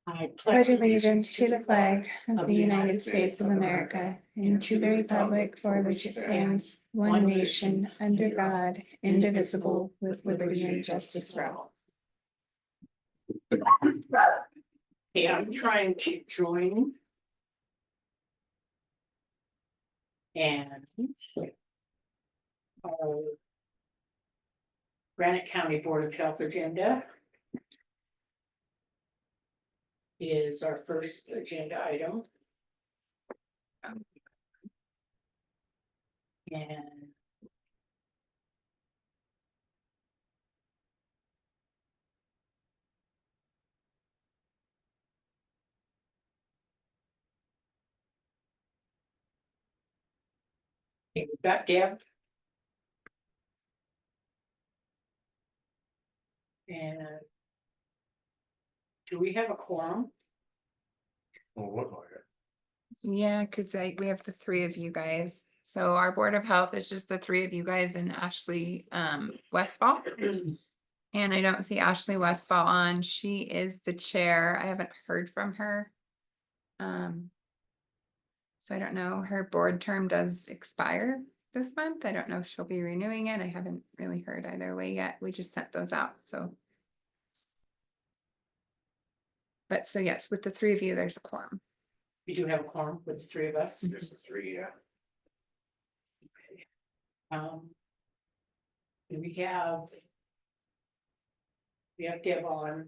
I Pledge allegiance to the flag of the United States of America and to the republic for which it stands, one nation, under God, indivisible, with liberty and justice for all. Okay, I'm trying to join. And our Granite County Board of Health agenda is our first agenda item. And okay, we've got Deb. And do we have a quorum? Well, what like it? Yeah, because we have the three of you guys. So our Board of Health is just the three of you guys and Ashley Westfall. And I don't see Ashley Westfall on. She is the chair. I haven't heard from her. So I don't know. Her board term does expire this month. I don't know if she'll be renewing it. I haven't really heard either way yet. We just sent those out, so. But so yes, with the three of you, there's a quorum. We do have a quorum with the three of us. Just the three, yeah. Do we have Deb on?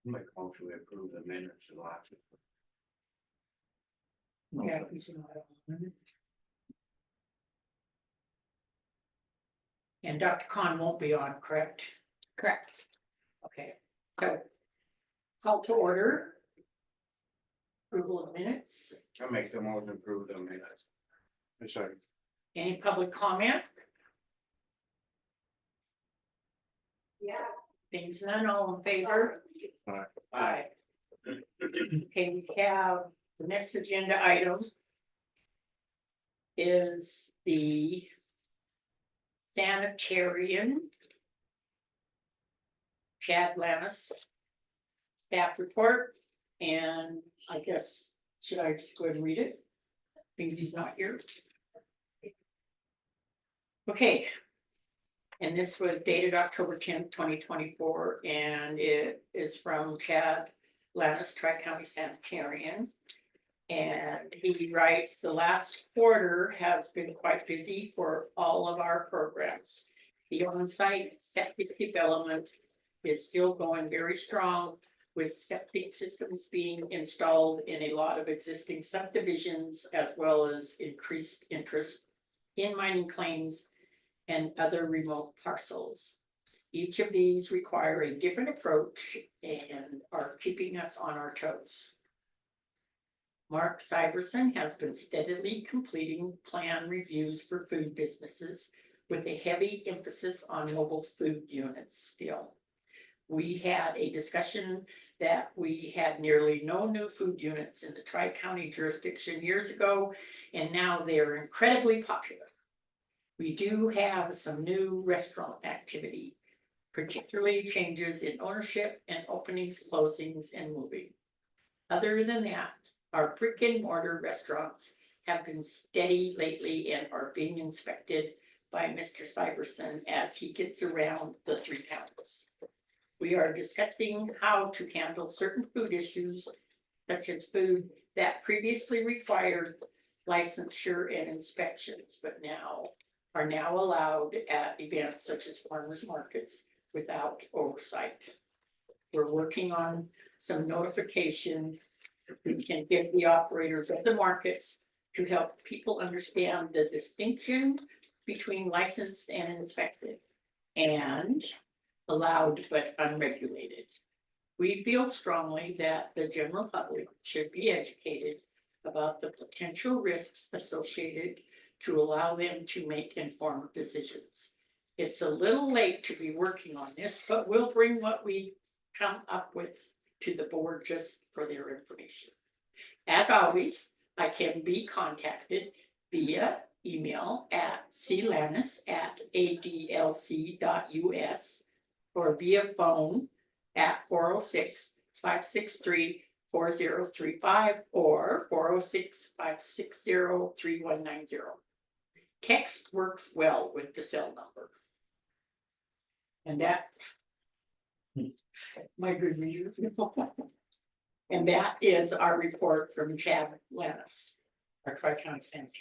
Make a motion to approve the minutes and lots of. Yeah, he's not on. And Dr. Khan won't be on, correct? Correct. Okay, so call to order. Approval of minutes. I make the motion to approve the minutes. Sorry. Any public comment? Yeah. Things none, all in favor? Aye. Aye. Okay, we have the next agenda item is the sanitarian Chad Lannis staff report, and I guess, should I just go ahead and read it? Because he's not here. Okay. And this was dated October 10th, 2024, and it is from Chad Lannis, Tri-County Sanitarian. And he writes, the last quarter has been quite busy for all of our programs. The on-site septic development is still going very strong, with septic systems being installed in a lot of existing subdivisions, as well as increased interest in mining claims and other remote parcels. Each of these require a different approach and are keeping us on our toes. Mark Syverson has been steadily completing plan reviews for food businesses with a heavy emphasis on mobile food units still. We had a discussion that we had nearly no new food units in the Tri-County jurisdiction years ago, and now they're incredibly popular. We do have some new restaurant activity, particularly changes in ownership and openings, closings, and moving. Other than that, our brick and mortar restaurants have been steady lately and are being inspected by Mr. Syverson as he gets around the three towns. We are discussing how to handle certain food issues, such as food that previously required licensure and inspections, but are now allowed at events such as farmers markets without oversight. We're working on some notification we can give the operators of the markets to help people understand the distinction between licensed and inspected and allowed but unregulated. We feel strongly that the general public should be educated about the potential risks associated to allow them to make informed decisions. It's a little late to be working on this, but we'll bring what we come up with to the board just for their information. As always, I can be contacted via email at clannis@adlc.us or via phone at 406-563-4035 or 406-560-3190. Text works well with the cell number. And that. My good reader. And that is our report from Chad Lannis, our Tri-County Sanitary.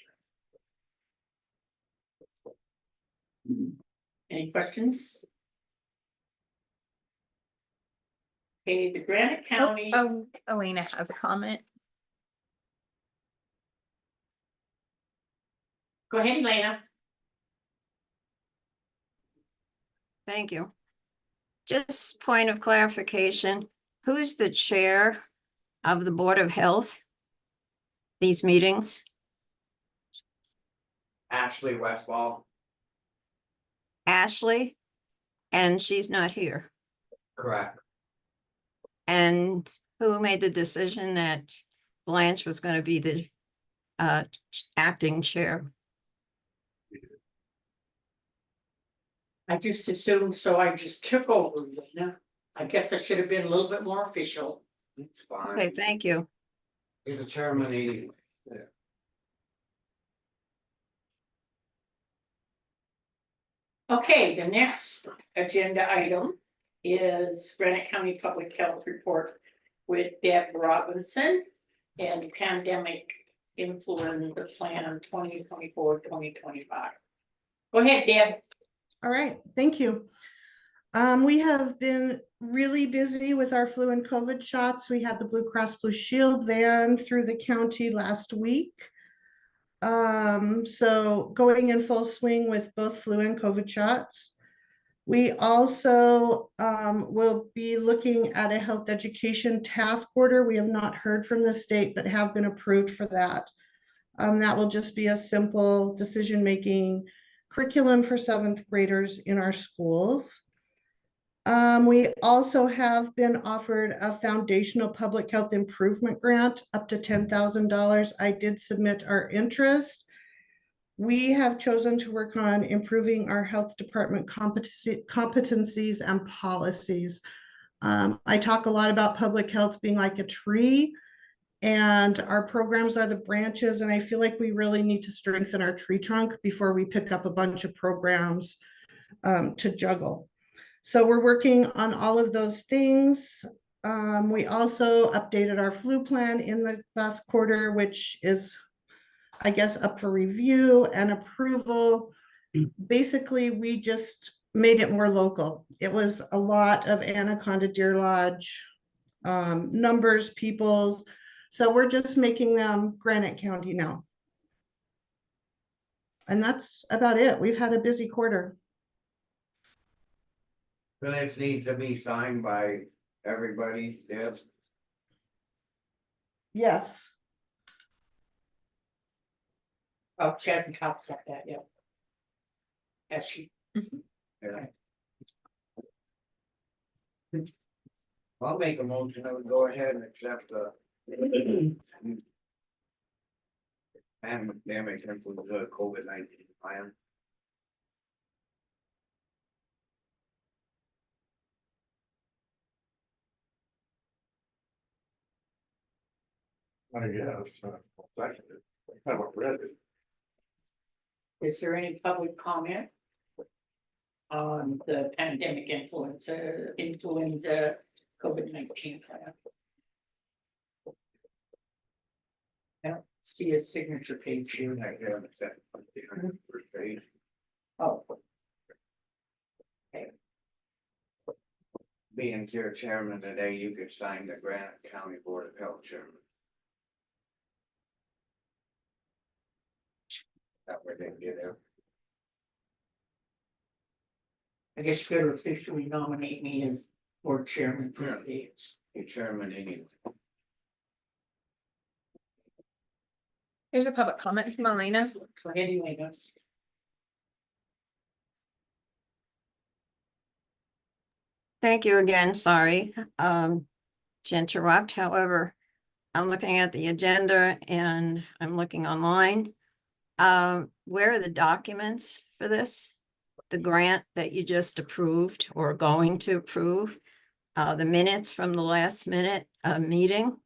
Any questions? Okay, the Granite County. Oh, Elena has a comment. Go ahead, Elena. Thank you. Just point of clarification, who's the chair of the Board of Health? These meetings? Ashley Westfall. Ashley? And she's not here. Correct. And who made the decision that Blanche was going to be the acting chair? I just assumed, so I just took over, Elena. I guess I should have been a little bit more official. It's fine. Okay, thank you. He's a chairman anyway. Okay, the next agenda item is Granite County Public Health Report with Deb Robinson and Pandemic Influenza Plan 2024-2025. Go ahead, Deb. All right, thank you. We have been really busy with our flu and COVID shots. We had the Blue Cross Blue Shield van through the county last week. So going in full swing with both flu and COVID shots. We also will be looking at a health education task order. We have not heard from the state, but have been approved for that. That will just be a simple decision-making curriculum for 7th graders in our schools. We also have been offered a foundational public health improvement grant up to $10,000. I did submit our interest. We have chosen to work on improving our health department competencies and policies. I talk a lot about public health being like a tree, and our programs are the branches, and I feel like we really need to strengthen our tree trunk before we pick up a bunch of programs to juggle. So we're working on all of those things. We also updated our flu plan in the last quarter, which is, I guess, up for review and approval. Basically, we just made it more local. It was a lot of Anaconda Deer Lodge numbers, peoples. So we're just making them Granite County now. And that's about it. We've had a busy quarter. This needs to be signed by everybody, Deb. Yes. Oh, she hasn't talked about that yet. Has she? Yeah. I'll make a motion that we go ahead and accept the pandemic influenza COVID-19 plan. Seconded. I haven't read it. Is there any public comment on the pandemic influenza COVID-19 plan? I don't see a signature page here. I haven't accepted the first page. Oh, Being your chairman today, you could sign the Granite County Board of Health chairman. That way they can get it. I guess you better officially nominate me as board chairman for the. Your chairman anyway. There's a public comment from Elena. So anyway, Thank you again, sorry to interrupt. However, I'm looking at the agenda and I'm looking online. Where are the documents for this? The grant that you just approved or going to approve? the minutes from the last minute, meeting.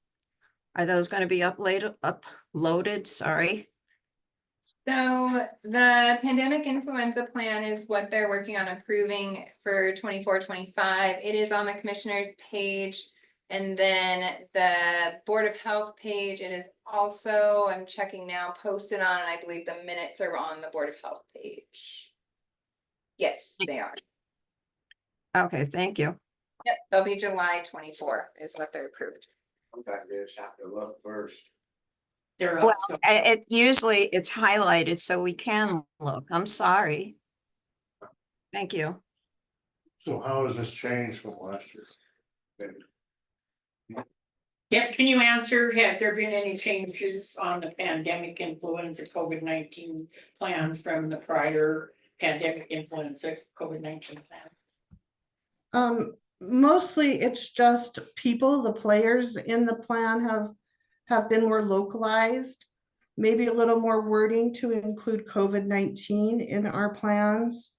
Are those gonna be uploaded, sorry? So the pandemic influenza plan is what they're working on approving for 24-25. It is on the commissioner's page. And then the Board of Health page, it is also, I'm checking now, posted on, and I believe the minutes are on the Board of Health page. Yes, they are. Okay, thank you. Yep, they'll be July 24 is what they're approved. Sometimes you just have to look first. They're Well, up, so- It usually it's highlighted so we can look. I'm sorry. Thank you. So how has this changed from last year? Jeff, can you answer, has there been any changes on the pandemic influenza COVID-19 plan from the prior pandemic influenza COVID-19 plan? Mostly it's just people, the players in the plan have been more localized. Maybe a little more wording to include COVID-19 in our plans.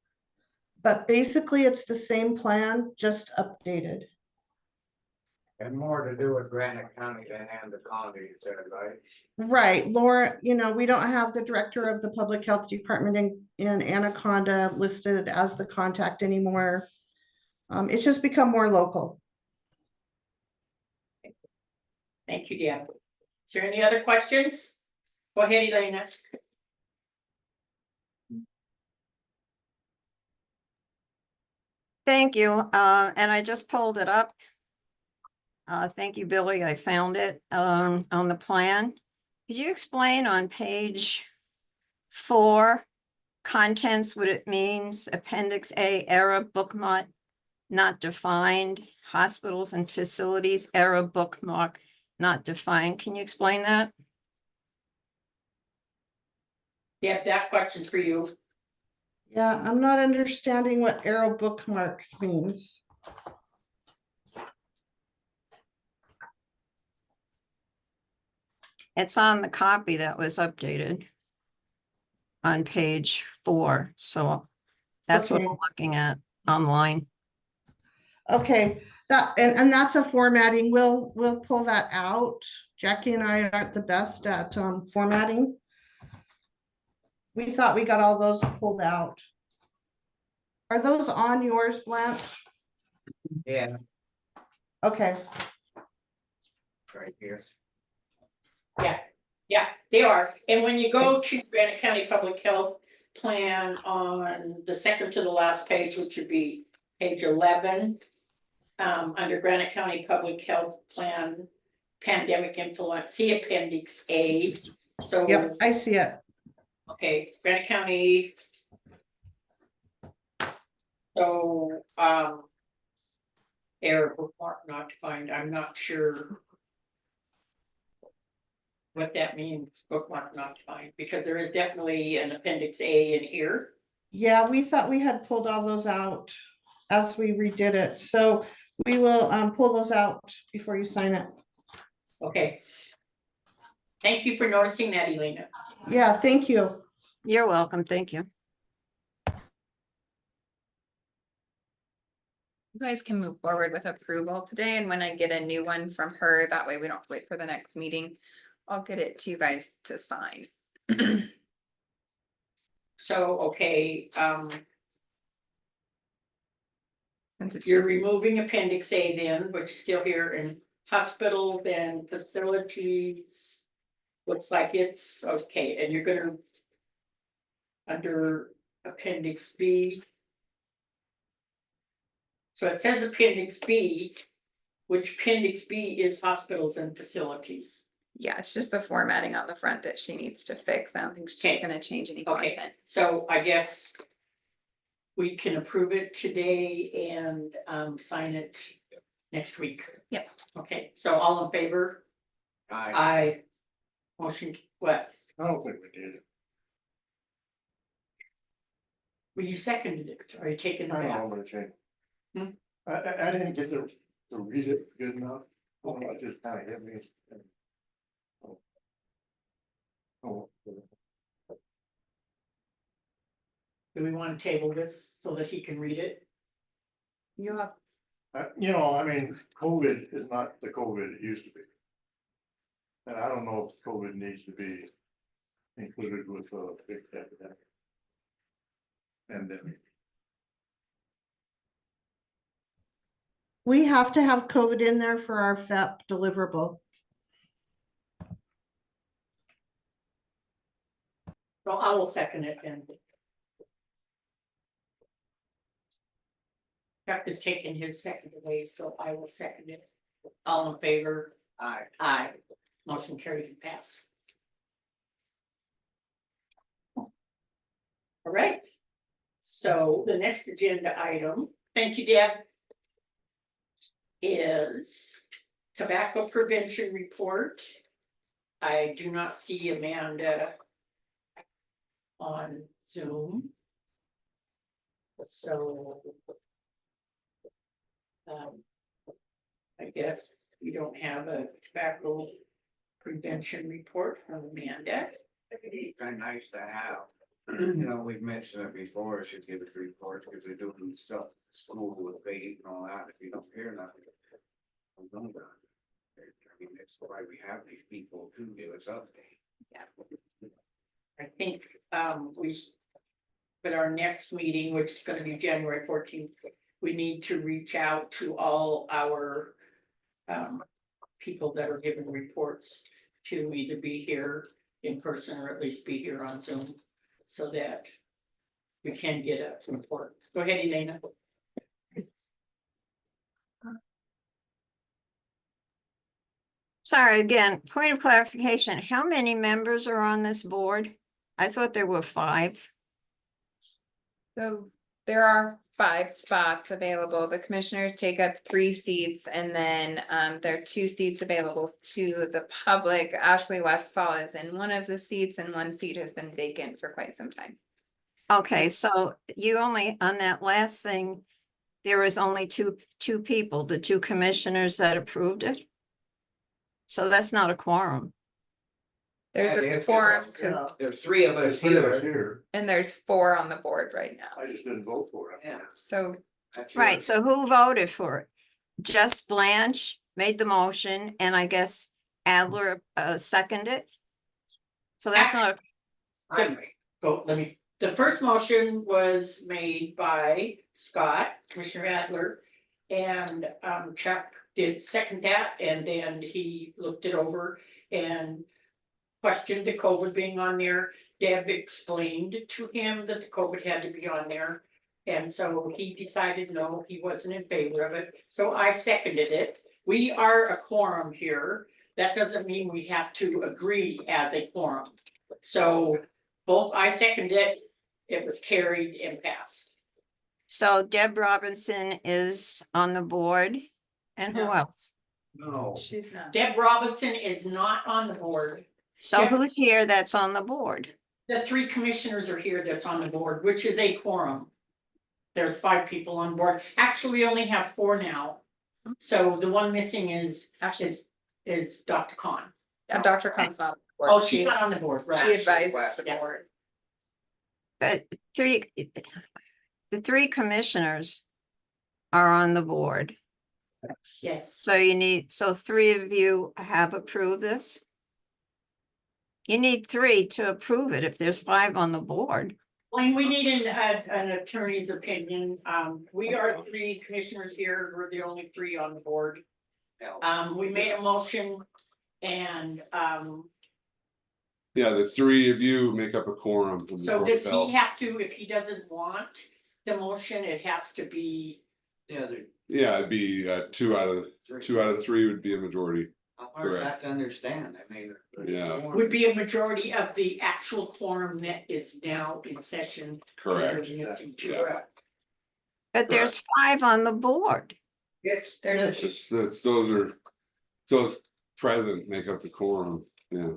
But basically, it's the same plan, just updated. And more to do with Granite County than Anaconda, you said, right? Right, Laura, we don't have the director of the public health department in Anaconda listed as the contact anymore. It's just become more local. Thank you, Deb. Is there any other questions? Go ahead, Elena. Thank you. And I just pulled it up. Thank you, Billy. I found it on the plan. Could you explain on page 4 contents, what it means? Appendix A, error bookmark not defined, hospitals and facilities, error bookmark not defined. Can you explain that? Deb, that question's for you. Yeah, I'm not understanding what arrow bookmark means. It's on the copy that was updated on page 4. So that's what Okay. I'm looking at online. Okay, and that's a formatting. We'll pull that out. Jackie and I aren't the best at formatting. We thought we got all those pulled out. Are those on yours, Blanche? Yeah, Okay, right here. Yeah, they are. And when you go to Granite County Public Health Plan on the second to the last page, which would be page 11. Under Granite County Public Health Plan, Pandemic Influence, see Appendix A. So, yep, I see it. okay, Granite County. So, error bookmark not defined, I'm not sure what that means, bookmark not defined, because there is definitely an Appendix A in here. Yeah, we thought we had pulled all those out as we redid it. So we will pull those out before you sign it. Okay. Thank you for noticing that, Elena. Yeah, thank you. You're welcome. Thank you. You guys can move forward with approval today, and when I get a new one from her, that way we don't have to wait for the next meeting. I'll get it to you guys to sign. So, okay, Since it's you're just- removing Appendix A then, which is still here in hospitals and facilities. Looks like it's okay, and you're gonna. Under Appendix B. So it says Appendix B, which Appendix B is hospitals and facilities. Yeah, it's just the formatting on the front that she needs to fix. I don't think she's Okay. gonna change any Okay. content. So I guess. We can approve it today and sign it next week. Yep. Okay, so all in favor? Aye. Motion, what? I don't think we did. Well, you seconded it. Are you taking it I don't know, back? I'm gonna change. Hmm? I didn't get to read it good enough. It just kind of hit me. Oh. Do we want to table this so that he can read it? You'll have, You know, I mean, COVID is not the COVID it used to be. And I don't know if COVID needs to be included with a big epidemic. And then, We have to have COVID in there for our FEP deliverable. So I will second it then. Chuck has taken his second away, so I will second it. All in favor? Aye. Aye. Motion carried and passed. All right. So the next agenda item, thank you, Deb, is tobacco prevention report. I do not see Amanda on Zoom. So I guess we don't have a tobacco prevention report from Amanda. It'd be kind of nice to have, you know, we've mentioned it before, should give us reports, because they're doing stuff, at school with vape and all that, if you don't hear nothing. Don't know about it. I mean, that's why we have these people to give us updates. I think but our next meeting, which is gonna be January 14th, we need to reach out to all our people that are giving reports to either be here in person or at least be here on Zoom, so that we can get a report. Go ahead, Elena. Sorry, again, point of clarification, how many members are on this board? I thought there were 5. So there are 5 spots available. The commissioners take up 3 seats and then there are 2 seats available to the public. Ashley Westfall is in one of the seats and 1 seat has been vacant for quite some time. Okay, so you only, on that last thing, there was only two people, the 2 commissioners that approved it? So that's not a quorum. There's Yeah, a it's quorum just- because, There's 3 of us there's 3 of us here. here, and there's 4 on the board right now. I just didn't vote for it. Yeah. So That's Right, yours. so who voted for it? Just Blanche made the motion and I guess Adler seconded? So that's not, The first motion was made by Scott, Commissioner Adler, and Chuck did second that, and then he looked it over and questioned the COVID being on there. Deb explained to him that the COVID had to be on there. And so he decided no, he wasn't in favor of it. So I seconded it. We are a quorum here. That doesn't mean we have to agree as a quorum. So both I seconded it, it was carried and passed. so Deb Robinson is on the board and who No. else? No. she's not. Deb Robinson is not on the board. So Yeah. who's here that's on the board? The 3 commissioners are here that's on the board, which is a quorum. There's 5 people on board. Actually, we only have 4 now. So the one missing is Actually, Dr. Khan. Dr. Khan's not. on the board. Oh, she's not on the board, She right? advises the Yeah. board. But the 3 commissioners are on the board. Yes. So so 3 of you have approved this? You need 3 to approve it if there's 5 on the board. When we need an attorney's opinion, we are 3 commissioners here. We're the only 3 on the board. We made a motion and Yeah, the 3 of you make up a quorum. from the so Board of does he Health. have to, if he doesn't want the motion, it has to be, Yeah, Yeah, it'd be 2 out of 3 would be a majority. how hard is that to understand? I mean. Yeah. would be a majority of the actual quorum that is now in session. Correct. There's missing 2. Yeah. But there's 5 on the board. Yes. There's Those present make up the quorum, yeah.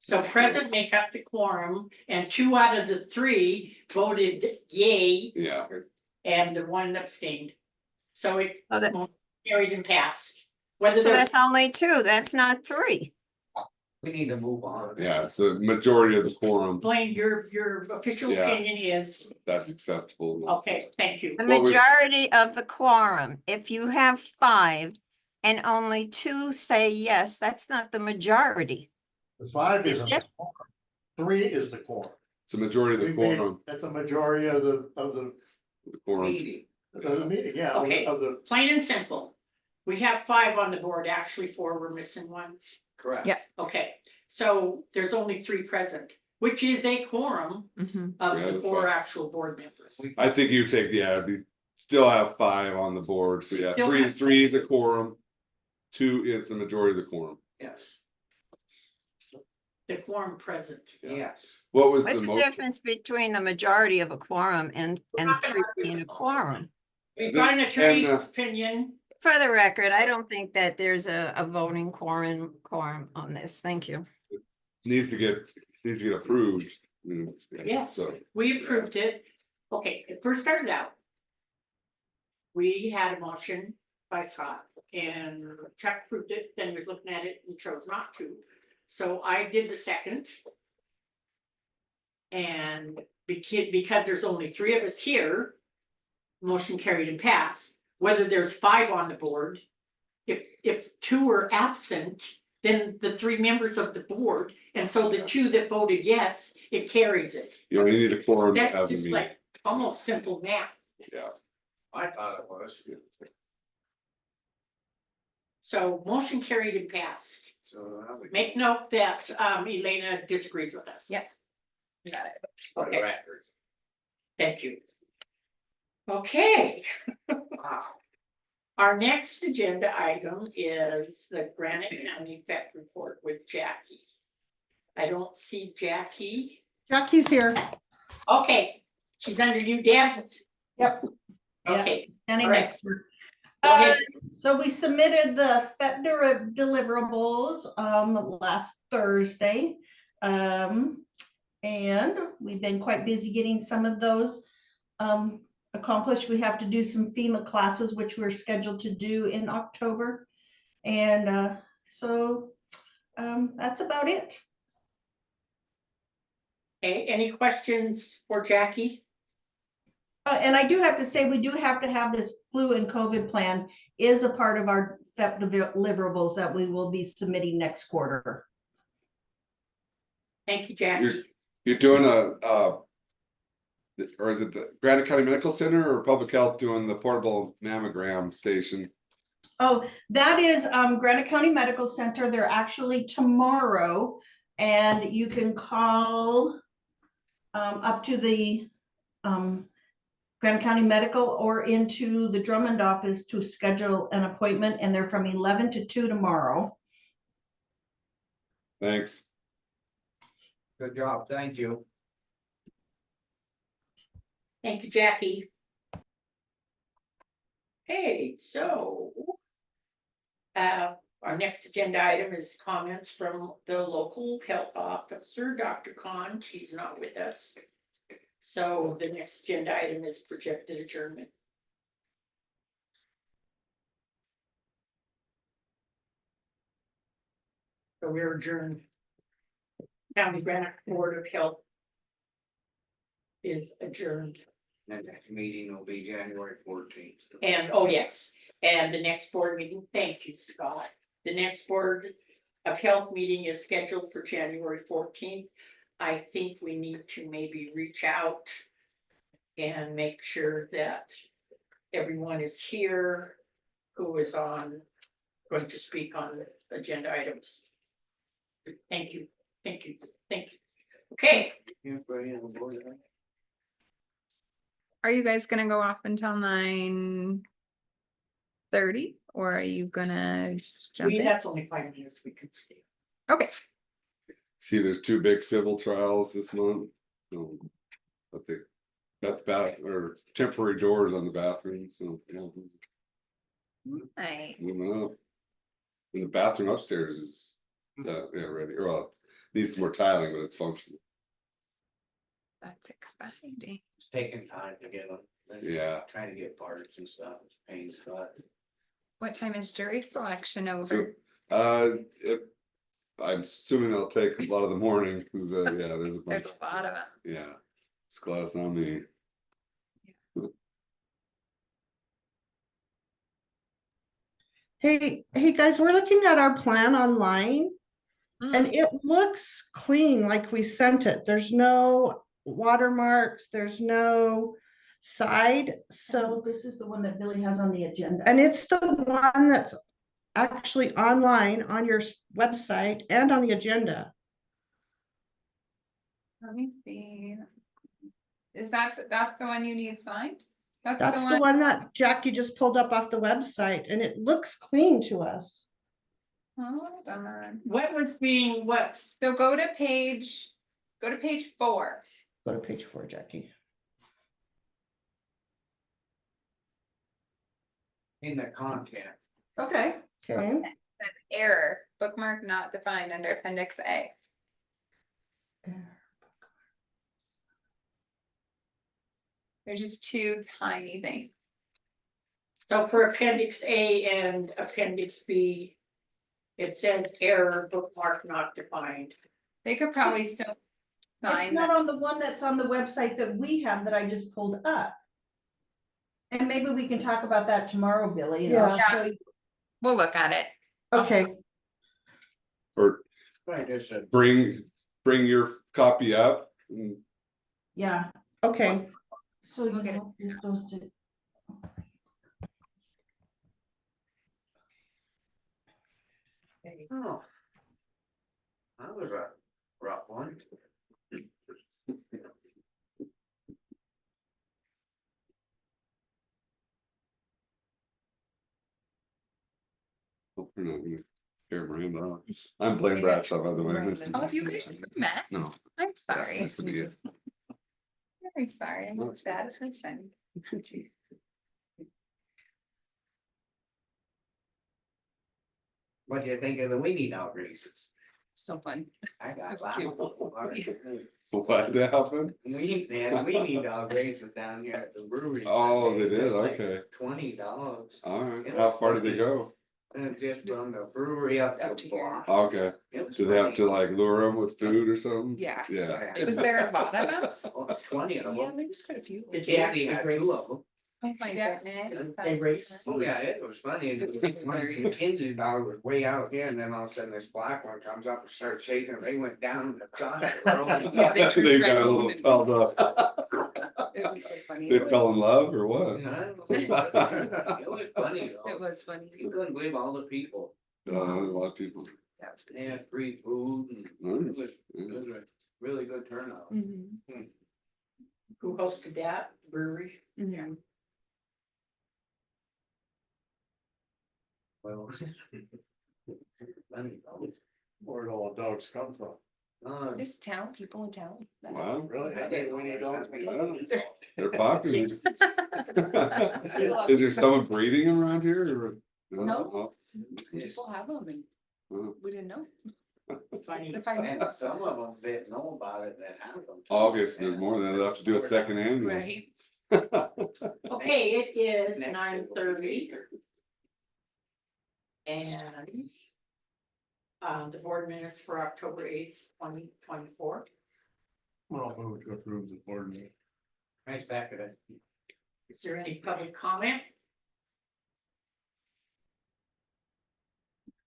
So present make up the quorum and 2 out of the 3 voted yay Yeah, and the 1 abstained. So it Oh, that- carried and passed. Whether So there's, that's only 2, that's not 3. We need to move on. Yeah, it's a majority of the quorum, Blaine, your official Yeah. opinion is, that's acceptable. okay, thank you. The Well, we- majority of the quorum, if you have 5 and only 2 say yes, that's not the majority. The 5 Is isn't, it? the quorum. 3 is the quorum. It's a majority of the We made- quorum, That's a majority of the the quorum. Meeting. meeting, yeah, of Okay. the, Plain and simple. We have 5 on the board, actually 4, we're missing 1. Correct. Yeah. Okay, so there's only 3 present, which is a quorum Mhm. of Yeah, the that's 4 fine. actual board members. I think you take the ad, we still have 5 on the board, so We yeah, still three have- is a quorum. 2 is the majority of the quorum. Yes, The quorum present. Yeah. yes. What was What's the the most? difference between the majority of a quorum and not gonna 3 argue being a about quorum? We've got an attorney's And, opinion. For the record, I don't think that there's a voting quorum on this. Thank you. Needs to get approved. Yes. So, We approved it. Okay, it first started out. We had a motion by Scott and Chuck approved it, then he was looking at it and chose not to. So I did the second. And because there's only 3 of us here, motion carried and passed. Whether there's 5 on the board, if 2 are absent, then the 3 members of the board, and so the 2 that voted yes, it carries it. you only need a quorum to That's have a just meeting. like almost simple math. Yeah. I thought it was, So motion carried and passed. so. now we- Make note that Elena disagrees with us. Yep. Got it. For the Okay. record. Thank you. Okay, Wow. our next agenda item is the Granite County Vet Report with Jackie. I don't see Jackie. Jackie's here. Okay, she's under you, Deb. Yep. Yeah. Okay, Any All right. next word. Go ahead. So we submitted the FET deliverables last Thursday. And we've been quite busy getting some of those accomplished. We have to do some FEMA classes, which we're scheduled to do in October. And so that's about it. okay, any questions for Jackie? And I do have to say, we do have to have this flu and COVID plan is a part of our FEP deliverables that we will be submitting next quarter. Thank you, Jackie. You're doing or is it the Granite County Medical Center or Public Health doing the portable mammogram station? Oh, that is Granite County Medical Center. They're actually tomorrow. And you can call up to the Granite County Medical or into the Drummond office to schedule an appointment. And they're from 11 to 2 tomorrow. Thanks. Good job, thank you. Thank you, Jackie. Okay, so our next agenda item is comments from the local health officer, Dr. Khan. She's not with us. So the next agenda item is projected adjournment. So we're adjourned. County Granite Board of Health is adjourned. The next meeting will be January 14th. And, oh, yes, and the next board meeting, thank you, Scott. The next Board of Health meeting is scheduled for January 14th. I think we need to maybe reach out and make sure that everyone is here who is going to speak on agenda items. Thank you, thank you, thank you. Okay, Anybody on the board? Are you guys gonna go off until 9:30, or are you gonna just jump in? that's only 5 minutes we can stay. Okay, See, there's 2 big civil trials this month. But they got the or temporary doors on the bathroom, so yeah. I, Moving up. And the bathroom upstairs is ready. Well, needs some more tiling, but it's functional. that's exciting. It's taking time to get them. Yeah. Trying to get parts and stuff, it's a pain, but What time is jury selection over? So, I'm assuming they'll take a lot of the morning, cause yeah, there's a bunch, There's a lot of them. yeah. It's glad it's not me. Hey guys, we're looking at our plan online and Mm, it looks clean like we sent it. There's no watermarks, there's no side, so, This is the one that Billy has on the agenda. and it's the one that's actually online on your website and on the agenda. Let me see. That's the one you need signed? That's the one that Jackie just pulled up off the website and it looks clean to us. Hold on. What was being what? So go to page 4. Go to page 4, Jackie. In the content. Okay. Okay. That's error, bookmark not defined under appendix A. There's just 2 tiny things. So for appendix A and appendix B, it says error bookmark not defined. They could probably still It's sign not that. on the one that's on the website that we have that I just pulled up. And maybe we can talk about that tomorrow, Billy, and I'll Yeah. show you. We'll look at it. Okay, Or Right, just a. bring your copy up. And Yeah, okay. so you Look at it. know, this goes to. Oh. That was a rough one. hope you're not gonna scare Miranda off. I'm Blaine Bradshaw, by the way. Nice to Oh, meet you guys never met? No. I'm sorry. Nice to meet you. Very sorry. I'm not as bad as my friend. What do you think of the weenie dog races? So fun. I got That's lots cute. of What happened? they had weenie dog races down here at the brewery. Oh, they did? There's like Okay. 20 dogs. Alright, how far did they go? And just from the brewery up Up to to here. block. Okay, It was do they have to funny. like lure them with food or something? Yeah. Yeah. Was there a lot of us? 20 of Yeah, them. there was quite a few. Did you Casey actually had race? 2 of them. Oh my goodness. They that's race. Oh, yeah, it was funny. It was One hilarious. Mackenzie's dog was way out here and then all of a sudden this black one comes up and starts chasing them. They went down the side. Yeah, they turned They right got a home little and- pelled up. It was so funny. They fell in love or what? It was funny It though. was funny. You couldn't believe all the people. A lot of people. That was They had free food and Nice. it was a really good turnout. Mhm. Who hosted that brewery? Mhm. Well. Funny though. Where'd all the dogs come from? Just town, people in town. Wow, Really? I didn't when you don't. they're popular. Is there someone breeding around here or? No. Oh, People have them and oh. we didn't know. Funny. To find And out. some of them didn't know about it that have them. too. August, there's more than, they'll have to do a second annual. Right. Okay, it is Next 9:30 and the board minutes for October 8th, 2024. Well, I'll move to approve the board meeting. I second it. Is there any public comment?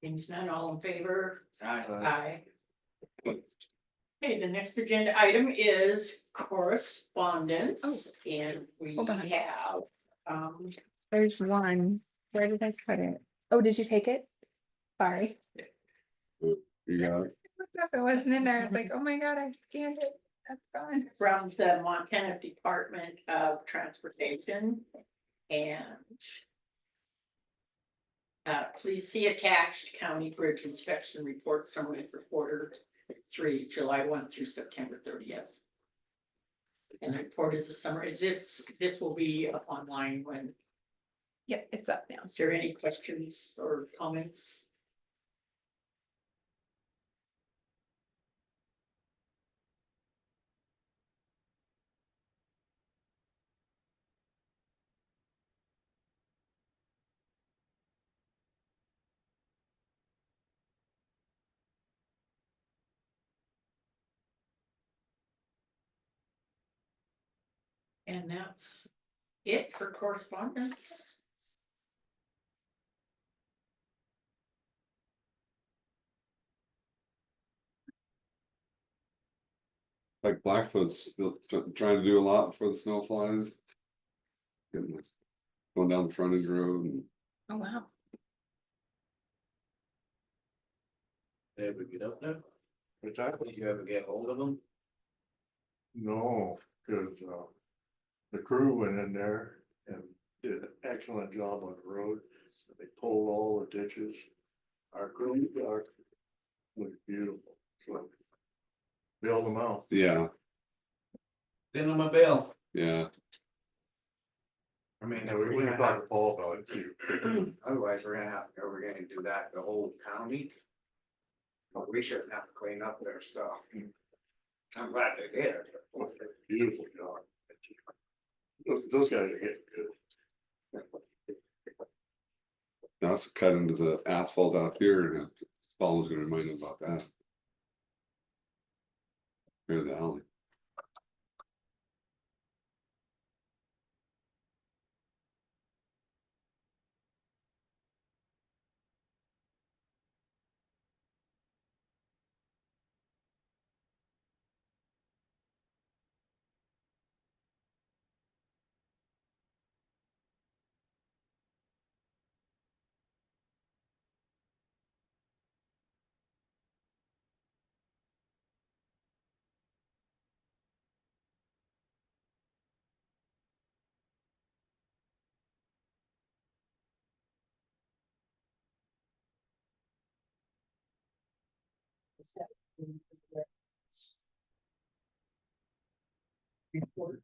Seems none, all in favor? Aye. Okay, the next agenda item is correspondence, and we hold on. have, There's one. Where did I put it? Oh, did you take it? Sorry. You got it. I looked up, it wasn't in there. I was like, oh my God, I scanned it. That's gone. from the Montana Department of Transportation and please see attached county bridge inspection report summary for quarter 3, July 1 through September 30th. And the report is a summary. This will be up online when, Yep, it's up now. is there any questions or comments? And that's it for correspondence. Like Blackfoot's still trying to do a lot for the snow flies. Going down the frontage road and Oh, wow. They ever get up there? What's that? Did you ever get hold of them? No, cause, the crew went in there and did an excellent job on the road. They pulled all the ditches. Our crew, was beautiful, so. Bailed them out. yeah, Send them a bill. yeah. I mean, And we can talk to Paul about it too. otherwise we're gonna do that the whole county. But we shouldn't have to clean up their stuff. I'm glad they did. Beautiful job. Those guys are getting good. Now it's cut into the asphalt out here and Paul was gonna remind him about that. Here the alley. Report.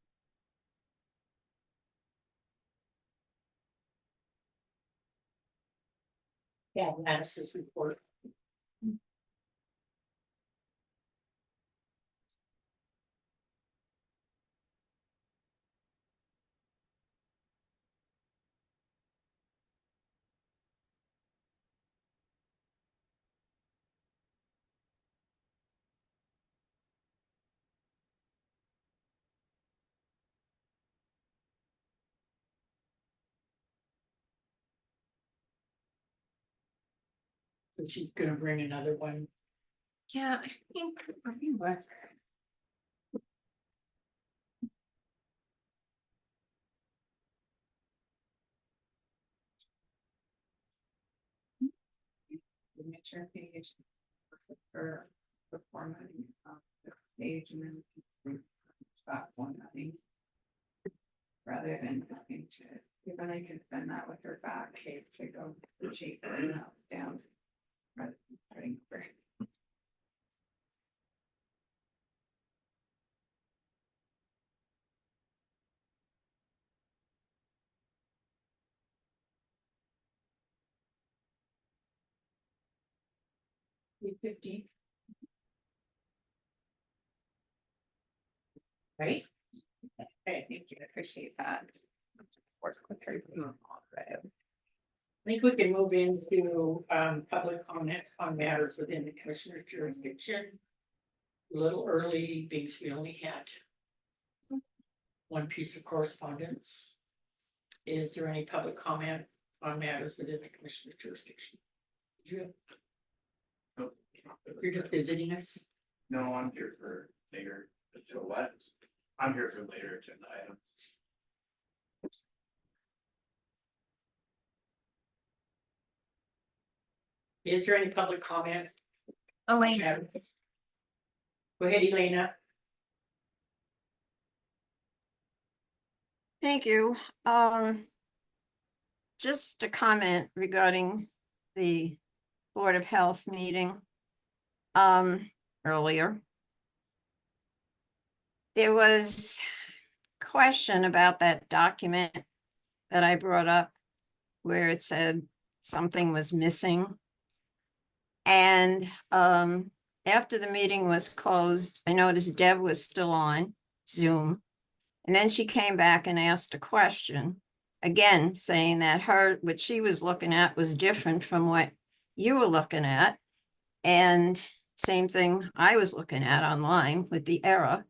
Yeah, Lattice's report. So she's gonna bring another one. Yeah, I think, let me look. Signature page. For formatting this page and then that one, I think. Rather than having to, then I can send that with her back case to go cheap and else down. Rather than starting over. $350. Right? Okay, thank you, appreciate that. Work with her. I think we can move into public comment on matters within the commissioner's jurisdiction. A little early because we only had one piece of correspondence. Is there any public comment on matters within the commissioner's jurisdiction? You're just visiting us? No, I'm here for later, until what? I'm here for later agenda items. Is there any public comment? Elaine, Go ahead, Elena. Thank you. Just a comment regarding the Board of Health meeting. Earlier. There was question about that document that I brought up where it said something was missing. And after the meeting was closed, I noticed Deb was still on Zoom. And then she came back and asked a question, again, saying that what she was looking at was different from what you were looking at. And same thing I was looking at online with the error.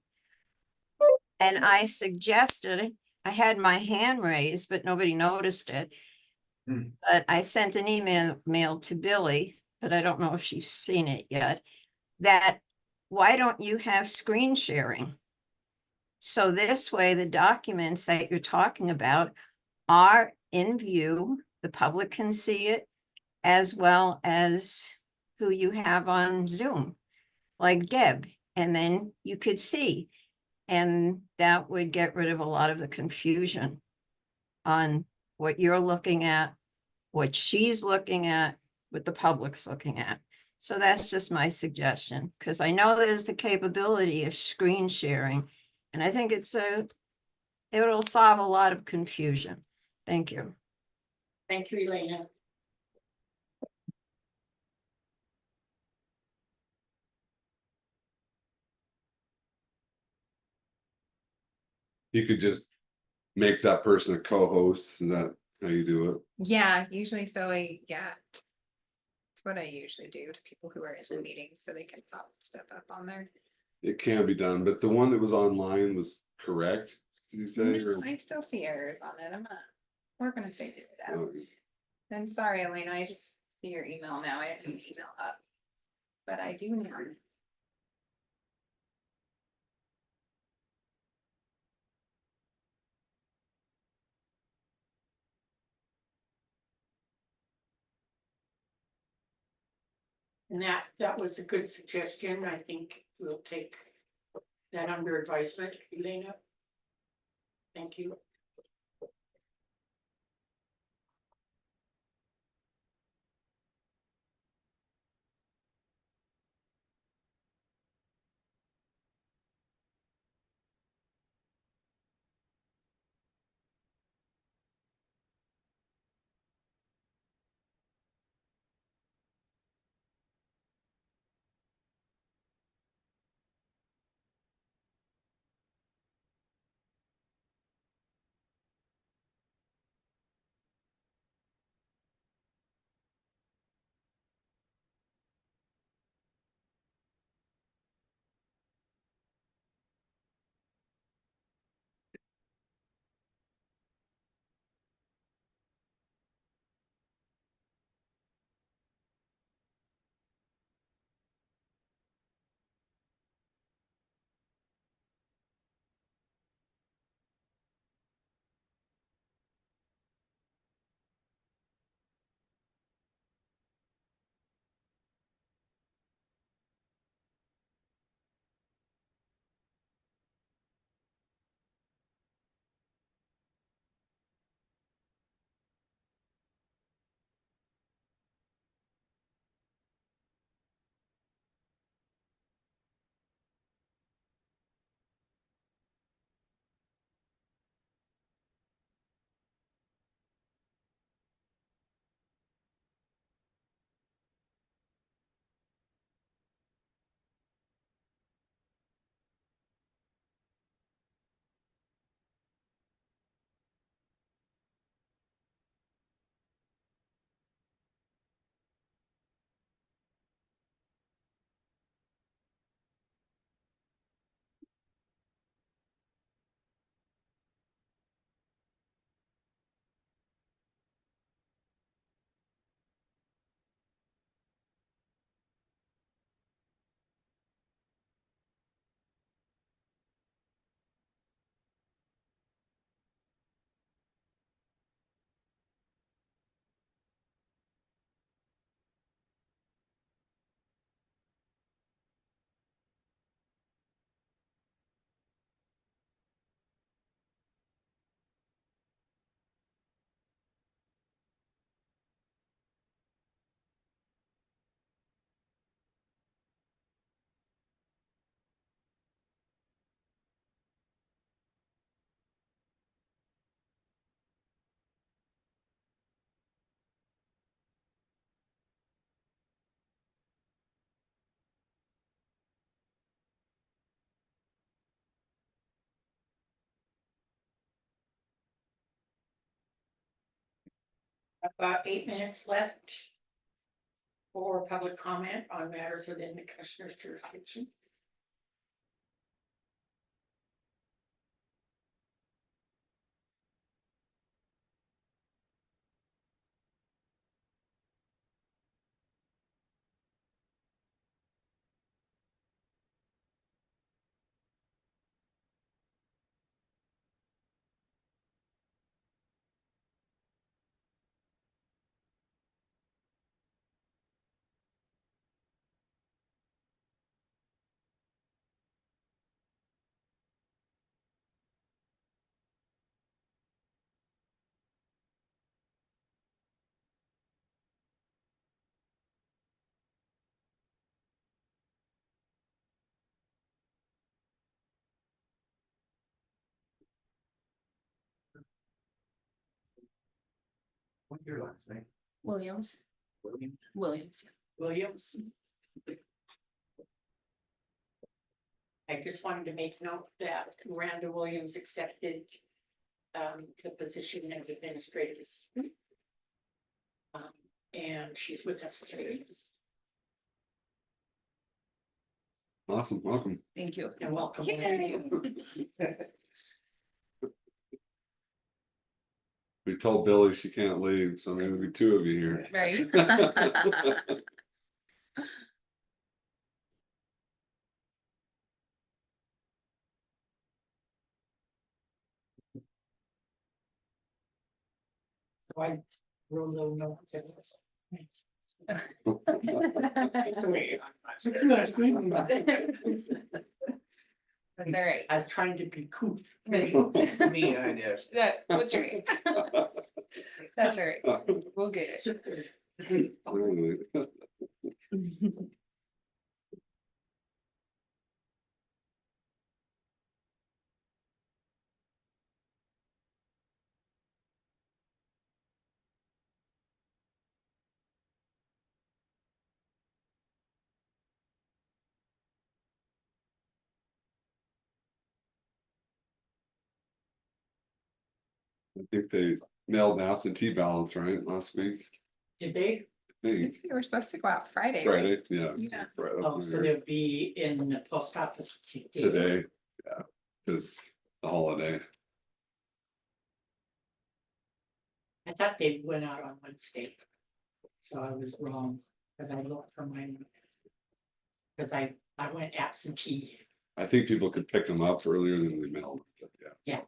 And I suggested, I had my hand raised, but nobody noticed it. Hmm. But I sent an mail to Billy, but I don't know if she's seen it yet, that why don't you have screen sharing? So this way, the documents that you're talking about are in view, the public can see it, as well as who you have on Zoom, like Deb, and then you could see. And that would get rid of a lot of the confusion on what you're looking at, what she's looking at, what the public's looking at. So that's just my suggestion, because I know there's the capability of screen sharing. And I think it'll solve a lot of confusion. Thank you. Thank you, Elena. You could just make that person a co-host, is that how you do it? Yeah, usually so yeah. That's what I usually do to people who are in the meeting so they can pop stuff up on there. It can be done, but the one that was online was correct, did you say? No, or- I still see errors on it. We're gonna figure it out. Okay. I'm sorry, Elena, I just see your email now. I didn't email up. But I do now. And that was a good suggestion. I think we'll take that under advisement, Elena. Thank you. About 8 minutes left for public comment on matters within the commissioner's jurisdiction. What's your last name? Williams, Williams? Williams. Williams. I just wanted to make note that Rhonda Williams accepted the position as administrative assistant. And she's with us today, Awesome, welcome. Thank you. and welcome. Yay. We told Billy she can't leave, so maybe be two of you here. Right. So I wrote a little note and said, "Yes." That's all right. I was trying to be cool. Me, I guess. That's right. That's all right. We'll get it. I think they mailed an absentee ballots, right, last week? Did they? I I think think they were supposed to go out Friday. right? Friday, yeah. Yeah. Right, that's Oh, what I so heard. they'll be in the post office today. Today, yeah, cause the holiday. I thought they went out on Wednesday. So I was wrong, because I looked for mine. Because I went absentee. I think people could pick them up earlier than they mailed, but yeah.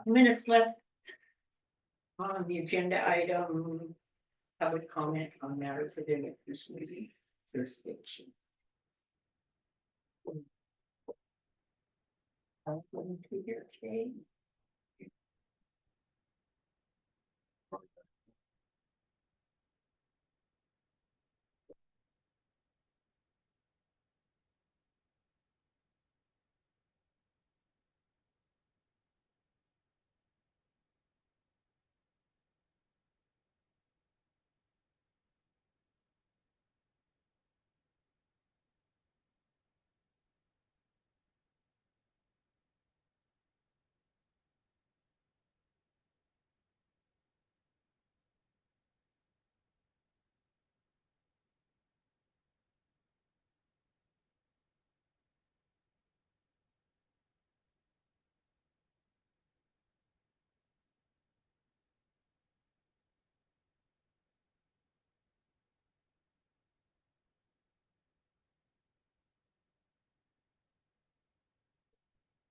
Couple minutes left. On the agenda item, public comment on matters within the community jurisdiction. Welcome to your Kay.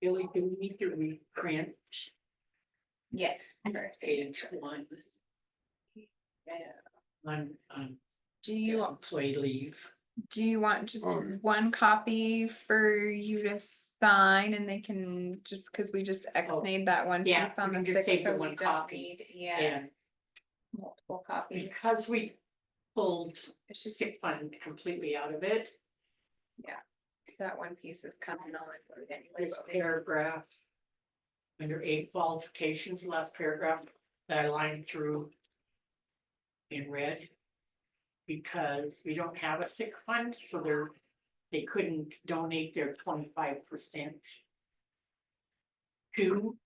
Billy, do we need to reprint Yes. Perfect. page one? Yeah, on Do you, employee leave. do you want just Oh. one copy for you to sign and they can just, cause we just made that one. Yeah, piece on we can the just stick, take the so we one don't copy need- Yeah, And multiple copies. because we pulled It's just sick fund completely out of it, that one piece is coming on anyway. this but- paragraph. Under A qualifications, the last paragraph that I lined through. In red. Because we don't have a sick fund, so they couldn't donate their 25%. To.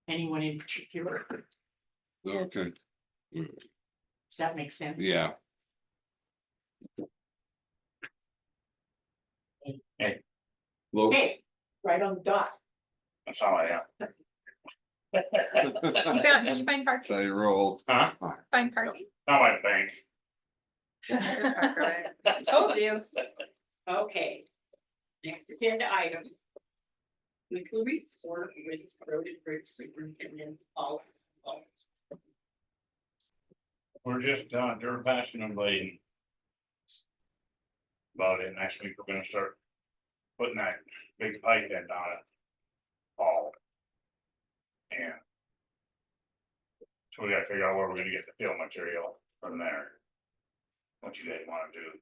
Anyone in particular, Okay, does that make sense? yeah, local. Hey, right on the dot. That's all I have. You found, did you find parking? Say roll. Huh? Find parking? Not my bank. Told you. Okay. Next agenda item. Weekly report with road and bridge superintendent Paul. We're just dirt patching and blading. About it, next week we're gonna start putting that big pipe in on it. Fall. And. So we gotta figure out where we're gonna get the fill material from there. What you guys wanna do,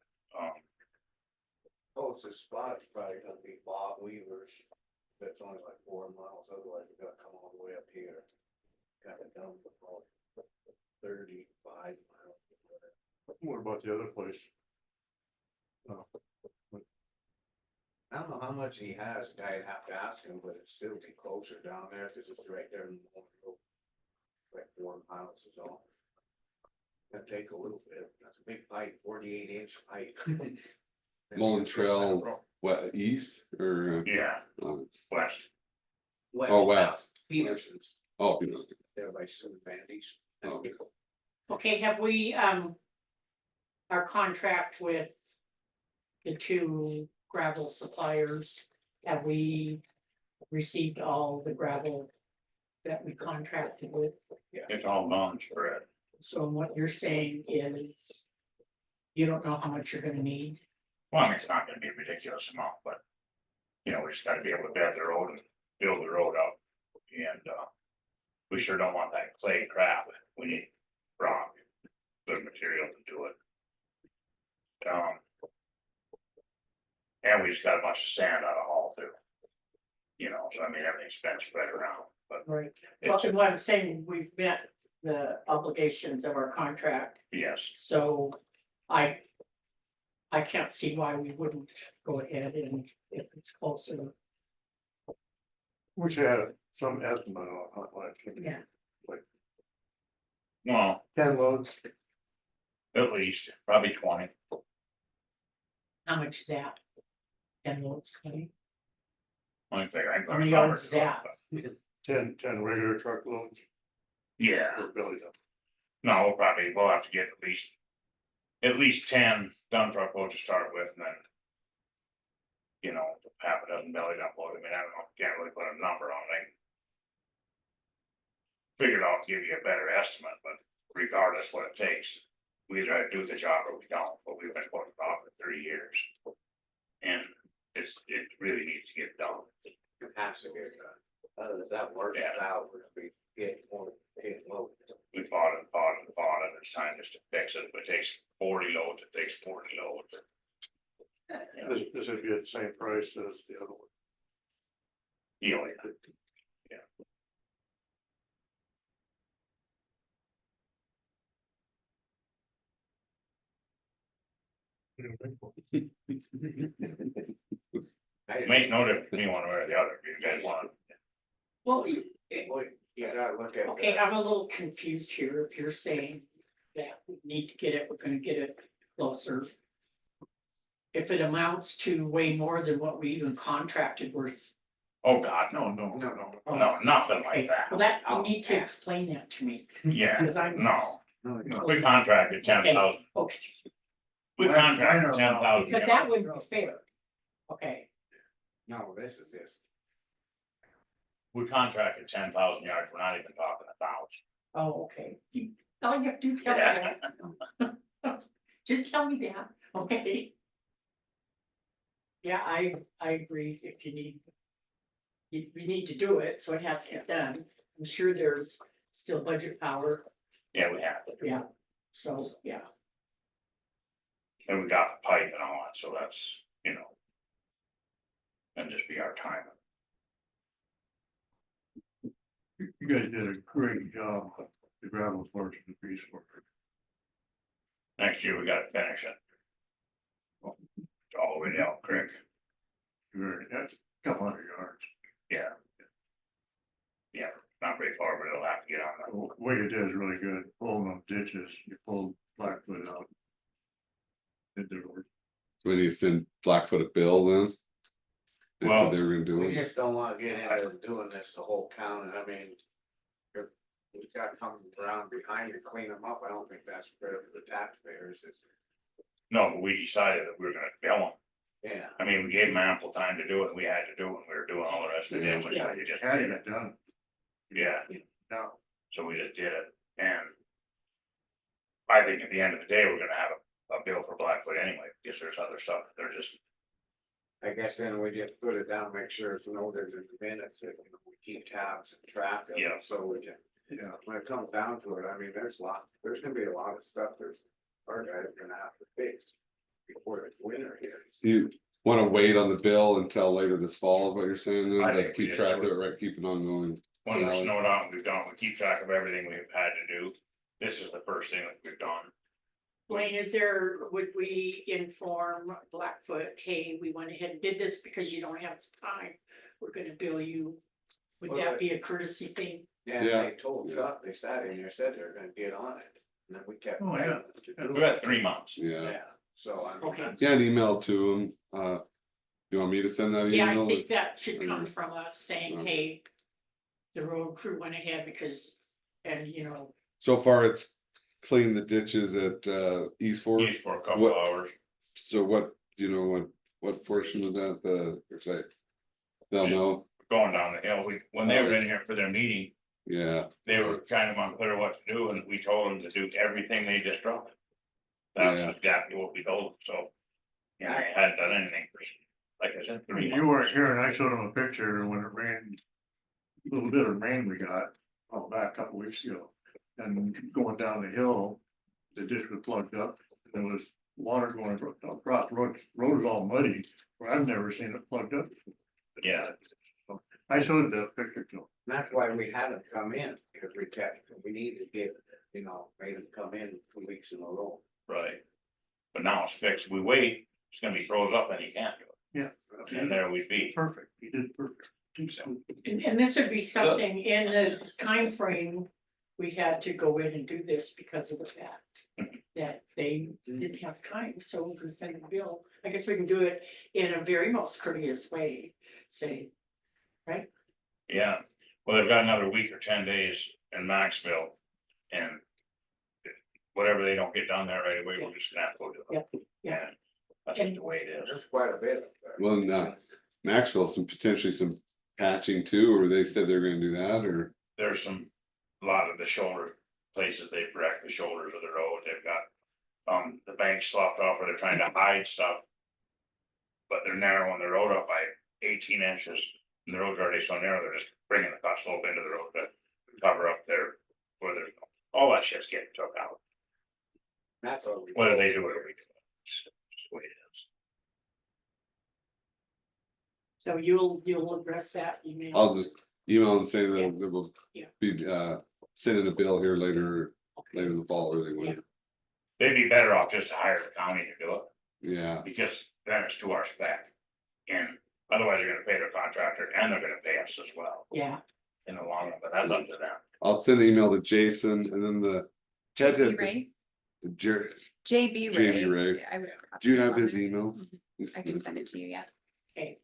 Closest spot is probably gonna be Bob Weaver's. That's only like 4 miles, otherwise we gotta come all the way up here. Got it down to about 35 miles. What about the other place? I don't know how much he has, I'd have to ask him, but it'd still be closer down there, cause it's right there in the middle. Like 4 miles is all. That'd take a little bit, that's a big pipe, 48-inch pipe. Mullen Trail. What, east or? yeah, west. Oh, west. Peterson's, Oh, you know, there by Sue Vandy's. Oh. Okay, have we, our contract with the two gravel suppliers, have we received all the gravel that we contracted with? It's all non-spread. So what you're saying is you don't know how much you're gonna need? Well, I mean, it's not gonna be a ridiculous amount, but. You know, we just gotta be able to bed the road and build the road up. And, we sure don't want that clay crap. We need rock, good material to do it. And we just got a bunch of sand out of haul too. You know, so I mean, everything's been spread around, but Right. Well, it's, and what I'm saying, we've met the obligations of our contract, yes, so I can't see why we wouldn't go ahead and if it's closer. Wish you had some estimate on what, Yeah. well, 10 loads, at least, probably 20. How much is that? 10 loads, 20? Only thing I. How many yards is that? 10 regular truckloads Yeah, or belly dump. no, we'll have to get at least 10 dump truck loads to start with, and then. You know, half a dozen belly dump loads, I mean, I don't know, can't really put a number on it. figured I'll give you a better estimate, but regardless what it takes. We either have to do the job or we don't, but we've been putting it off for 3 years. And it really needs to get done. It has to get done. Others that works Yeah. out, we get more, get low. We fought and fought and fought, and it's time just to fix it. If it takes 40 loads, it takes 40 loads. You know, This would be at the same price as the other one. you know, yeah. It makes no difference to me one way or the other, if you guys want. Well, You gotta look at. okay, I'm a little confused here if you're saying that we need to get it, we're gonna get it closer. If it amounts to way more than what we even contracted worth. Oh, God, No, no, no. no, nothing Okay, like that. well, that, you need to explain that to me, Yeah, because I'm. no, No, we contracted 10,000, Okay, we contracted 10,000. because that wouldn't be fair. Okay, no, this is this. We contracted 10,000 yards, we're not even talking 1,000. oh, okay. All you have to do is tell me that. Just tell me that, okay? Yeah, I agree, if you need. We need to do it, so it has to get done. I'm sure there's still budget power, Yeah, we have, yeah, so, yeah. and we got the pipe and all that, so that's, you know. And just be our time. You guys did a great job, with the gravel portion of the piece work. Next year, we gotta finish it. All the way down Creek, That's a couple hundred yards. yeah. Yeah, not very far, but it'll have to get on that. What you did is really good, pulling them ditches, you pulled Blackfoot out. Did the work. So we need to send Blackfoot a bill then? They Well, said they were gonna do We it. just don't wanna get into doing this the whole county, I mean. If we gotta come around behind and clean them up, I don't think that's fair for the taxpayers, it's, No, but we decided that we were gonna bill them. yeah. I mean, we gave them ample time to do it, we had to do it, we were doing all the rest of it, which Yeah. you just Had did it it. done Yeah, now. so we just did it, and. I think at the end of the day, we're gonna have a bill for Blackfoot anyway, because there's other stuff, they're just, I guess then we just put it down, make sure it's noted in the minutes, that, you know, we keep tabs and track of Yeah. it, so we can. Yeah. When it comes down to it, I mean, there's gonna be a lot of stuff there's, our guys are gonna have to fix. Before it's winter here. Do you wanna wait on the bill until later this fall is what you're saying then? I To think we keep just track of do it, right? Keep it ongoing. once it's Valid. snowed out, we've done, we keep track of everything we've had to do. This is the first thing that we've done. Wayne, would we inform Blackfoot, hey, we went ahead and did this because you don't have time, we're gonna bill you? Would that be a courtesy thing? Yeah, Yeah. they told Chuck, they sat in there, said they're gonna get on it, and then we kept. Oh, yeah. We've had 3 months. Yeah, Yeah, so I mean. Okay. that's- yeah, an email to them. You want me to send that Yeah, email? I think that should come from us saying, hey, the road crew went ahead because, and you know, So far, it's cleaned the ditches at East Fork. Used for a couple What- hours. So what, do you know what portion is that, they'll know, Going down the hill, when they were in here for their meeting, yeah, they were kind of unclear what to do, and we told them to do everything they just dropped. Yeah. That's exactly what we told them, so. Yeah, I hadn't done anything for, like I said, 3 You months. weren't here and I showed them a picture when it rained. A little bit of rain we got, back a couple weeks ago. And going down the hill, the ditch was plugged up, and there was water going across the road, road was all muddy, where I've never seen it plugged up. Yeah. So I showed that picture to them. That's why we had them come in, because we need to get, you know, made them come in 2 weeks in a row. Right. But now it's fixed, we wait, it's gonna be froze up and you can't do it, Yeah. and there we'd be. Perfect, he did perfect. and this would be something in the time frame. We had to go in and do this because of the fact that they didn't have time, so we could send a bill. I guess we can do it in a very most courteous way, say, Yeah, well, they've got another week or 10 days in Maxville, and. Whatever they don't get done there right away, we're just gonna have to go do it. Yeah. And that's just the way it is. There's quite a bit. up there. well, now, Maxwell, potentially some patching too, or they said they're gonna do that, or, There's some lot of the shoulder places, they've wrecked the shoulders of the road, they've got. The bank sloughed off where they're trying to hide stuff. But they're narrowing the road up by 18 inches, and the road's already so narrow, they're just bringing the cut slope into the road to cover up there. Where there's, all that shit's getting took out, That's what we. whether they do it or we do it. It's just the way it is. So you'll address that email. I'll just email and say Yeah. that we'll Yeah. be sending a bill here later in the fall, early Yeah. winter. They'd be better off just to hire the county to do it, Yeah, because then it's to our spec. And otherwise, you're gonna pay the contractor and they're gonna pay us as well Yeah, in the long run, but that's up to them. I'll send the email to Jason and then the head JB of Ray, Jerry. JB JB Ray. Ray. I would. Do you have copy his him on email? there. I can send it to you, yeah. okay,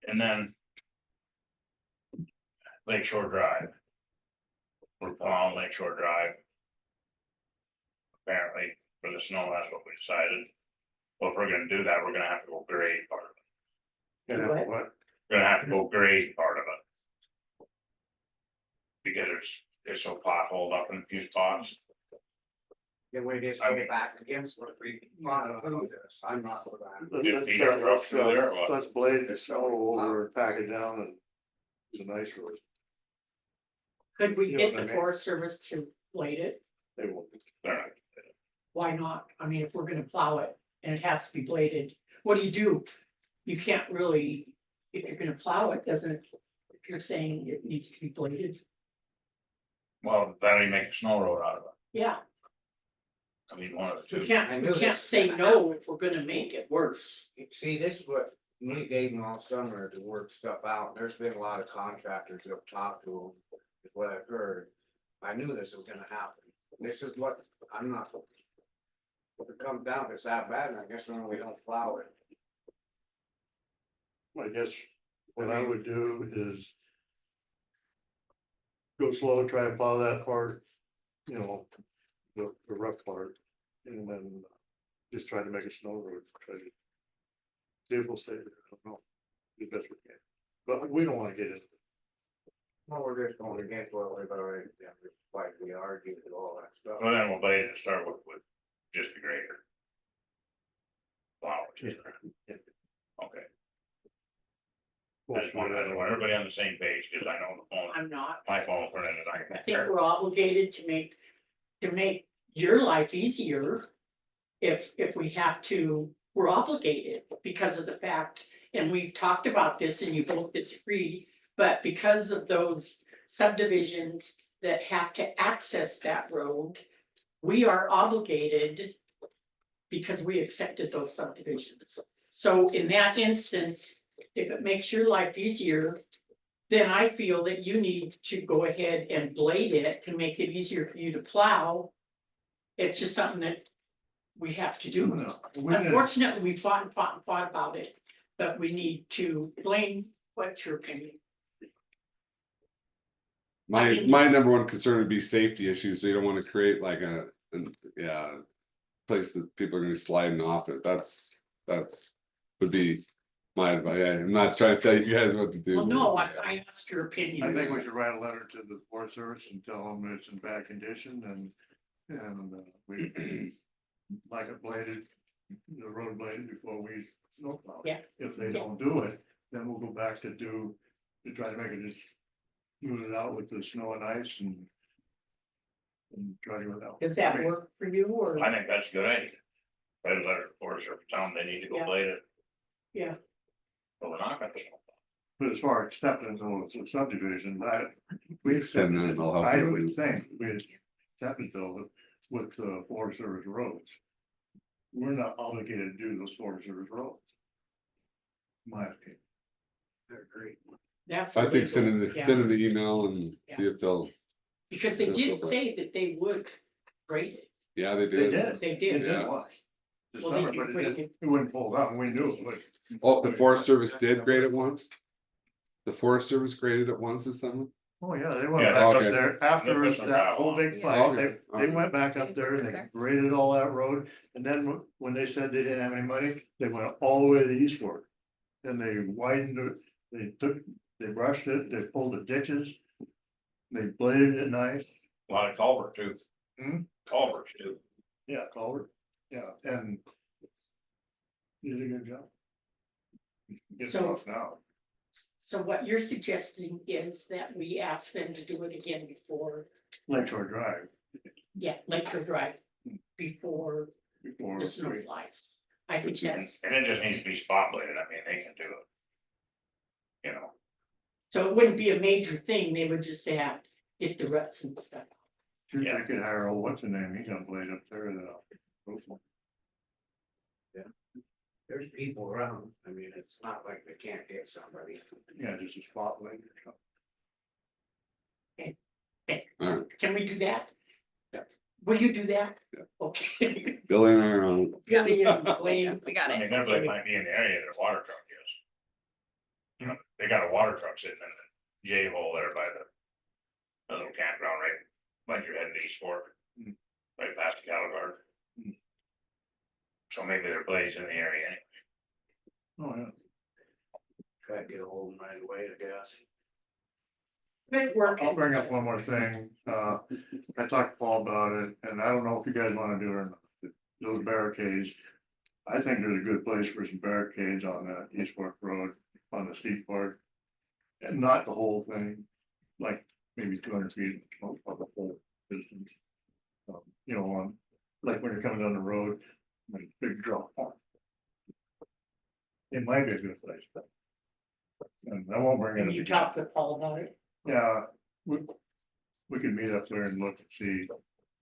And then. Lake Shore Drive. We're plowing Lake Shore Drive. Apparently, for the snow, that's what we decided. Well, if we're gonna do that, we're gonna have to go grade part of it. You know, what, We're gonna have to go grade part of it. Because it's so potholed up in a few spots. Can we just I go mean- back against what we want to do this? I'm not for that. let's, Feed our truck through there or what? let's blade the snow over and pack it down and it's a nice road. could we You know get what I the mean? Forest Service to blade it? They won't. They're not- Why not? I mean, if we're gonna plow it and it has to be bladed, what do? You can't really, if you're gonna plow it, doesn't it? If you're saying it needs to be bladed, Well, that ain't make a snow road out of it. yeah, I mean, one of the we two. can't, I we knew can't this. say no if we're gonna make it worse. See, this is what Nate gave me all summer to work stuff out. There's been a lot of contractors that have talked to them, is what I've heard. I knew this was gonna happen. This is what, I'm not. If it comes down, if it's that bad, then I guess then we don't plow it. I guess what I would do is. Go slow, try to plow that part, you know, the rough part, and then just try to make a snow road, try to. See if we'll stay there, I don't know, the best we can, but we don't wanna get into. Well, we're just going against what we've already, like we argued and all that stuff. Well, then we'll blade it to start with just the grader. Wow, just, Yeah. okay. I just want everybody on the same page, because I know the phone, I'm not. my phone's running I tonight. think we're obligated to make your life easier. If we have to, we're obligated because of the fact, and we've talked about this and you both disagree. But because of those subdivisions that have to access that road, we are obligated. Because we accepted those subdivisions. So in that instance, if it makes your life easier, then I feel that you need to go ahead and blade it to make it easier for you to plow. It's just something that we have to do. No, we didn't- Unfortunately, we fought about it, but we need to blame, what's your opinion? my number one concern would be safety issues, so you don't wanna create like yeah. Place that people are gonna be sliding off it, that's would be my advice. I'm not trying to tell you guys what to do. Well, no, I asked your opinion. I think we should write a letter to the Forest Service and tell them it's in bad condition and we like it bladed, the road bladed before we snowplow. Yeah. If they don't do it, then we'll go back to try to make it just smooth it out with the snow and ice and try to go out. Does that work for you or? I think that's a good idea. Write a letter to Forest Service, tell them they need to go Yeah. blade it. Yeah. But we're not gonna. But as far as acceptance of subdivision, we Send that, I'll help I you. would think we accepted those with the Forest Service roads. We're not obligated to do those Forest Service roads. My opinion. I agree. That's. I think illegal. send them Yeah. the email and Yeah. see if they'll, Because they Yeah, did go for it. say that they would grade it. yeah, they They did. did. They It did. did Yeah. once. This Well, they summer, did but it grade didn't, it wouldn't pull out, we knew it would. Oh, the Forest Service did grade it once? The Forest Service graded it once this summer? Oh, yeah, they went Yeah, back up okay. there after That's what that I whole want. big Yeah. fight, Okay. they went back up there and they Okay. graded all that road. And then when they said they didn't have any money, they went all the way to the east fork. And they widened it, they they brushed it, they pulled the ditches. They bladed it nice, A lot of culvert too. Culverts too. yeah, culvert, yeah, and. Did a good job. Get So- close now, So what you're suggesting is that we ask them to do it again before, Lake Shore Drive, yeah, Lake Shore Drive, before before. the snow flies. I think that's, And it just needs to be spot bladed. I mean, they can do it. You know, so it wouldn't be a major thing, they would just have hit the ruts and stuff. Shoot, Yeah. they could hire, what's the name, he's gonna blade up there, There's people around, I mean, it's not like they can't get somebody. yeah, just a spot blade or something. Alright, Can we do that? Will you do that? Yeah. Okay. Billy and I are on. Billy and Blaine. We got I it. mean, everybody might be in the area that a water truck is. You know, they got a water truck sitting in the J hole there by the little campground, right? Like you're heading east Fork. Mm. Right past the cattle guard. Mm. So maybe their blaze in the area anyway. Oh, yeah. Try to get a hold of them right away, I guess. Good work. I'll bring up one more thing, I talked to Paul about it, and I don't know if you guys wanna do it or not, those barricades. I think there's a good place for some barricades on that East Fork Road, on the steep part. And not the whole thing, like maybe 200 feet of the whole distance. You know, on, like when you're coming down the road, like big drop off. It might be a good place, but. And I won't bring it. And up you again. talked with Paul about it? Yeah, we could meet up there and look and see.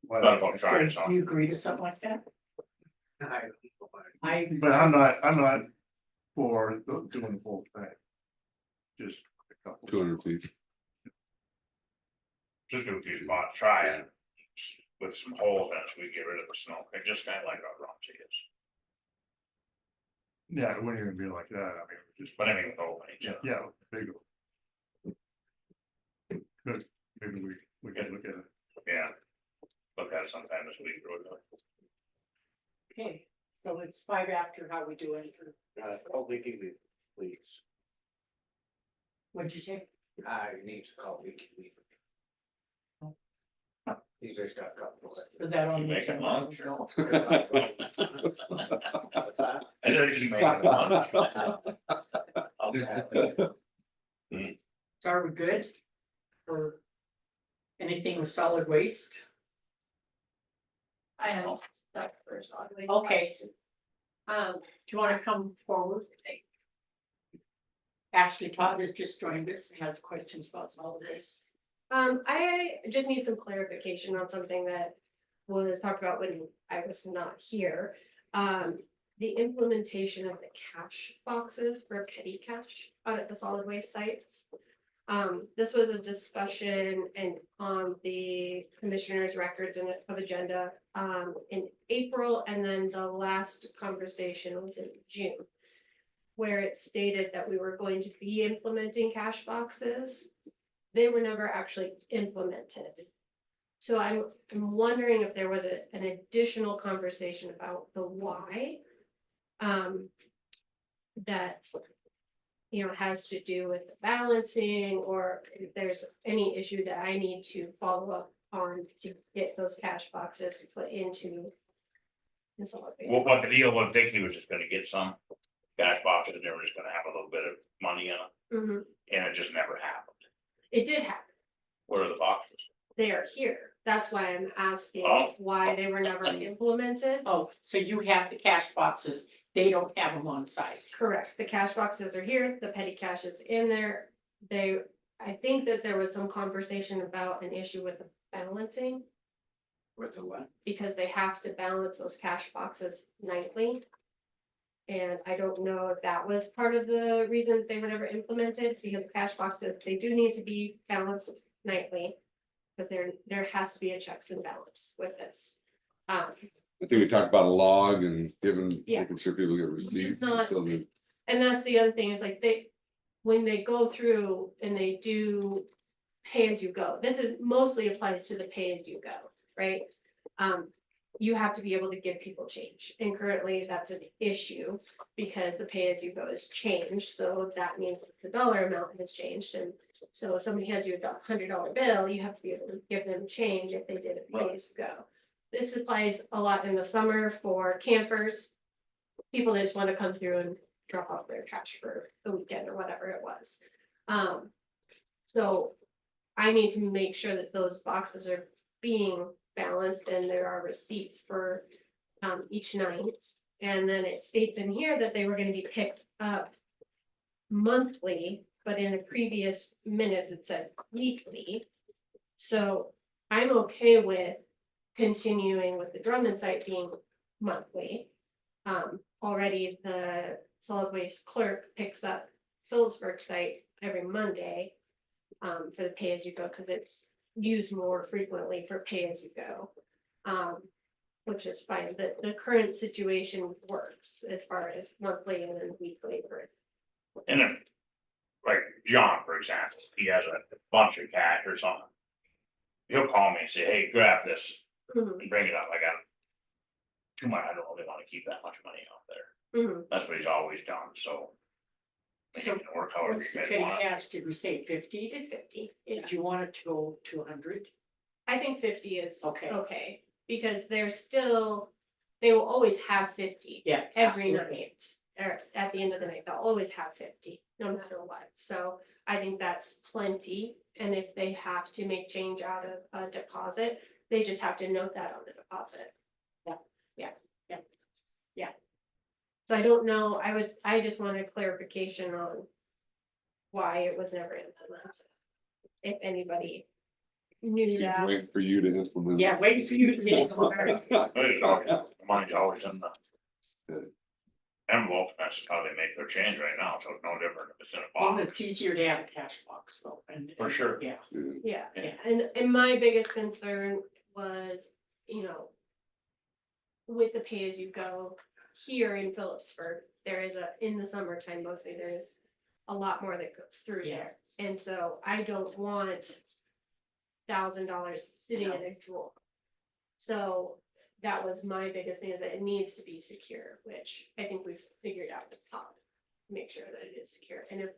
why Thought that- about trying Do something. you agree to something like that? I, But I'm not for doing the whole thing. Just a couple. 200 feet. Just do a few spots, try it. With some holes in it, so we get rid of the snow, it just kind of like our Romsey is, Yeah, it wouldn't even be like that, I mean, just, but I mean, with openings. yeah, big. Good, maybe we can look at it. Yeah. Look at it sometime this week, or whatever. okay, so it's 5 after, how we doing? Call Vicky, please. What'd you say? I need to call Vicky. He's just got a couple. Was that on? You the making agenda? lunch? No. I know you making lunch. So are we good? Or anything with solid waste? I have stuff for solid waste. Okay. questions. Do you wanna come forward? Ashley Todd has just joined us, and has questions about solid waste. I just need some clarification on something that was talked about when I was not here. The implementation of the cash boxes for petty cash out at the solid waste sites. This was a discussion and on the commissioner's records and of agenda, in April, and then the last conversation was in June. Where it stated that we were going to be implementing cash boxes. They were never actually implemented. So I'm wondering if there was an additional conversation about the why. That, you know, has to do with the balancing, or if there's any issue that I need to follow up on to get those cash boxes put into. the solid waste. Well, what the deal was, Vicky was just gonna get some cash boxes, and they were just gonna have a little bit of money in it, Mhm. and it just never happened. It did happen. Where are the boxes? They are here. That's why I'm asking Oh. why they were never implemented. Oh, so you have the cash boxes, they don't have them on site. Correct. The cash boxes are here, the petty cash is in there. I think that there was some conversation about an issue with the balancing, With the what? because they have to balance those cash boxes nightly. And I don't know if that was part of the reason that they were never implemented, because cash boxes, they do need to be balanced nightly. Because there has to be a checks and balance with this. I think we talked about a log and giving, Yeah. making sure people get receipts. not- until the- And that's the other thing is like when they go through and they do pay as you go, this is mostly applies to the pay as you go, right? you have to be able to give people change. And currently that's an issue because the pay as you go has changed. So that means the dollar amount has changed. And so if somebody hands you a $100 bill, you have to be able to give them change if they did a pay as you go. This applies a lot in the summer for campers, people that just want to come through and drop off their trash for the weekend or whatever it was. So I need to make sure that those boxes are being balanced and there are receipts for each night. And then it states in here that they were gonna be picked up monthly, but in the previous minutes it said weekly. So I'm okay with continuing with the Drummond site being monthly. Already the solid waste clerk picks up Phillipsburg site every Monday for the pay as you go, because it's used more frequently for pay as you go. Which is fine. The current situation works as far as monthly and then weekly for. And then, like John, for example, he has a bunch of cash or something. He'll call me and say, hey, grab this and bring it up. I got too much. I don't really want to keep that much money out there. Mhm. That's what he's always done, so. It can work however What's you the guys petty want. cash, did we say 50? It's 50. Yeah. Do you want it to go to 100? I think 50 is Okay. okay, because they're still, they will always have 50 Yeah. every absolutely. night. Or at the end of the night, they'll always have 50, no matter what. So I think that's plenty. And if they have to make change out of a deposit, they just have to note that on the deposit. Yeah. So I don't know, I just wanted clarification on why it was never implemented. If anybody knew She's that. waiting for you to implement. Yeah, waiting for you to get it. But it's always, money's always in the envelope, that's how they make their change right now, so it's no different if it's in a Well, box. it's easier to have a cash box though. For sure. Yeah. Yeah, Yeah. and my biggest concern was, with the pay as you go here in Phillipsburg, there is in the summertime mostly, there's a lot more that goes through Yeah. there. And so I don't want $1,000 sitting in a drawer. So that was my biggest thing, is that it needs to be secure, which I think we've figured out the top. Make sure that it is secure, and if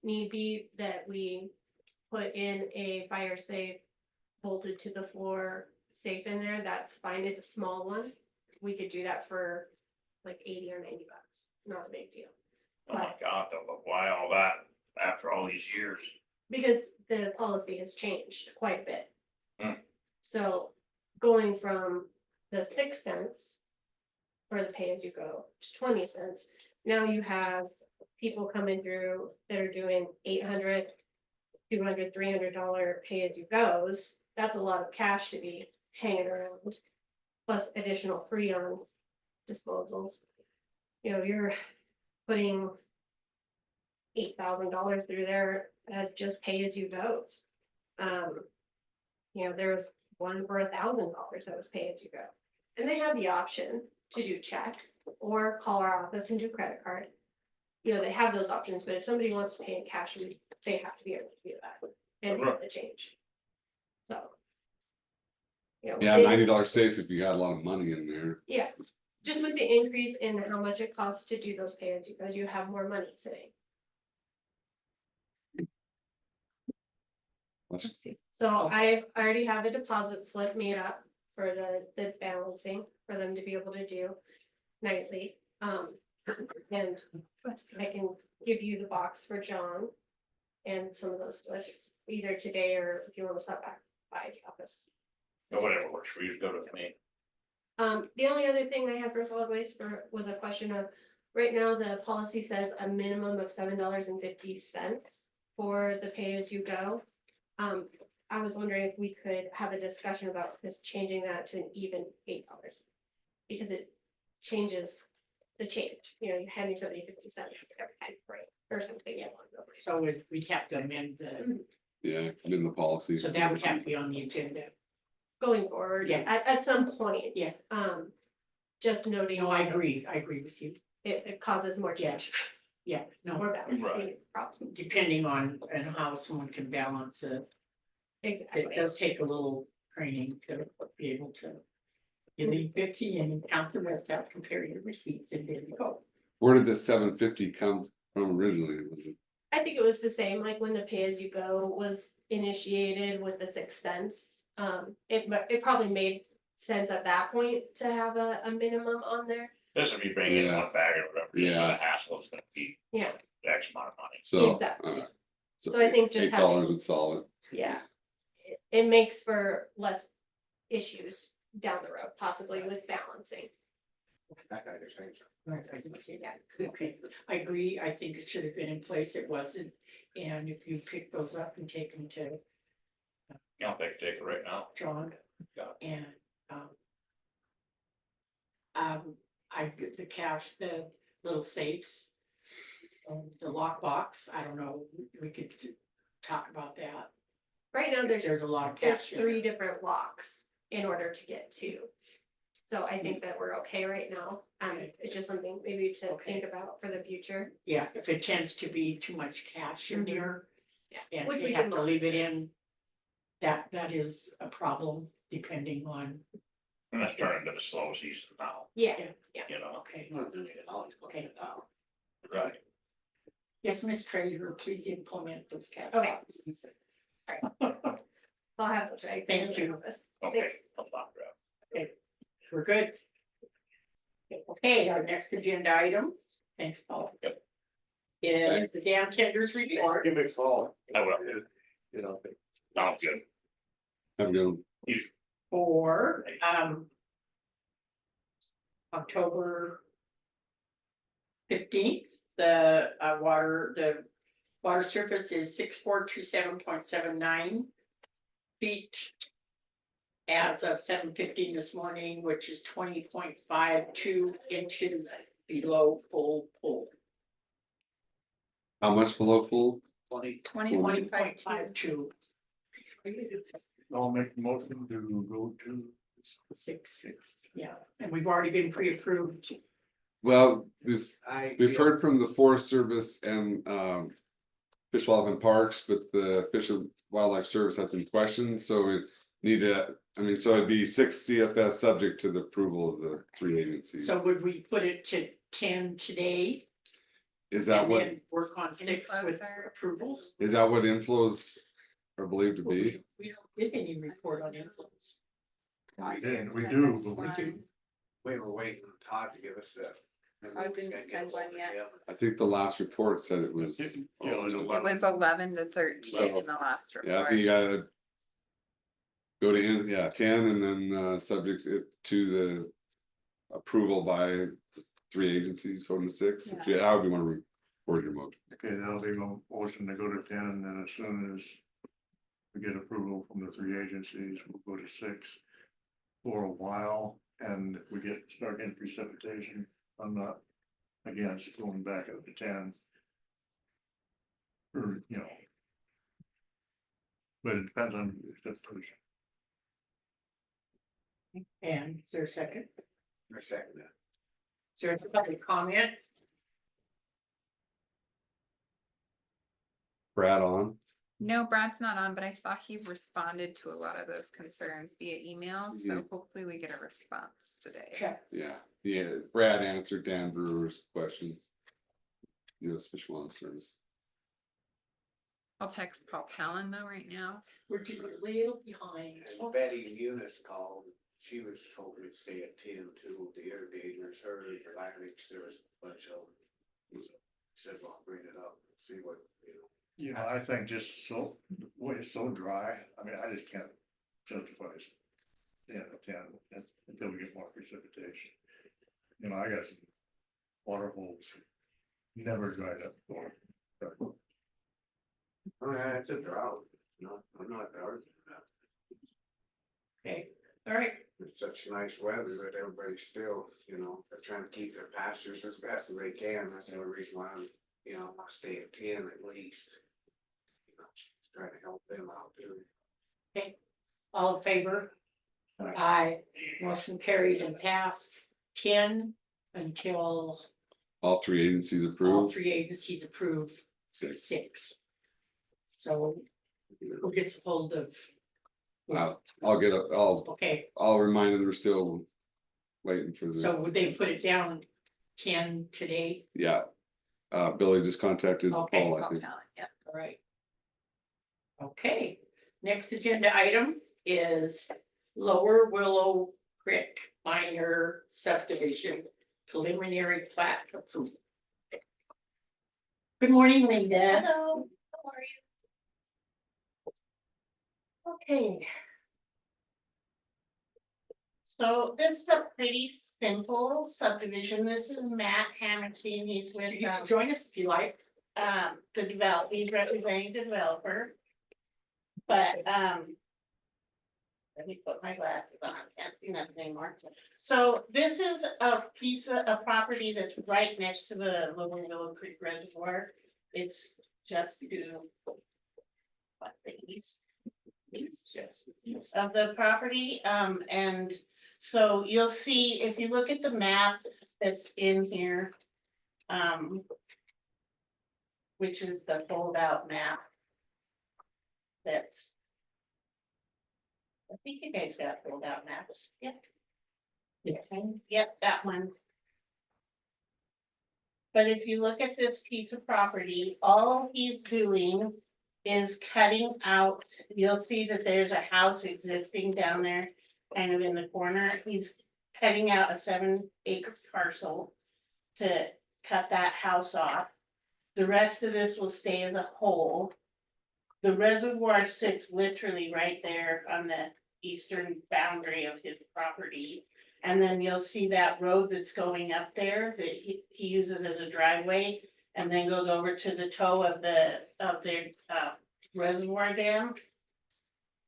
need be, that we put in a fire safe bolted to the floor safe in there, that's fine. It's a small one. We could do that for like 80 or 90 bucks, not a big deal. Oh my God, though, but why all that after all these years? Because the policy has changed quite a bit. Hmm. So going from the 6 cents for the pay as you go to 20 cents, now you have people coming through that are doing $800, $200, $300 pay as you goes. That's a lot of cash to be hanging around, plus additional free on disposals. You're putting $8,000 through there as just pay as you goes. There was one for $1,000 that was pay as you go. And they have the option to do check or call our office and do credit card. They have those options, but if somebody wants to pay in cash, they have to be able to do that and get the change. So. Yeah, $90 safe if you got a lot of money in there. Yeah, just with the increase in how much it costs to do those pay as you go, you have more money sitting. Let's see. So I already have a deposit slip made up for the balancing for them to be able to do nightly. And I can give you the box for John and some of those slips either today or if you want to stop back by the office. Or whatever works for you, go with me. The only other thing I have for solid waste was a question of, right now, the policy says a minimum of $7.50 for the pay as you go. I was wondering if we could have a discussion about just changing that to an even $8. Because it changes the change, you're handing somebody 50 cents every time, right, or something. Yeah. So we'd have to amend Yeah, in the policy. so that would have to be on the agenda. Going forward, Yeah. at some point. Yeah. Just noting. No, I agree with you. It causes more change, Yeah, no, more balancing Right. problems. depending on and how someone can balance it. It Exactly. does take a little training to be able to You leave 50 and you count the rest out, compare your receipts, and there you go. Where did the 750 come from originally? Was it? I think it was the same, like when the pay-as-you-go was initiated with the 6 cents. It probably made sense at that point to have a minimum on there. Just if you bring in Yeah. one bag or whatever, you know, Yeah. the hassle is gonna be Yeah, X amount of money. So. Exactly. So I think just $8 having- would solve it. yeah. It makes for less issues down the road, possibly with balancing. That kind of thing. Right, I didn't say that. Okay, I agree. I think it should have been in place. It wasn't. And if you pick those up and take them to I'll take it right now. John Yeah. and, I get the cash, the little safes. The lockbox, I don't know, we could talk about that. Right now, There's a lot of there's cash. in 3 there. different locks in order to get 2. So I think that we're okay right now. It's just something maybe to Okay. think about for the future. Yeah, if it tends to be too much cash in Mhm. there. Yeah, And which we we have can to leave it monitor. in. That is a problem depending on, And it's turning to the slow season now, Yeah, you know, okay, Okay. right? yes, Miss Treasurer, please implement those cash Okay. boxes. so I'll have those right. there in Thank the you. office. Okay. Thanks. I'll stop there. We're good. Okay, our next agenda item, thanks, Paul. Yep. Is the dam tenders report. Give me a call. I will. You know, Sounds good. Have a good one. For, October 15th, the water surface is 6427.79 feet. As of 7:15 this morning, which is 20.52 inches below full pool. How much below full? 20.52. I'll make the motion to go to. 6, yeah, and we've already been pre-approved. Well, we've We've heard from the Forest Service and Fish, Wildlife and Parks, but the Fish and Wildlife Service had some questions, so we need to, so it'd be 6 CFS subject to the approval of the 3 agencies. So would we put it to 10 today? Is that And what, then work on 6 with Inflows are- approval? is that what inflows are believed to Well, be? We don't get any report on inflows. We did, we do, but we do. We were waiting on Todd to give us that. Todd didn't send one yet. I think the last report said it was. Yeah, it was It was 11 to 13 in the last Yeah, I think you report. gotta. Go to, 10 and then subject it to the approval by the 3 agencies, going to 6. Yeah. Yeah, how would you wanna report your motion? Okay, that'll be my motion to go to 10, and then as soon as we get approval from the 3 agencies, we'll go to 6 for a while, and if we start getting precipitation, I'm not against going back up to 10. Or, but it depends on the precipitation. And is there a second? I second that. Is there any public comment? Brad on? No, Brad's not on, but I saw he responded to a lot of those concerns via email, so Mhm. hopefully we get a response today. Check. Yeah, Brad answered Dan Brewer's questions. US Fish and Wildlife Service. I'll text Paul Talon though right now. We're just a little behind. And Betty Eunice called, she was hoping to stay at 10 too, the irrigators, her, the Atlantic, there was a bunch of. them. Said, well, bring it up, see what, I think just the way it's so dry, I just can't justify it. 10 until we get more precipitation. I got some water holes, never dried up before. It's a drought, I'm not arguing that. Okay, all right. It's such nice weather that everybody's still, they're trying to keep their pastures as best as they can, that's the only reason why I'm, I stay at 10 at least. Trying to help them out too. All in favor? Aye. Motion carried and passed 10 until All 3 agencies all approved. 3 agencies approve 6. So who gets hold of? I'll get Okay, I'll remind them we're still waiting for the, So would they put it down 10 today? yeah. Billy just contacted Okay, Paul, I Call think. talent, yeah. All right. Okay, next agenda item is Lower Willow Creek minor subdivision preliminary plat approval. Good morning, Linda. Hello, how are you? Okay. So this is a pretty simple subdivision. This is Matt Hamilton. He's with, You can join us if you like. he's representing the developer. But, let me put my glasses on, I can't see nothing anymore. So this is a piece of, a property that's right next to the Lower Willow Creek Reservoir. It's just to what's the east of the property, and so you'll see, if you look at the map that's in here, which is the fold out map. That's. I think you guys got fold out maps, yep. Yep, that one. But if you look at this piece of property, all he's doing is cutting out, you'll see that there's a house existing down there, kind of in the corner. He's cutting out a 7-acre parcel to cut that house off. The rest of this will stay as a whole. The reservoir sits literally right there on the eastern boundary of his property. And then you'll see that road that's going up there that he uses as a driveway and then goes over to the toe of their reservoir dam.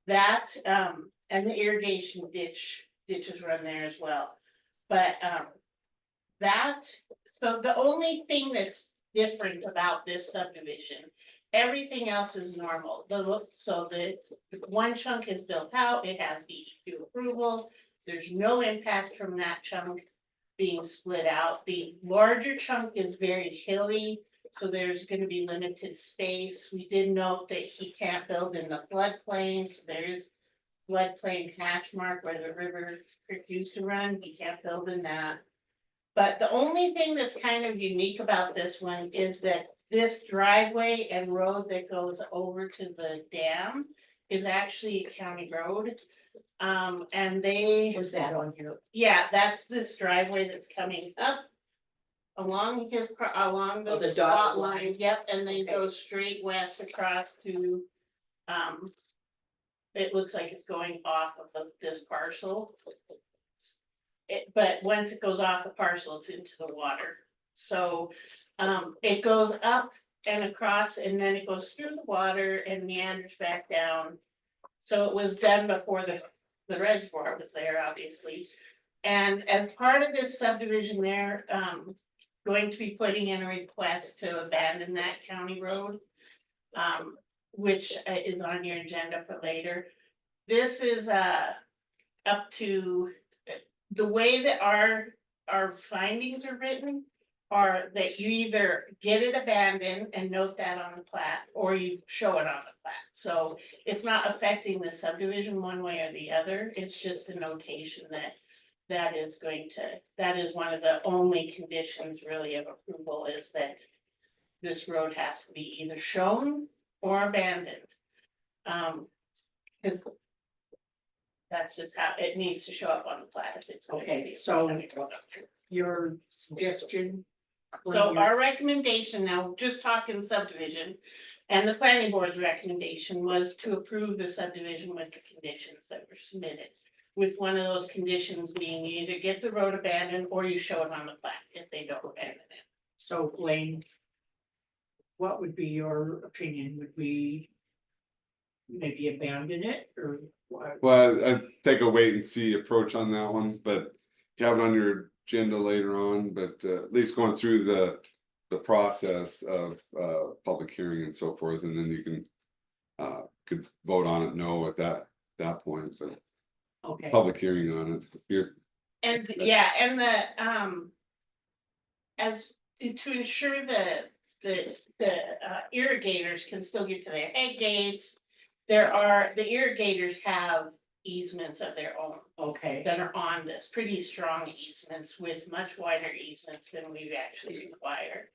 That, and the irrigation ditches run there as well. But, so the only thing that's different about this subdivision, everything else is normal. So the one chunk is built out, it has DEQ approval. There's no impact from that chunk being split out. The larger chunk is very hilly, so there's gonna be limited space. We did note that he can't build in the floodplain, so there's floodplain hash mark where the river creek used to run, he can't build in that. But the only thing that's kind of unique about this one is that this driveway and road that goes over to the dam is actually a county road. And they. Was that on here? Yeah, that's this driveway that's coming up along along Oh, the the dotted dot line. line, yep, and then Okay. goes straight west across to, it looks like it's going off of this parcel. But once it goes off the parcel, it's into the water. So, it goes up and across and then it goes through the water and meanders back down. So it was done before the reservoir was there, obviously. And as part of this subdivision, they're going to be putting in a request to abandon that county road. Which is on your agenda for later. This is up to the way that our findings are written. Are that you either get it abandoned and note that on the plat, or you show it on the plat. So it's not affecting the subdivision one way or the other, it's just a notation that is one of the only conditions really of approval is that this road has to be either shown or abandoned. Because that's just how it needs to show up on the plat if it's going to Okay, be. so your suggestion. So our recommendation now, just talking subdivision, and the planning board's recommendation was to approve the subdivision with the conditions that were submitted. With one of those conditions being you either get the road abandoned or you show it on the plat if they don't abandon it. So Blaine, what would be your opinion? Would we maybe abandon it or what? Well, I'd take a wait and see approach on that one, but you have it on your agenda later on, but at least going through the process of public hearing and so forth, and then you can could vote on it no at that point, but Okay, public hearing on it. You're, And yeah, and the as to ensure the irrigators can still get to their head gates. The irrigators have easements of their own Okay, that are on this, pretty strong easements with much wider easements than we've actually required.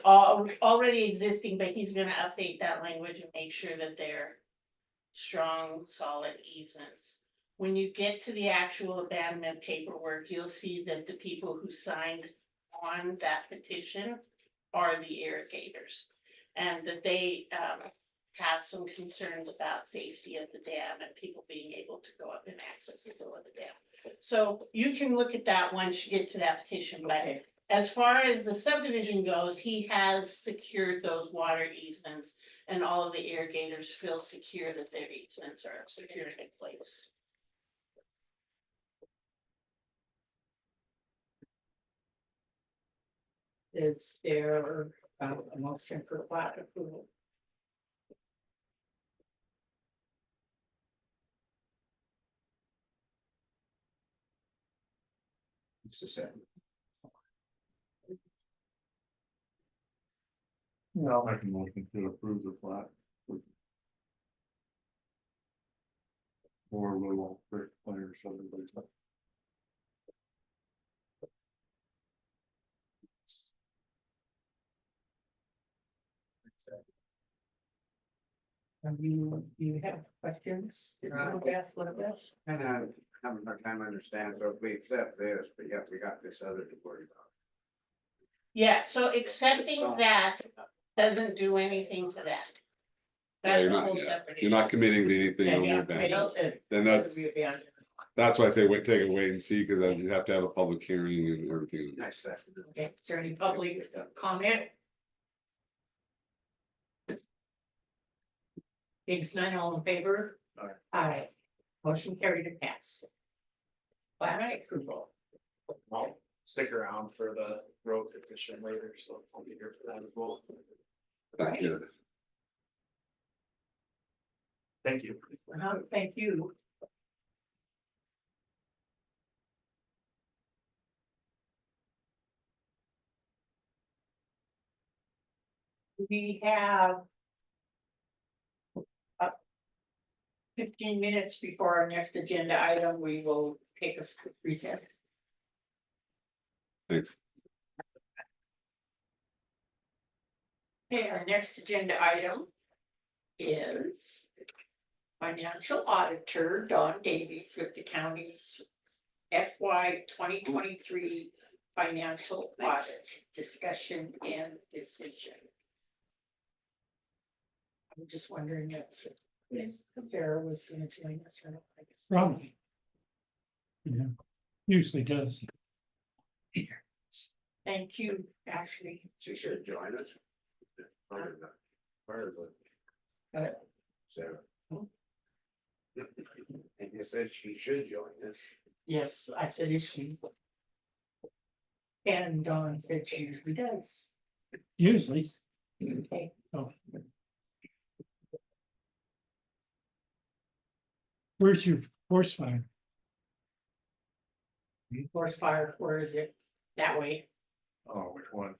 Already existing, but he's gonna update that language and make sure that they're strong, solid easements. When you get to the actual abandonment paperwork, you'll see that the people who signed on that petition are the irrigators. And that they have some concerns about safety of the dam and people being able to go up and access the middle of the dam. So you can look at that once you get to that petition, but okay, as far as the subdivision goes, he has secured those water easements. And all of the irrigators feel secure that their easements are secured in place. is there a motion for plat approval? It's the same. Yeah, I'll make a motion to approve the plat. Or Little Creek Player subdivision. You have questions? Did you ask what it was? And I'm having a hard time understanding, so if we accept this, but yet we got this other to worry about. Yeah, so accepting that doesn't do anything to that. Yeah, That's you're a not, whole yeah, separate you're not committing to anything Yeah, on yeah, your I back. don't- Then that's why I say wait, take a wait and see, because then you have to have a public hearing and everything. Nice second. Okay, is there any public comment? It's none, all in favor? Aye. Aye. Motion carried and passed. Plat approval. I'll stick around for the road petition later, so I'll be here for that as well. Thank you. Thank you. Thank you. We have 15 minutes before our next agenda item. We will take a recess. Thanks. Okay, our next agenda item is financial auditor Don Davies with the county's FY 2023 financial audit discussion and decision. I'm just wondering if Sarah was going to join us or not. Probably. Yeah, usually does. Thank you, Ashley. She should join us. Part of Got Sarah. And you said she should join us. Yes, I said is she. And Dawn said she usually does. Usually. Okay. Oh. Where's your forest fire? Forest fire, where is it? That way. Oh, which one?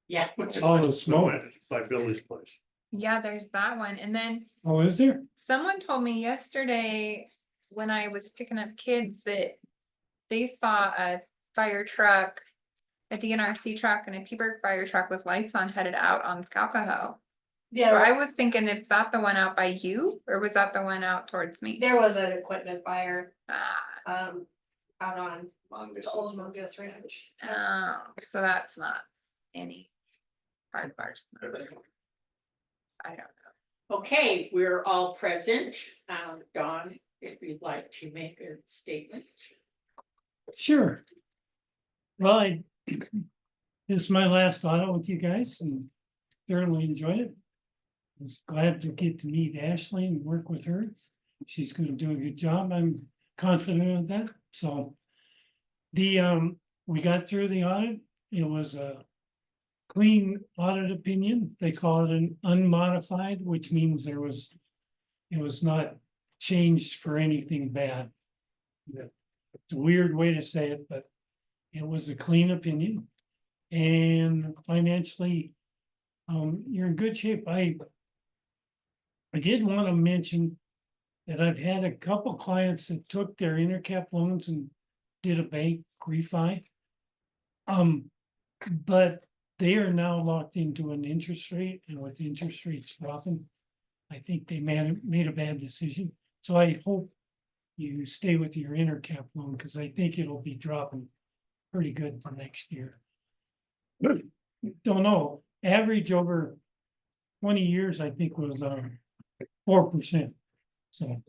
Yeah. All the smoke. By Billy's place. Yeah, there's that one. And then Oh, is there? someone told me yesterday when I was picking up kids that they saw a fire truck, a DNRC truck and a Peaburg fire truck with lights on headed out on Scalcahoe. So Yeah, I was thinking, is that the one out by you or was that the one out towards me? there was an equipment fire, Ah, out on Mongoose. the old Mongoose Ranch. oh, so that's not any part of ours. I don't know. Okay, we're all present. Dawn, if you'd like to make a statement. Sure. Well, this is my last audit with you guys and thoroughly enjoyed it. I was glad to get to meet Ashley and work with her. She's gonna do a good job. I'm confident of that, so. We got through the audit. It was a clean audit opinion. They call it an unmodified, which means it was not changed for anything bad. It's a weird way to say it, but it was a clean opinion. And financially, you're in good shape. I did want to mention that I've had a couple clients that took their intercap loans and did a bank refi. But they are now locked into an interest rate, and with interest rates dropping, I think they made a bad decision. So I hope you stay with your intercap loan, because I think it'll be dropping pretty good for next year. Don't know, average over 20 years, I think was 4%. So,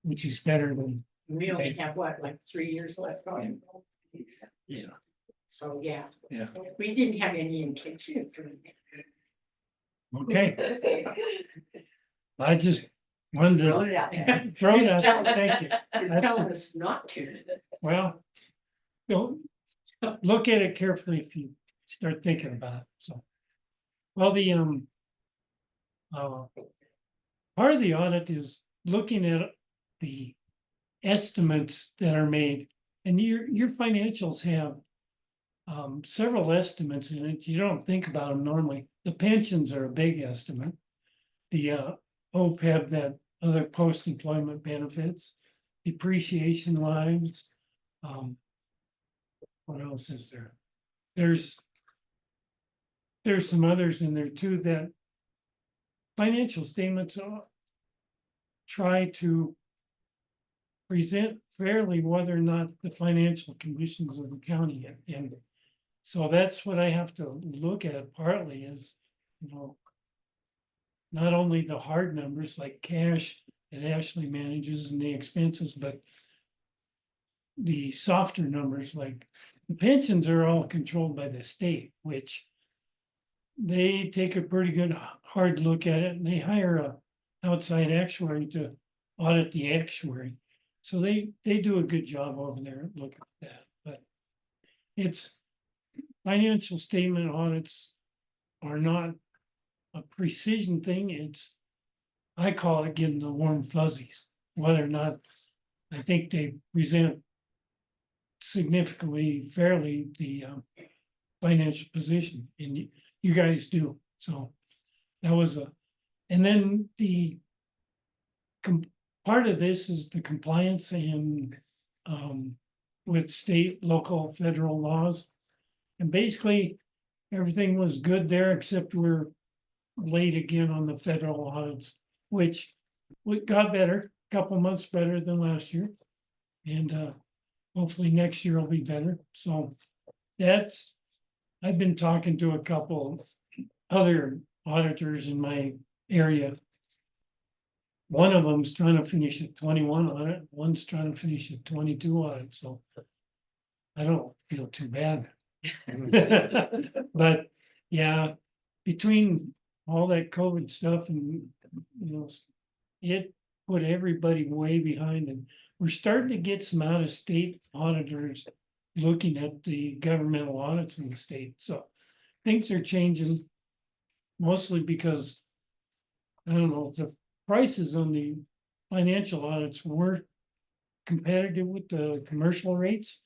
which is better than, We only have what, like 3 years left on it? yeah. So, yeah. Yeah. We didn't have any intention of doing Okay, that. I just wanted Throw to it out there. throw it Just out, tell us- thank you. You're That's- telling us not to. Well, don't look at it carefully if you start thinking about it, so. Well, the part of the audit is looking at the estimates that are made, and your financials have several estimates in it. You don't think about them normally. The pensions are a big estimate. The OPEB, that other post-employment benefits, depreciation lines. What else is there? There's some others in there too, that financial statements try to present fairly whether or not the financial conditions of the county and so that's what I have to look at partly is, not only the hard numbers like cash that Ashley manages and the expenses, but the softer numbers like the pensions are all controlled by the state, which they take a pretty good hard look at it and they hire a outside actuary to audit the actuary. So they do a good job over there looking at that, but it's financial statement audits are not a precision thing. It's, I call it getting the warm fuzzies, whether or not I think they present significantly fairly the financial position, and you guys do. So that was and then the part of this is the compliance and with state, local, federal laws. And basically, everything was good there, except we're late again on the federal audits, which we got better, a couple months better than last year. And hopefully next year will be better. So that's, I've been talking to a couple other auditors in my area. One of them's trying to finish at 21 audit, one's trying to finish at 22 audit, so I don't feel too bad. But yeah, between all that COVID stuff and, it put everybody way behind, and we're starting to get some out of state auditors looking at the governmental audits in the state, so things are changing. Mostly because, I don't know, the prices on the financial audits weren't competitive with the commercial rates.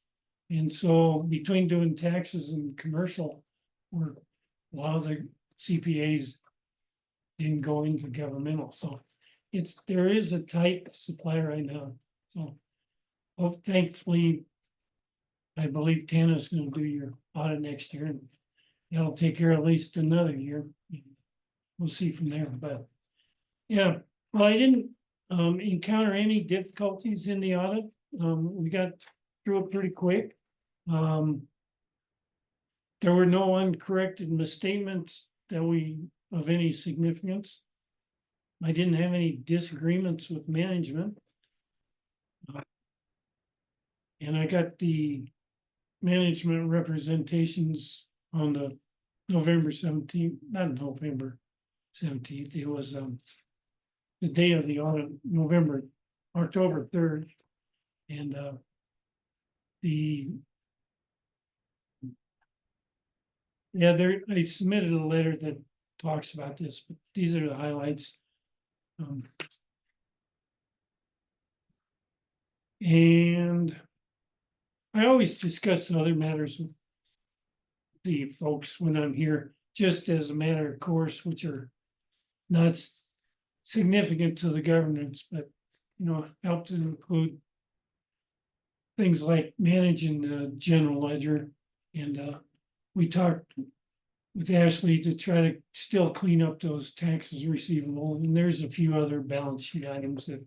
And so between doing taxes and commercial, a lot of the CPAs didn't go into governmental, so there is a tight supply right now, so. Well, thankfully, I believe Tana's gonna do your audit next year, and that'll take care of at least another year. We'll see from there, but yeah, well, I didn't encounter any difficulties in the audit. We got through it pretty quick. There were no uncorrected misstatements of any significance. I didn't have any disagreements with management. And I got the management representations on the November 17th, not November 17th, it was the day of the audit, October 3rd. And I submitted a letter that talks about this, but these are the highlights. And I always discuss other matters with the folks when I'm here, just as a matter of course, which are not significant to the governance, but help to include things like managing the general ledger. And we talked with Ashley to try to still clean up those taxes receivable. And there's a few other balance sheet items that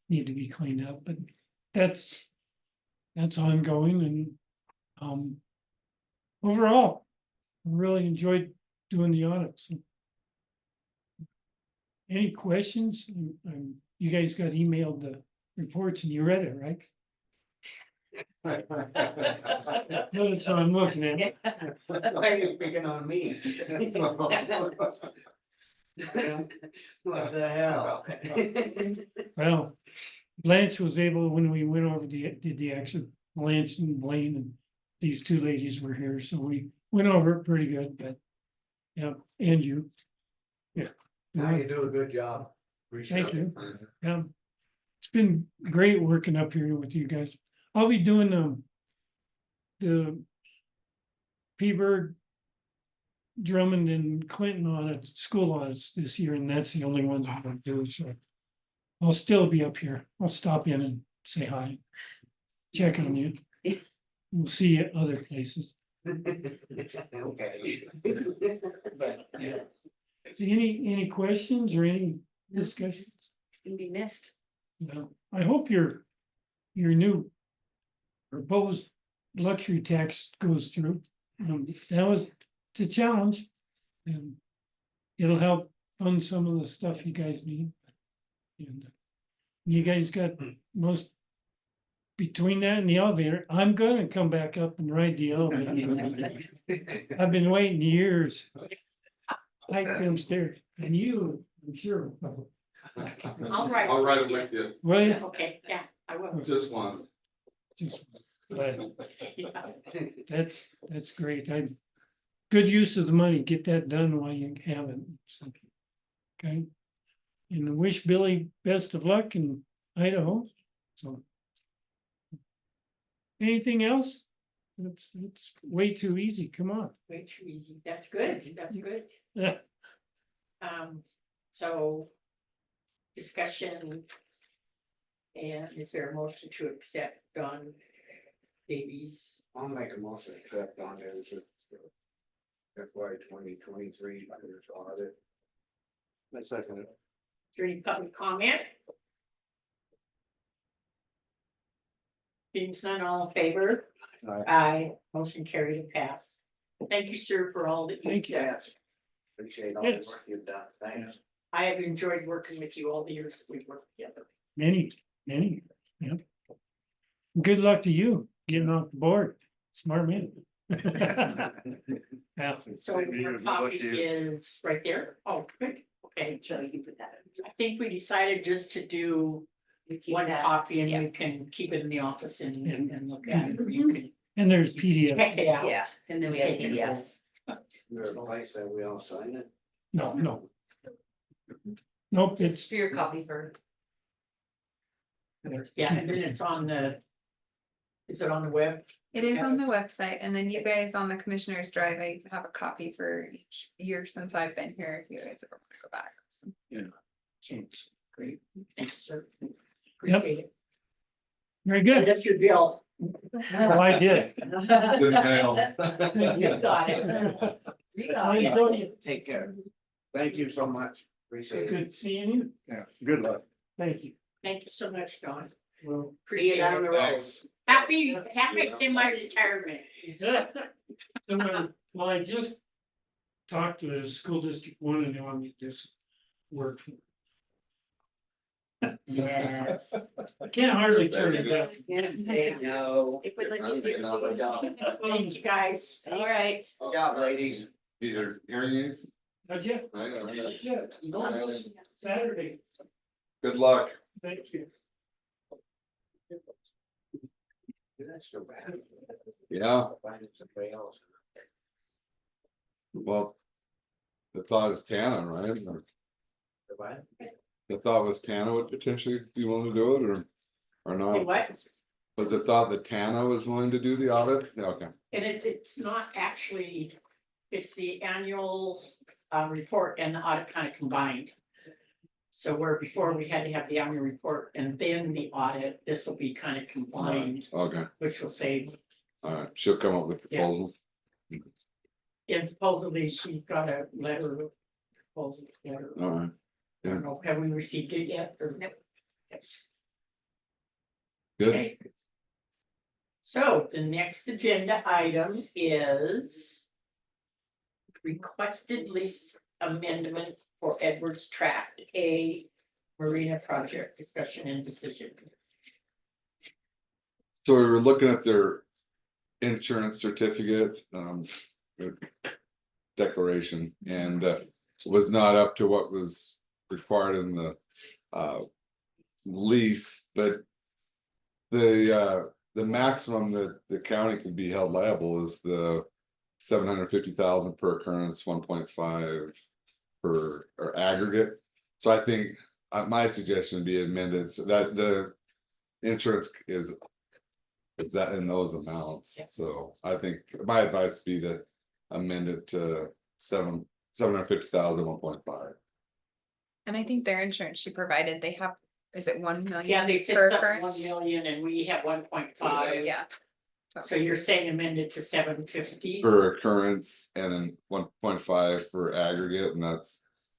need to be cleaned up, but that's ongoing. And overall, I really enjoyed doing the audits. Any questions? You guys got emailed the reports and you read it, right? That's what I'm looking at. Why are you picking on me? What the hell? Well, Blanche was able, when we went over did the action, Blanche and Blaine and these two ladies were here, so we went over it pretty good, but. Yeah, and you. Yeah. Now you do a good job. Thank you. Yeah. It's been great working up here with you guys. I'll be doing the P-Bird, Drummond and Clinton audits, school audits this year, and that's the only ones I'm gonna do, so. I'll still be up here. I'll stop in and say hi. Check on you. We'll see you at other places. Okay. But, yeah. Any questions or any discussions? Can be missed. No, I hope your new proposed luxury tax goes through. That was the challenge. And it'll help fund some of the stuff you guys need. And you guys got most, between that and the elevator, I'm gonna come back up and ride the elevator. I've been waiting years. Hike them stairs, and you, I'm sure. I'll write. I'll write it with you, Well, yeah, Okay, yeah, I will. just once. just, but Yeah. that's great. Good use of the money. Get that done while you have it. So, okay. And I wish Billy best of luck in Idaho. So. Anything else? It's way too easy. Come on. Way too easy. That's good. That's good. Yeah. So discussion. And is there a motion to accept Don Davies? I'll make a motion to accept on there, it's just FY 2023 audit. I second it. Is there any public comment? Being none, all in favor? Aye. Aye, motion carried and passed. Thank you, sir, for all that you've Thank you. done. Appreciate all the Yes. work you've done, thanks. I have enjoyed working with you all the years that we've worked together. Many, yeah. Good luck to you getting off the board. Smart man. Yeah. So Maybe your you'd be copy lucky. is right there. Oh, good. Okay. So you can put that in. I think we decided just to do We keep one that. copy and yeah. we can keep it in the office and Yeah. look at it. Or you can And there's PDF. check it out. Yeah, and then we have Take it PDFs. There's a place that we all sign it. No. Nope, Just it's, for your copy for. Yeah, and then it's on the. Is it on the web? It is on the website, and then you guys on the Commissioner's Drive, I have a copy for each year since I've been here, if you guys ever want to go back. So. Great. Thanks, sir. Appreciate it. very Send good. us your bill. Well, I did. It's in the mail. You got it. You got I it. enjoyed it. Take care. Thank you so much. Appreciate it. Good seeing you. Yeah, good luck. Thank you. Thank you so much, Don. Well. See you down the road. Thanks. Happy semi-retirement. Well, I just talked to the school district one and they want me to do some work. Yes. I can't hardly turn it down. No. It would like you Thank you, guys. All right. Yeah, ladies. Either hearing aids. Not yet. Not yet. No, Saturday. Good luck. Thank you. That's so bad. Yeah, Finding somebody else. well. The thought is Tana, right? Or Goodbye. the thought was Tana would potentially be willing to do it or Hey, not? what? Was the thought that Tana was willing to do the audit? Yeah, okay. And it's not actually, it's the annual report and the audit kind of combined. So where before we had to have the annual report and then the audit, this will be kind of combined, Okay, which will save. all right, she'll come up with a Yeah. proposal. And supposedly she's got a letter. Proposal letter. All right, I don't know, have we received it yet? Or- Nope. Yes. good. Okay. So the next agenda item is requested lease amendment for Edwards Tract A Marina project discussion and decision. So we were looking at their insurance certificate, their declaration, and was not up to what was required in the lease, but the maximum that the county can be held liable is the 750,000 per occurrence, 1.5 per or aggregate. So I think my suggestion would be amended so that the insurance is that in those amounts. Yeah. So I think my advice would be to amend it to 750,000, 1.5. And I think their insurance she provided, they have, is it 1 million? Yeah, they said per something occurrence? 1 million and we have 1.5. Yeah, So you're saying amended to 750? Per occurrence and then 1.5 for aggregate, and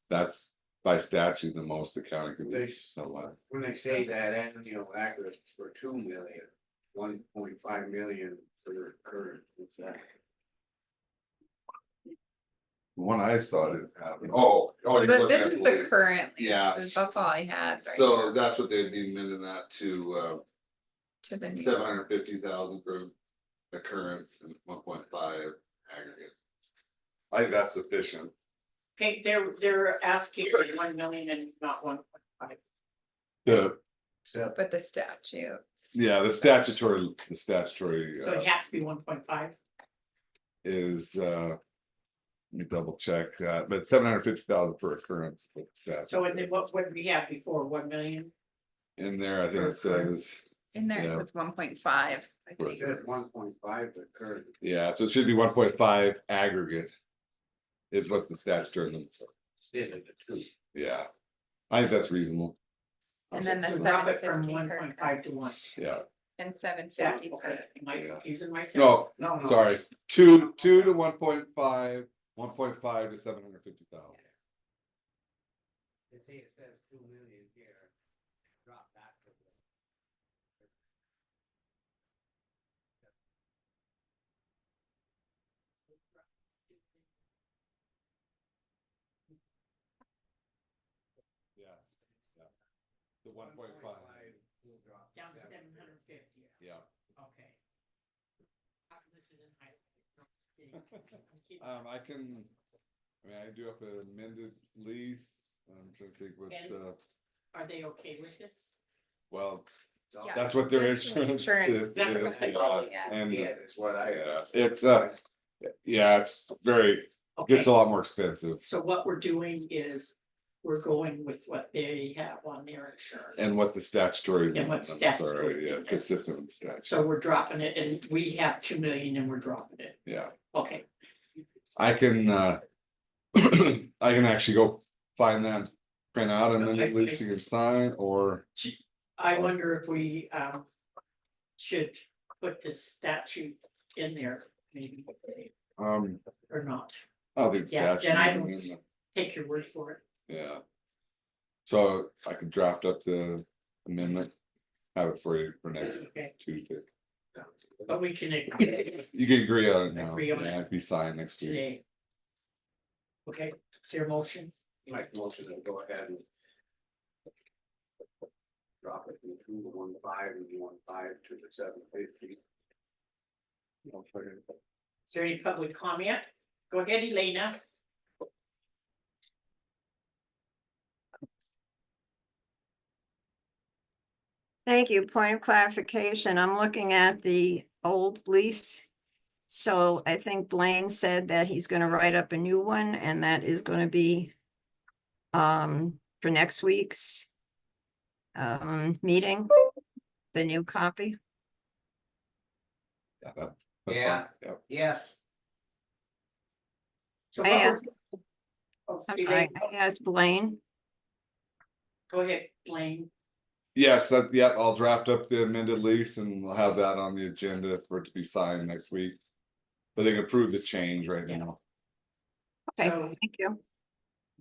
that's by statute the most the county can do. So When they say that annual accurate for 2 million, 1.5 million for current, what's that? one I saw it happen. Oh, you but looked this at is the current. lease. Yeah. That's all I had. right So now, that's what they'd be amending that to To the new. 750,000 for occurrence and 1.5 aggregate. I think that's sufficient. Okay, they're asking for 1 million and not 1.5. Yeah, But the statute, yeah, the statutory So it has to be 1.5. is let me double check that, but 750,000 per occurrence. with statute. So and then what did we have before, 1 million? In there, I think it says, in there Yeah. it says 1.5. It says 1.5 for current. yeah, so it should be 1.5 aggregate. Is what the statutory limits are, Instead of the 2. yeah. I think that's reasonable, And then the So drop it 750 from per 1.5 to 1. yeah. And Yeah, 750 okay, per. am I Yeah. confusing myself? No, No, sorry, two to 1.5, 1.5 to 750,000. They say it says 2 million here. Drop that to the. Yeah, yeah. The 1.5, Down to 750, yeah. okay. How come this isn't highlighted? No, just kidding. I'm kidding. I can, I do have an amended lease, I'm trying to think what, And- Are they okay with this? well, Yeah. that's what their That's the insurance insurance. is. That's what they call it, yeah. And, Yeah, that's what I. yeah, it's yeah, it's very, Okay, gets a lot more expensive. so what we're doing is we're going with what they have on their insurance. And what the statutory And what limits are, statutory yeah, is. consistent with the statute, So we're dropping it and we have 2 million and we're dropping it. yeah. Okay, I can I can actually go find that, print out and then at least you can sign, or I wonder if we should put this statute in there, maybe, or not. I don't think Yeah, statute. then I is don't- in there. Take your word for it. Yeah. So I could draft up the amendment, have it for you for next Okay, Tuesday. but we can You can agree on it now, Agree on it. yeah, it'd be signed next week. today. Okay, is there a motion? Like motion to go ahead and. Drop it from 2 to 1.5 and 1.5 to the 750. Is there any public comment? Go ahead, Elena. Thank you. Point of clarification. I'm looking at the old lease. So I think Blaine said that he's gonna write up a new one and that is gonna be for next week's meeting, the new copy. Yeah, that's Yeah. fine, yeah. Yes. So I what we're- asked, Oh, I'm Elaine, sorry, I asked Blaine. Go ahead, Blaine. Yes, I'll draft up the amended lease and we'll have that on the agenda for it to be signed next week. But they can approve the change right now. Okay, So, thank you.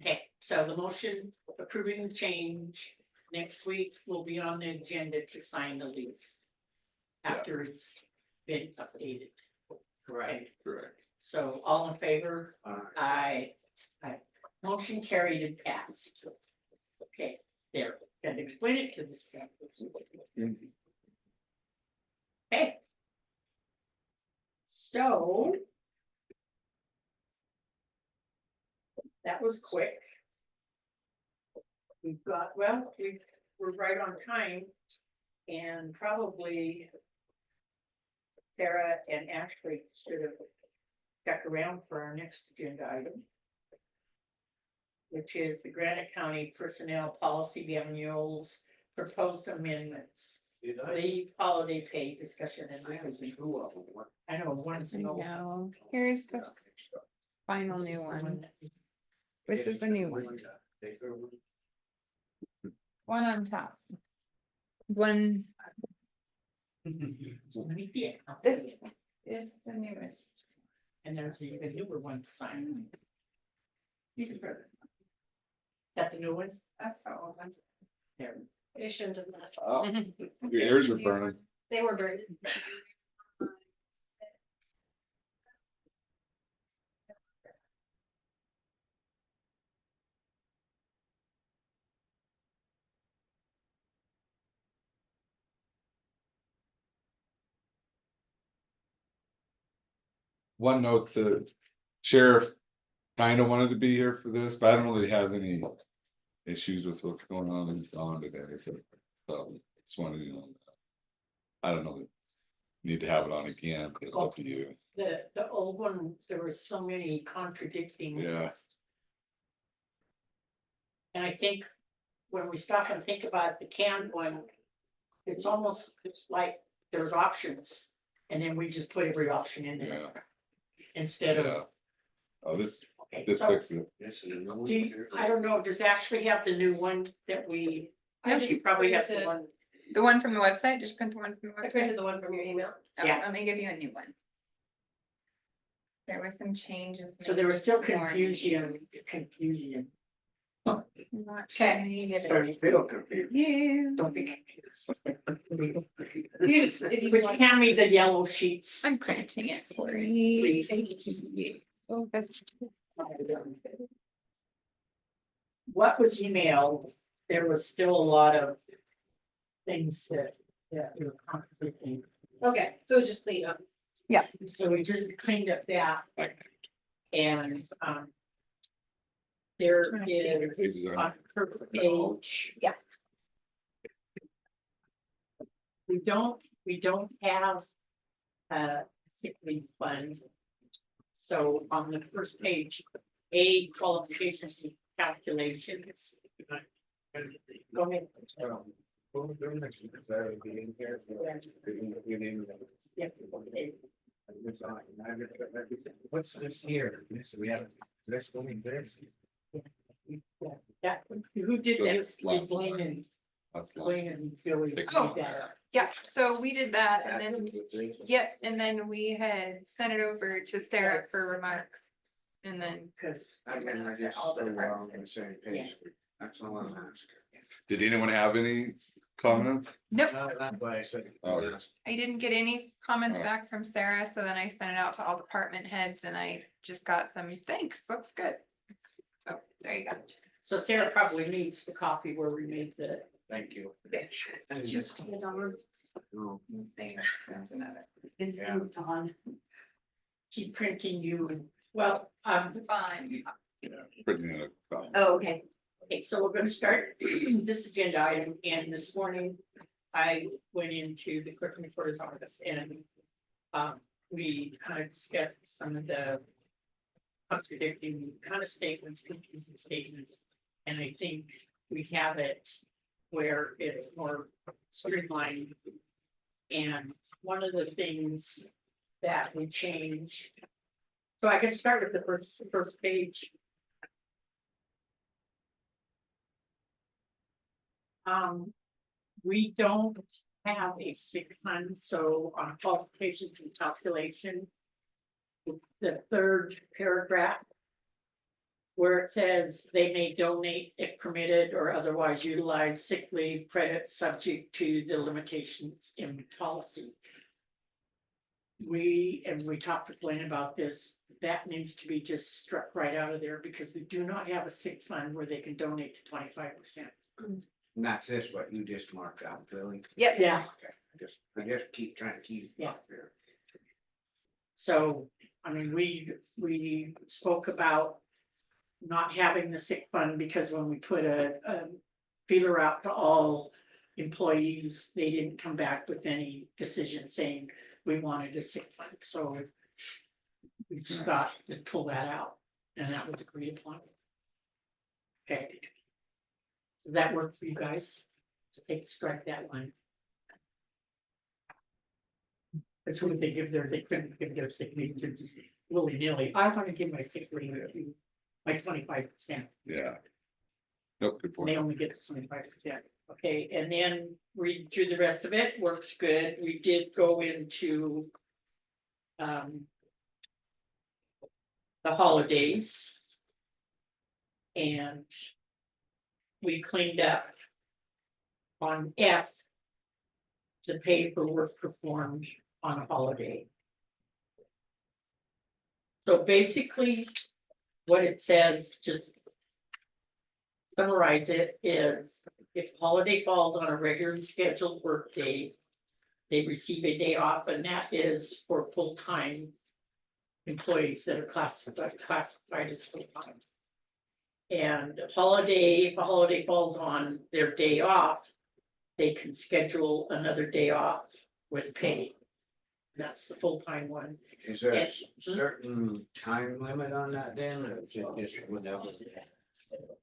okay, so the motion approving the change next week will be on the agenda to sign the lease. After it's been updated. Correct. Correct. So all in favor? Aye. Aye. Motion carried and passed. Okay, there, and explain it to the staff. Okay. So. That was quick. We've got, well, we're right on time. And probably. Sarah and Ashley should have stuck around for our next agenda item. Which is the Granite County Personnel Policy Manuals Proposed Amendments. Leave, holiday pay discussion and revision. I know one's no. No, here's the final new one. This is the new one. One on top. One, Yeah. this is the newest. And there's the even newer one to sign. You can further. Is that the new one? That's the old one. There. It shouldn't have left. Oh, your ears are burning. They were burned. One note, the sheriff kind of wanted to be here for this, but I don't know that he has any issues with what's going on. He's gone today, so just wanted to know. I don't know. Need to have it on again, but it's up to you. The old one, there were so many contradicting. Yeah. And I think when we stop and think about the canned one, it's almost like there's options. And then we just put every option in there. Instead Yeah. of. Oh, this Okay, so fixes it. I don't know, does Ashley have the new one that we? I She just probably has the printed- one. The one from the website, just print the one from the I website. printed the one from your email. Oh, Yeah. let me give you a new one. There was some changes. So there was still made this morning. confusion. Not Okay. negative. Still confused. You. Don't be confused. If you Would you want- hand me the yellow sheets? I'm printing it for you. Please. Thank you. Oh, that's. What was emailed, there was still a lot of things that were contradicting. Okay, so it's just clean up. So we just cleaned up that. And, there is on her page. Yeah. We don't have a sick leave fund. So on the first page, A, qualifications and calculations. Go ahead. Yeah, okay. What's this here? This, we have, this going this? That, who did So that? this last Blaine line. and That's Blaine and Billy did Oh. that. Yeah, so we did that and then, yep, and then we had sent it over to Sarah for remarks. And then, Cause. I mean, I just, All the so we're on departments. the same page. That's all I'm asking. Did anyone have any comments? nope, That's why I said. Oh, yeah. I didn't get any comments Oh. back from Sarah, so then I sent it out to all department heads and I just got some, thanks, looks good. So, there you go. So Sarah probably needs the copy where we made the. Thank you. Just put it on. No. There, there's another. It's Yeah. moved on. She's printing you and, well, Fine. Printing it up. Oh, okay. okay, so we're gonna start this agenda item, and this morning I went into the clerk recorder's office and we kind of discussed some of the contradicting kind of statements, confusing statements, and I think we have it where it's more streamlined. And one of the things that we change. So I guess start with the first page. We don't have a sick fund, so on qualifications and calculation. The third paragraph. Where it says they may donate if permitted or otherwise utilize sick leave credit subject to the limitations in policy. We talked to Blaine about this, that needs to be just struck right out of there because we do not have a sick fund where they can donate to 25%. And that's this, what you just marked out, Billy. Yep. Yeah, Okay, I just keep trying to keep. it up there. so, I mean, we spoke about. Not having the sick fund because when we put a feeler out to all employees, they didn't come back with any decision saying we wanted a sick fund, so. We just thought, just pull that out, and that was agreed upon. Okay. Does that work for you guys? Let's strike that line. That's what they couldn't give their sick leave to just willy-nilly. I want to give my sick leave to my 25%. Yeah. Nope, good They point. only get 25%. Okay, and then read through the rest of it, works good. We did go into the holidays. And we cleaned up on F the pay for work performed on a holiday. So basically, what it says, just summarize it, is if the holiday falls on a regularly scheduled work day, they receive a day off, and that is for full-time employees that are classified as full-time. And if a holiday falls on their day off, they can schedule another day off with pay. That's the full-time one. Is there a And- certain time limit on that then, or is it just whatever?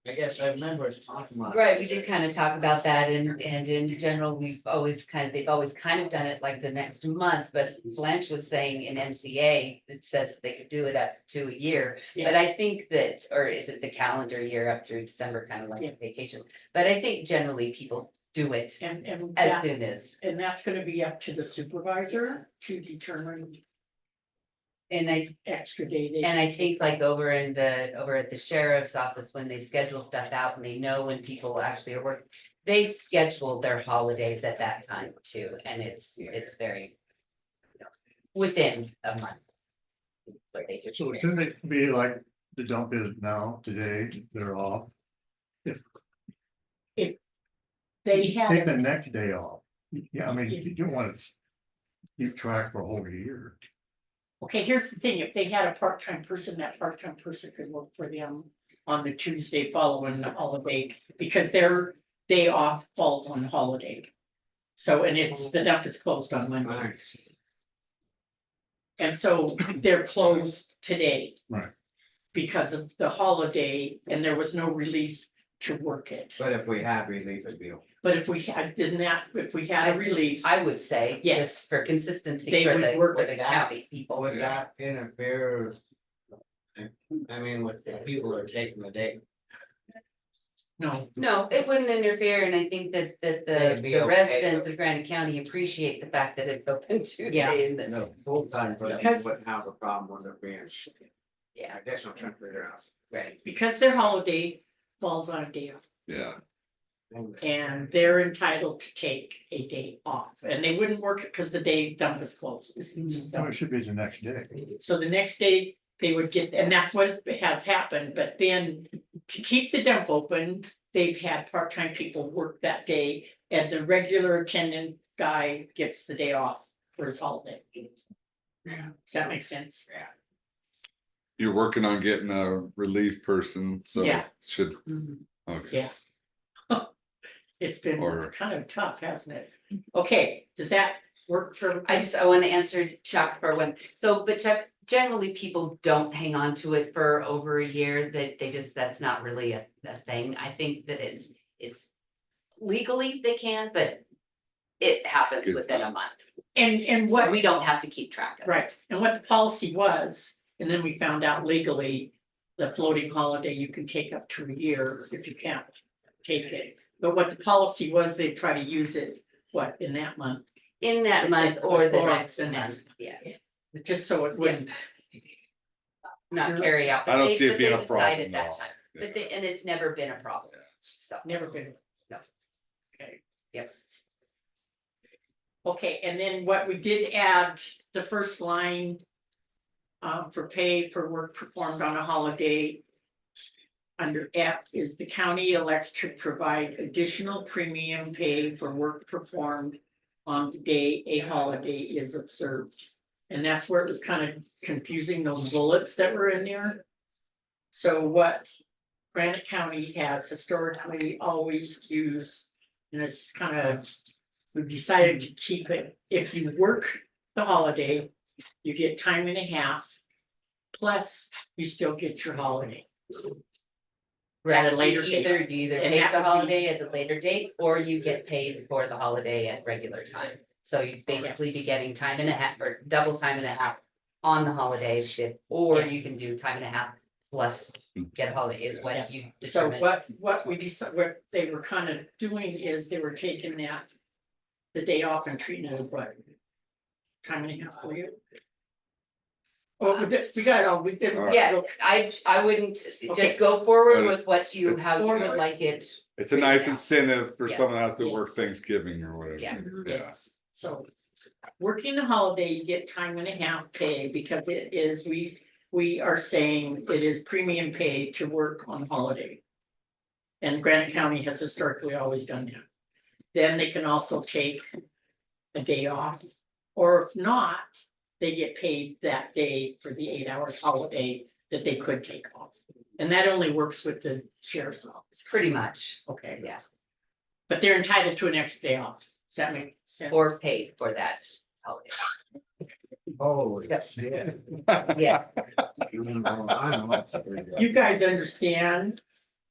I guess I remember us talking about. Right, we did kind of talk about that and in general, they've always kind of done it like the next month, but Blanche was saying in MCA, it says that they could do it up to a year. But I think that, or is it the calendar year up through December, kind of like Yeah. vacation, but I think generally people do it And as that- soon as. and that's gonna be up to the supervisor to determine And extra day. they And can I think like over at the sheriff's office, when they schedule stuff out and they know when people actually are working. They schedule their holidays at that time too, and it's very. Within a month. But they just. So shouldn't it be like the dump is now, today, they're off? They have. Take the next day off. Yeah, I mean, you don't want to keep track for a whole year. Okay, here's the thing, if they had a part-time person, that part-time person could work for them on the Tuesday following the holiday, because their day off falls on holiday. So, and the dump is closed on Monday, Nice. and so they're closed today. Right. Because of the holiday, and there was no relief to work it, But if we have relief, it'd be okay. but if we had a relief. I would say, Yes. just for consistency They for would the, work for with the that. county people. Would that interfere? I mean, with the people that are taking the day. No, No, it wouldn't interfere, and I think that They'd be the okay residents with of Granite County appreciate the fact that it's open Yeah. Tuesday and that. No, full time, but Because- wouldn't have a problem with it being. Yeah. I guess I'm trying to figure out. Right. because their holiday falls on a day off. Yeah, And they're entitled to take a day off, and they wouldn't work it because the day dump is closed. It's just No, done. it should be the next day. So the next day they would get, and that has happened, but then to keep the dump open, they've had part-time people work that day. And the regular attendant guy gets the day off for his holiday. Yeah. Does that make sense? Yeah. you're working on getting a relief person, so Yeah. should, Mhm. okay. Yeah. It's been Or- kind of tough, hasn't it? Okay, does that work for? I want to answer Chuck for one, but Chuck, generally people don't hang on to it for over a year, that that's not really a thing. I think that it's legally they can, but it happens Good within a thought. month. And So what? we don't have to keep track of it. Right, and what the policy was, and then we found out legally, the floating holiday, you can take up to a year if you can't take it But what the policy was, they try to use it, what, in that month, In that month or the Or next the month, next. yeah, just so it wouldn't. not carry out. I but don't they- see it but being they a decided problem that at all. time. But they, and it's never been a problem, so, Never been. No. Okay. yes. Okay, and then what we did add, the first line. For pay for work performed on a holiday. Under F is the county elects to provide additional premium pay for work performed. On the day a holiday is observed. And that's where it was kind of confusing, those bullets that were in there. So what Granite County has historically always used, and it's kind of. We've decided to keep it, if you work the holiday, you get time and a half. Plus, you still get your holiday. Right, At a later you either And take that the would be- holiday at a later date, or you get paid for the holiday at regular time. So you basically be getting time and a half, or double time and a half on the holiday shift, or Yeah. you can do time and a half plus get a holiday is what you So determine. what we decided, what they were kind of doing is they were taking that. The day off and treating it as what? Time and a half for you? Oh, we got it all, we did. Yeah, I wouldn't, Okay. just go forward But with what you, it's- how you would like it. It's a nice Yeah. incentive for Yeah. someone that has to work Yes. Thanksgiving or whatever. Yeah. Yeah. Yes, so. Working the holiday, you get time and a half pay because it is, we are saying it is premium pay to work on holiday. And Granite County has historically always done that. Then they can also take a day off, or if not, they get paid that day for the 8 hours holiday that they could take off. And that only works with the sheriff's office, Pretty much, okay? yeah, But they're entitled to an extra day off. Does that make sense? or paid for that holiday. Holy So- shit. Yeah, You guys understand?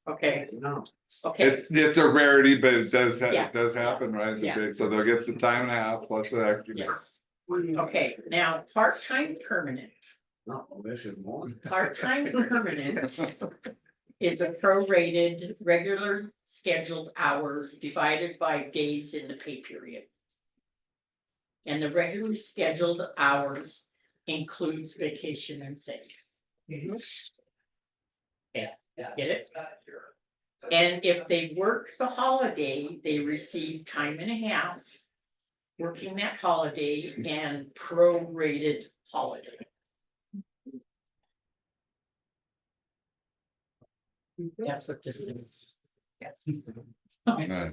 Okay, No. okay, It's a rarity, but it does, Yeah. it does happen, right? Yeah. So they'll get the time and a half plus the extra day. yes. Okay, now, part-time permanent. No, this is more. Part-time permanent is a prorated, regular scheduled hours divided by days in the pay period. And the regularly scheduled hours includes vacation and sick. Yeah, get it? And if they work the holiday, they receive time and a half. Working that holiday and prorated holiday. That's what this is. Alright,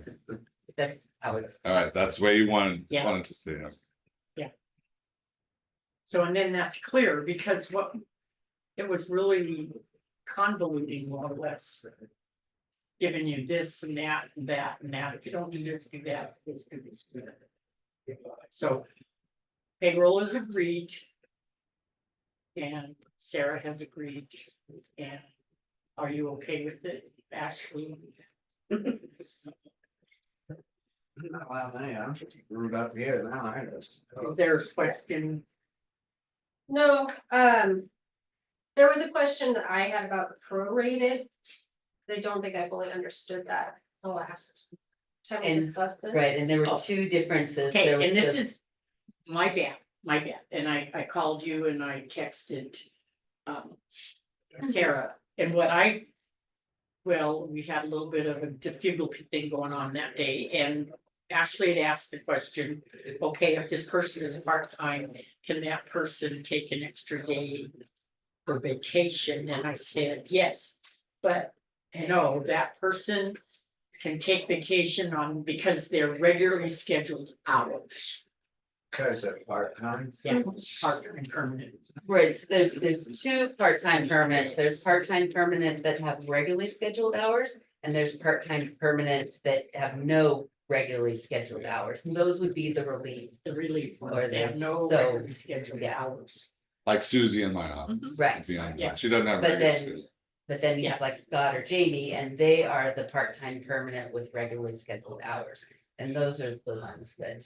that's how it's. that's the way you wanted Yeah. it to stay. So, and then that's clear, because what, it was really convoluting more or less. Giving you this and that and that and that, if you don't do this, do that, this, do this, do that. So. Payroll is agreed. And Sarah has agreed, and are you okay with it, Ashley? Well, I'm screwed up here now, I just. Is there a question? No, there was a question that I had about the prorated. I don't think I fully understood that the last time we And- discussed this. Right, and there were Oh. two differences. Okay, There was and this the- is my bad, and I called you and I texted. Sarah, and what well, we had a little bit of a difficulty thing going on that day, and Ashley had asked the question, okay, if this person is part-time, can that person take an extra day for vacation? And I said, yes, but no, that person can take vacation on, because they're regularly scheduled hours. Cause they're part-time. Yeah, part-time and permanent. Right, there's two part-time permanents, there's part-time permanent that have regularly scheduled hours. And there's part-time permanent that have no regularly scheduled hours, and those would be the relief. The relief, Or or they have no so- regularly scheduled yeah. hours. Like Susie in my office. Right, Yes. She doesn't have. But regular then- schedule. but then you have Yes. like Scott or Jamie, and they are the part-time permanent with regularly scheduled hours. And those are the ones that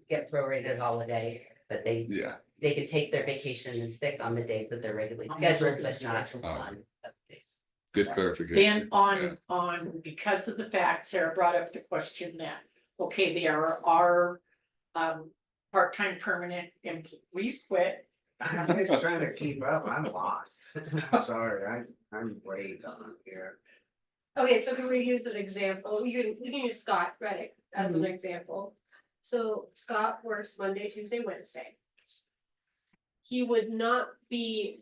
get prorated holiday, but Yeah, they could take their vacation and sick on the days that they're regularly On the scheduled, regularly but not scheduled. on other days. good clarification. Then Yeah. on, because of the fact Sarah brought up the question that, okay, there are, part-time permanent employees quit. I'm just trying to keep up, I'm lost. Sorry, I'm way down here. Okay, so can we use an example? We can use Scott Reddick as an example. So Scott works Monday, Tuesday, Wednesday. He would not be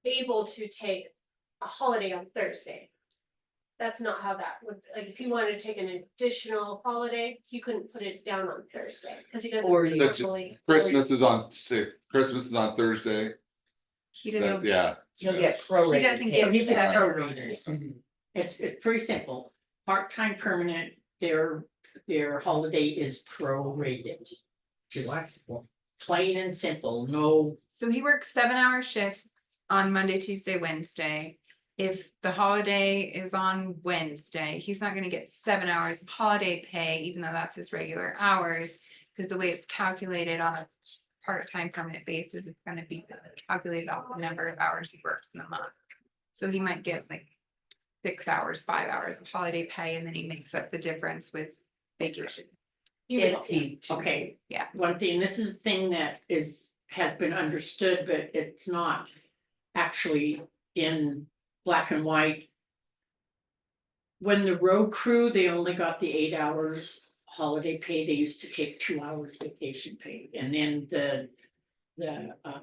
able to take a holiday on Thursday. That's not how that would, like, if he wanted to take an additional holiday, he couldn't put it down on Thursday, because he doesn't Or you- normally. Christmas is on, say, Christmas is on Thursday, He that- doesn't, yeah. He'll get prorated. He doesn't pay. get He seven gets hours. prorated. It's pretty simple. Part-time permanent, their holiday is prorated. Just What? plain and simple, no, so he works 7-hour shifts on Monday, Tuesday, Wednesday. If the holiday is on Wednesday, he's not gonna get 7 hours of holiday pay, even though that's his regular hours. Cause the way it's calculated on a part-time permanent basis, it's gonna be calculated off the number of hours he works in a month. So he might get like 6 hours, 5 hours of holiday pay, and then he makes up the difference with vacation. If he chooses. okay. Yeah. One thing, this is the thing that has been understood, but it's not actually in black and white. When the road crew, they only got the 8 hours holiday pay, they used to take 2 hours vacation pay, and then the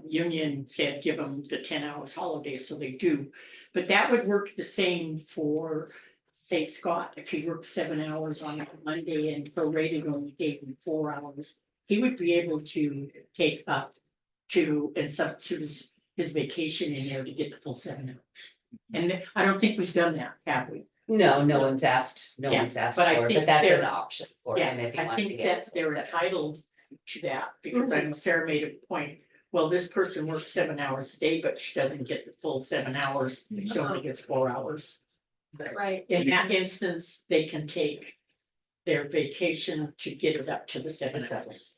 union said, give them the 10 hours holiday, so they do. But that would work the same for, say, Scott, if he worked 7 hours on Monday and prorated only gave him 4 hours, he would be able to take up to, and substitute his vacation in there to get the full 7 hours. And I don't think we've done that, have we? No, no one's asked for Yeah, it, but but think that's they're- an option for him if he I wants to think get. that they're entitled to that, because I know Sarah made a point, well, this person works 7 hours a day, but she doesn't get the full 7 hours, she only gets 4 hours. Right. In that instance, they can take their vacation to get it up to the 7 hours.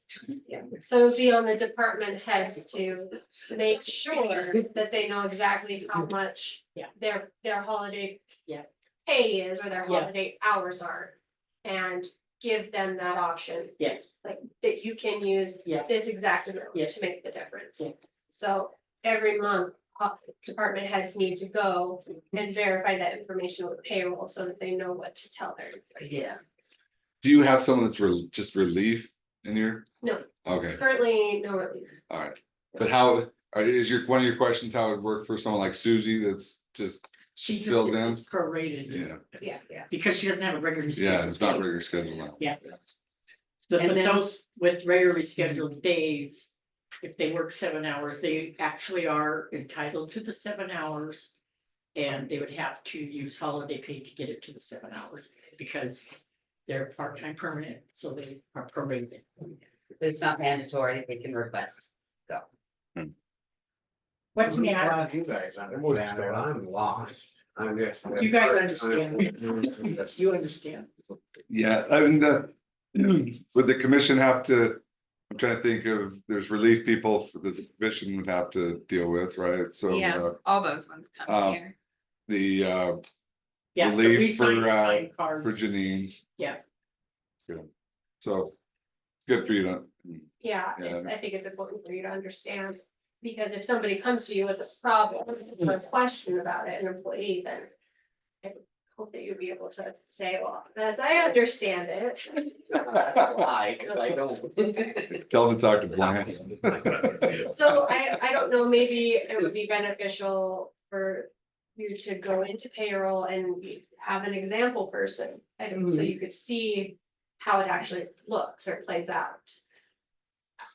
Yeah, so it'd be on the department heads to make sure that they know exactly how much. Yeah. Their holiday. Yeah. Pay is, or their Yeah. holiday hours are, and give them that option. Yeah. Like, that you can use Yeah. this exact amount Yes. to make the difference. Yeah. So every month, department heads need to go and verify that information with payroll so that they know what to tell their employees. Yeah. Do you have someone that's just relief in here? No. Okay, Currently, no relief. all right, but how, is one of your questions how it would work for someone like Susie that's just, She just Filled gets in? prorated, yeah, Yeah. because she doesn't have a regularly yeah, scheduled it's not day. regular schedule now. Yeah. And But then- those with regularly scheduled days, if they work 7 hours, they actually are entitled to the 7 hours. And they would have to use holiday pay to get it to the 7 hours, because they're part-time permanent, so they are prorated. It's not mandatory, they can request. What's the matter? Glad you guys understand, but I'm lost. I'm just. You guys understand. You understand? Yeah, I mean, would the commission have to, I'm trying to think of, there's relief people that the commission would have to deal with, right? So, Yeah, all those ones come um, here. the, Yeah, so we relief sign for, time for cards. Janine. Yeah. Good. So, good for you to, Yeah, Yeah. I think it's important for you to understand, because if somebody comes to you with a problem or a question about it, an employee, then I hope that you'll be able to say, well, as I understand it. That's a lie, cause I don't. tell them to talk to Brian. So I don't know, maybe it would be beneficial for you to go into payroll and have an example person. And so you could see how it actually looks or plays out.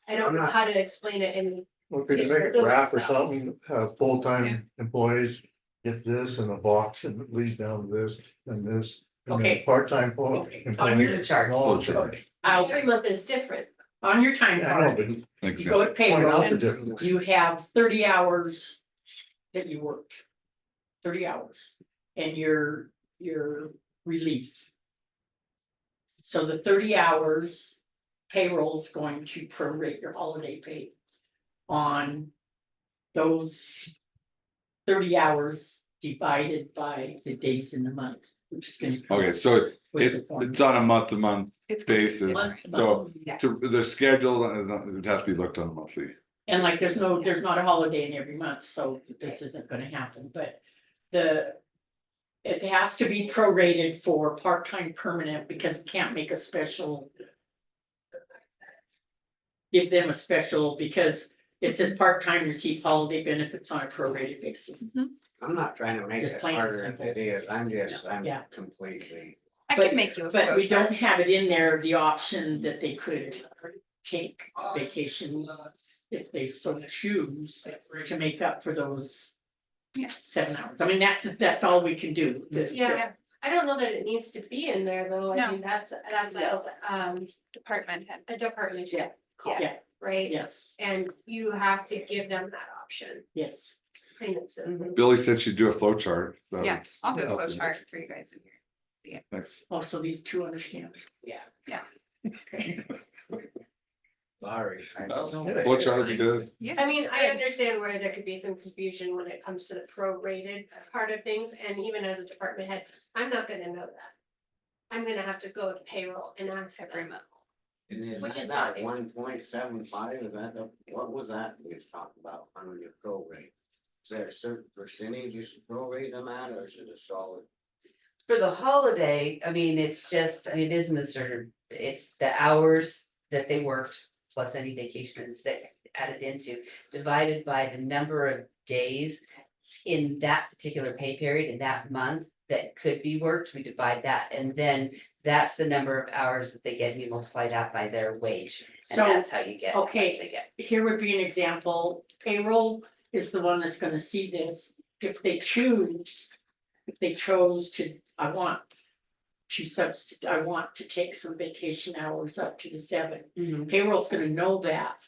I don't know how to explain it in. Well, could you make a graph or something, full-time employees get this in a box and it leads down to this and this. And then Okay. part-time Okay. employees. chart. all chart. Every month is different. On your time Yeah, I know, card, but you go to point out the payroll, difference. you have 30 hours that you worked. 30 hours, and your relief. So the 30 hours payroll's going to prorate your holiday pay on those 30 hours divided by the days in the month, which is gonna. come Okay, up so with the it's formula. on a month-to-month It's gonna be basis, Month to so month, yeah. they're scheduled, and it would have to be looked on monthly. And like, there's not a holiday in every month, so this isn't gonna happen, but it has to be prorated for part-time permanent, because we can't make a special. Give them a special, because it says part-time receive holiday benefits on a prorated basis. I'm not trying to make Just it plain and harder than simple. it is, I'm Yeah. completely. I But- can make you a But flow we chart. don't have it in there, the option that they could take vacation if they so choose to make up for those. Yeah. 7 hours. I mean, that's all we can do. Yeah, I don't know that it needs to be in there, though. I No. mean, that's Department head. a department Yeah. head call, Yeah. right? Yes, And you have to give them that option. yes. Plain and simple. Billy said she'd do a flow chart. That Yeah, would I'll do a help flow you. chart for you guys in here. Thanks. Also, these two understand. Yeah. Yeah. Okay. Sorry. Flow chart would be good. Yeah. I mean, I understand where there could be some confusion when it comes to the prorated part of things, and even as a department head, I'm not gonna know that. I'm gonna have to go to payroll and ask Every them. month. And is Which that is that fine. 1.75? Is that what was that we was talking about on your prorate? Is there a certain percentage you should prorate them at, or is it a solid? For the holiday, I mean, it's just, I mean, it isn't a certain, it's the hours that they worked plus any vacation and sick added into, divided by the number of days in that particular pay period in that month that could be worked, we divide that, and then that's the number of hours that they get, and you multiply that by their wage, and So, that's how you get how much okay. they get. Here would be an example. Payroll is the one that's gonna see this. If they chose to, I want to take some vacation hours up to the 7. Payroll's gonna know that.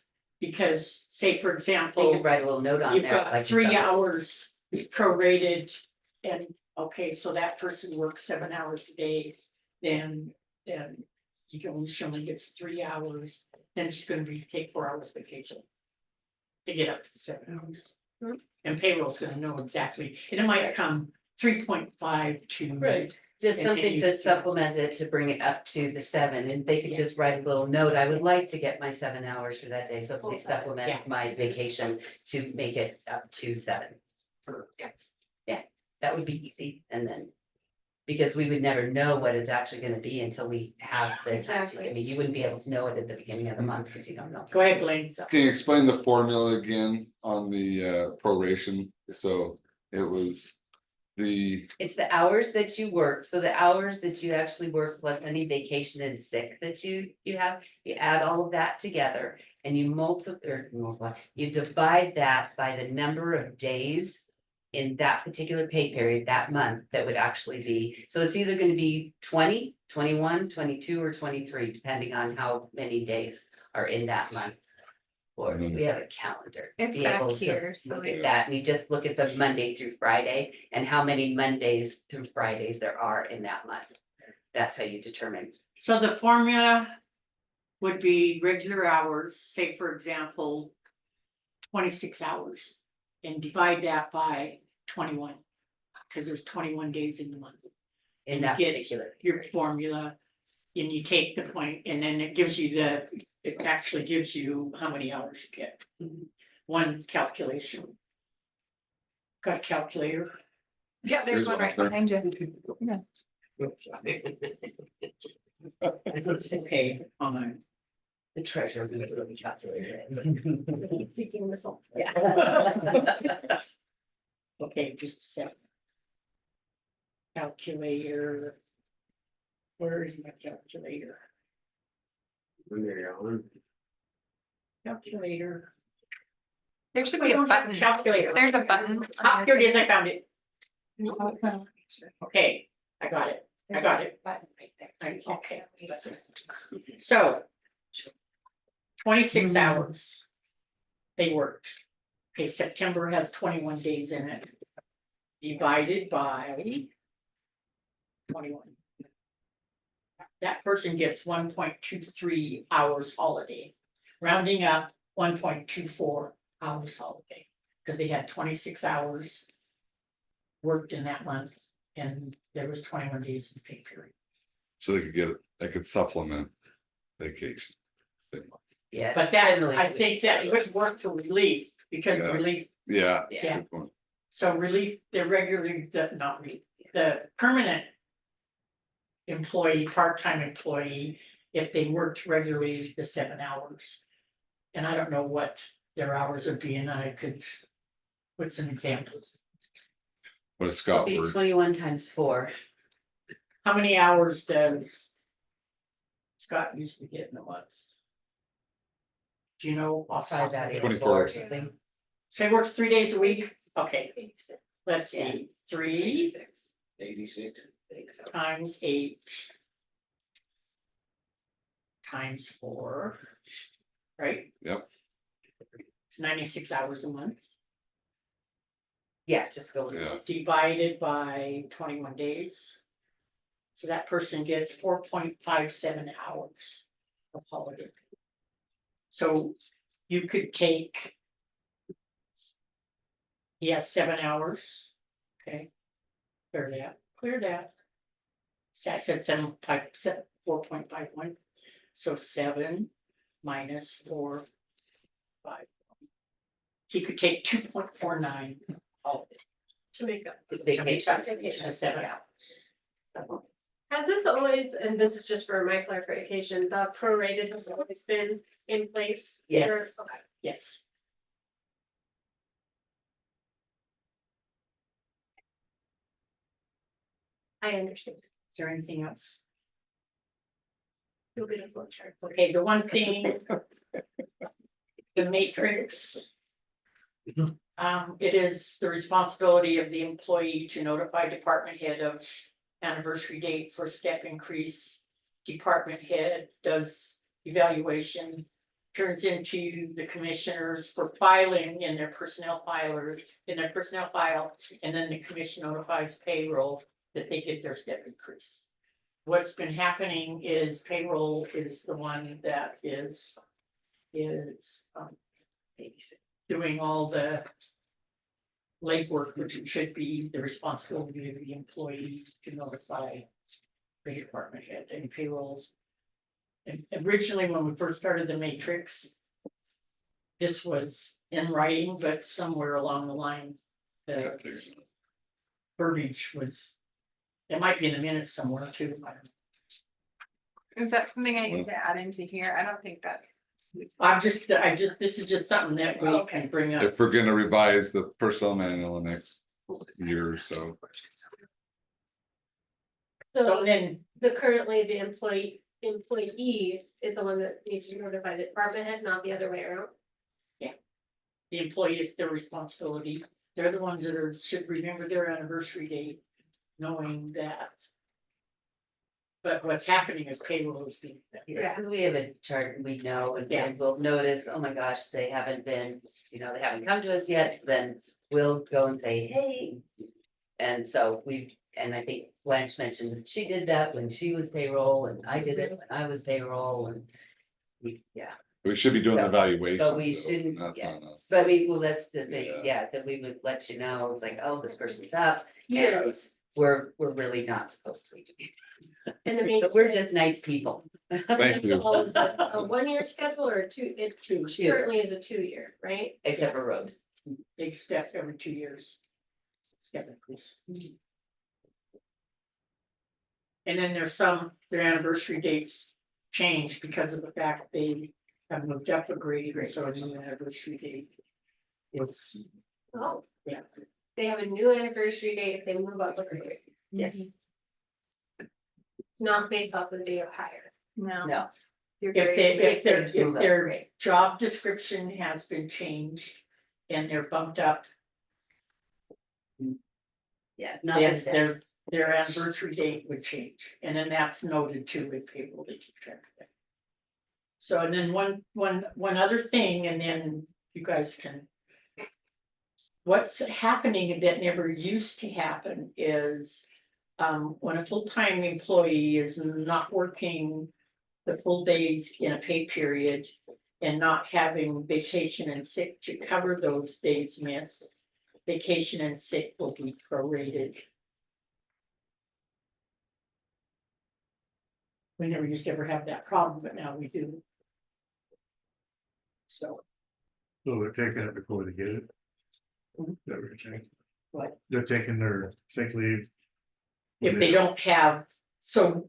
Because, say, for They example, could write a little note on you've there. got like 3 you've got- hours prorated. And, okay, so that person works 7 hours a day, then she only gets 3 hours, then she's gonna take 4 hours vacation. To get up to 7 hours. Mhm. And payroll's gonna know exactly, and it might come 3.5 to. Right. Just And something you- to supplement it to bring it up to the 7, and they could Yeah. just write a little note, I would like to get my 7 hours for that day, so Full please 7, yeah. supplement my vacation to make it up to 7. Yeah, that would be easy, and then. Because we would never know what it's actually gonna be until we have the time to, I mean, you wouldn't be able to know it at the beginning of the month, because you don't know. Go ahead, Blaine. So, Can you explain the formula again on the proration? So it was it's the hours that you work, so the hours that you actually work plus any vacation and sick that you have, you add all of that together. And you multiply, you divide that by the number of days in that particular pay period, that month, that would actually be, so it's either gonna be 20, 21, 22, or 23, depending on how many days are in that month. Or we have a calendar. to It's be back able to here, so Look like- at that, and you just look at the Monday through Friday, and how many Mondays through Fridays there are in that month. That's how you determine. So the formula would be regular hours, say for example, 26 hours. And divide that by 21, because there's 21 days in the month. In And that you get particular. your formula, and you take the point, and then it gives you it actually gives you how many hours you get. One calculation. Got a calculator? Yeah, there's Here's one one right there. behind you. Yeah. Okay, on. The treasurer. would really calculate it. Seeking missile. Yeah. Okay, just a second. Calculator. Where is my calculator? Calculator. There should be a button. Calculator. There's a button. Ah, here it is, I found it. Okay, I got it. I got it. Button right there. Okay. So. 26 hours. They worked. Okay, September has 21 days in it. Divided by. 21. That person gets 1.23 hours holiday. Rounding up 1.24 hours holiday. Because they had 26 hours. worked in that month, and there was 21 days in pay period. So they could supplement vacation. Yeah. But that, generally I we- think that would work for relief, because Yeah. relief, Yeah. Yeah. good point. so relief, the regularly, not relief, the permanent employee, part-time employee, if they worked regularly the 7 hours. And I don't know what their hours would be, and I could, what's an example? What does It'll Scott be word? 21 times 4. How many hours does Scott usually get in a month? Do you know? off the top Probably of about your head? 24. 84 or something. So he works 3 days a week? Okay, let's Yeah. see, 3 86. times 8 times 4, right? Yep. It's 96 hours a month, Yeah, just go with Yeah. those. divided by 21 days. So that person gets 4.57 hours of holiday. pay. So you could take. He has 7 hours, okay? Clear that. So I said 4.51, so 7 minus 4, 5. He could take 2.49 holiday. To make up. to make Vacation. up to 7 hours. Has this always, and this is just for my clarification, the prorated has always been in place? Yes. Okay. Yes. I understand. Is there anything else? You'll get a flow chart. Okay, the one thing. The matrix. It is the responsibility of the employee to notify department head of anniversary date for step increase. Department head does evaluation, turns into the commissioners for filing in their personnel file, and then the commission notifies payroll that they get their step increase. What's been happening is payroll is the one that is doing all the legwork, which it should be the responsibility of the employee to notify the department head and payrolls. And originally, when we first started the matrix, this was in writing, but somewhere along the line, the verbiage was, it might be in the minutes somewhere too. I don't know. Is that something I need to add into here? I don't think that. This is just something that we can bring up. If we're gonna revise the personnel manual the next year or so. So So then, currently the employee is the one that needs to notify the department head, not the other way around. the employee is their responsibility. They're the ones that should remember their anniversary date, knowing that. But what's happening is payroll is being. Yeah, because we have a chart, we know, and Yeah. then we'll notice, oh my gosh, they haven't been, they haven't come to us yet, so then we'll go and say, hey. And so and I think Blanche mentioned that she did that when she was payroll, and I did it when I was payroll, and We should be doing So, evaluation. but we shouldn't, That's yeah. on us. But well, that's the thing, Yeah. that we would let you know, it's like, oh, this person's up, Yeah. and we're really not supposed to be doing And the it. But we're matrix just nice people. Thank you. follows a 1-year schedule or it Two. certainly is a 2-year, right? Except for road. Big step every 2 years. Step increase. And then their anniversary dates change because of the fact they have moved up a grade, and so a new anniversary date. Is, Oh, yeah, they have a new anniversary date if they move up a grade. yes. It's not based off of the date of hire. No. No, If their job description has been changed and they're bumped up, yeah, not then as steps. their anniversary date would change, and then that's noted too with payroll, they keep track of that. So, and then one other thing, and then you guys can. What's happening that never used to happen is, when a full-time employee is not working the full days in a pay period and not having vacation and sick to cover those days missed, vacation and sick will be prorated. We never used to ever have that problem, but now we do. So, So they're taking it before they get it. Mhm. That what you're saying? What? They're taking their sick leave. if they don't have, so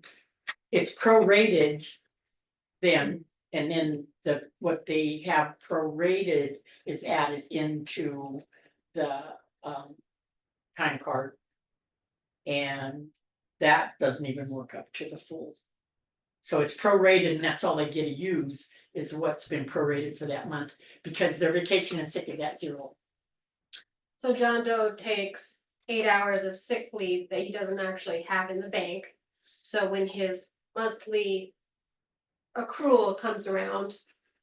it's prorated then, and then what they have prorated is added into the, time card. And that doesn't even work up to the full. So it's prorated and that's all they get to use is what's been prorated for that month, because their vacation and sick is at 0. So John Doe takes 8 hours of sick leave that he doesn't actually have in the bank. So when his monthly accrual comes around,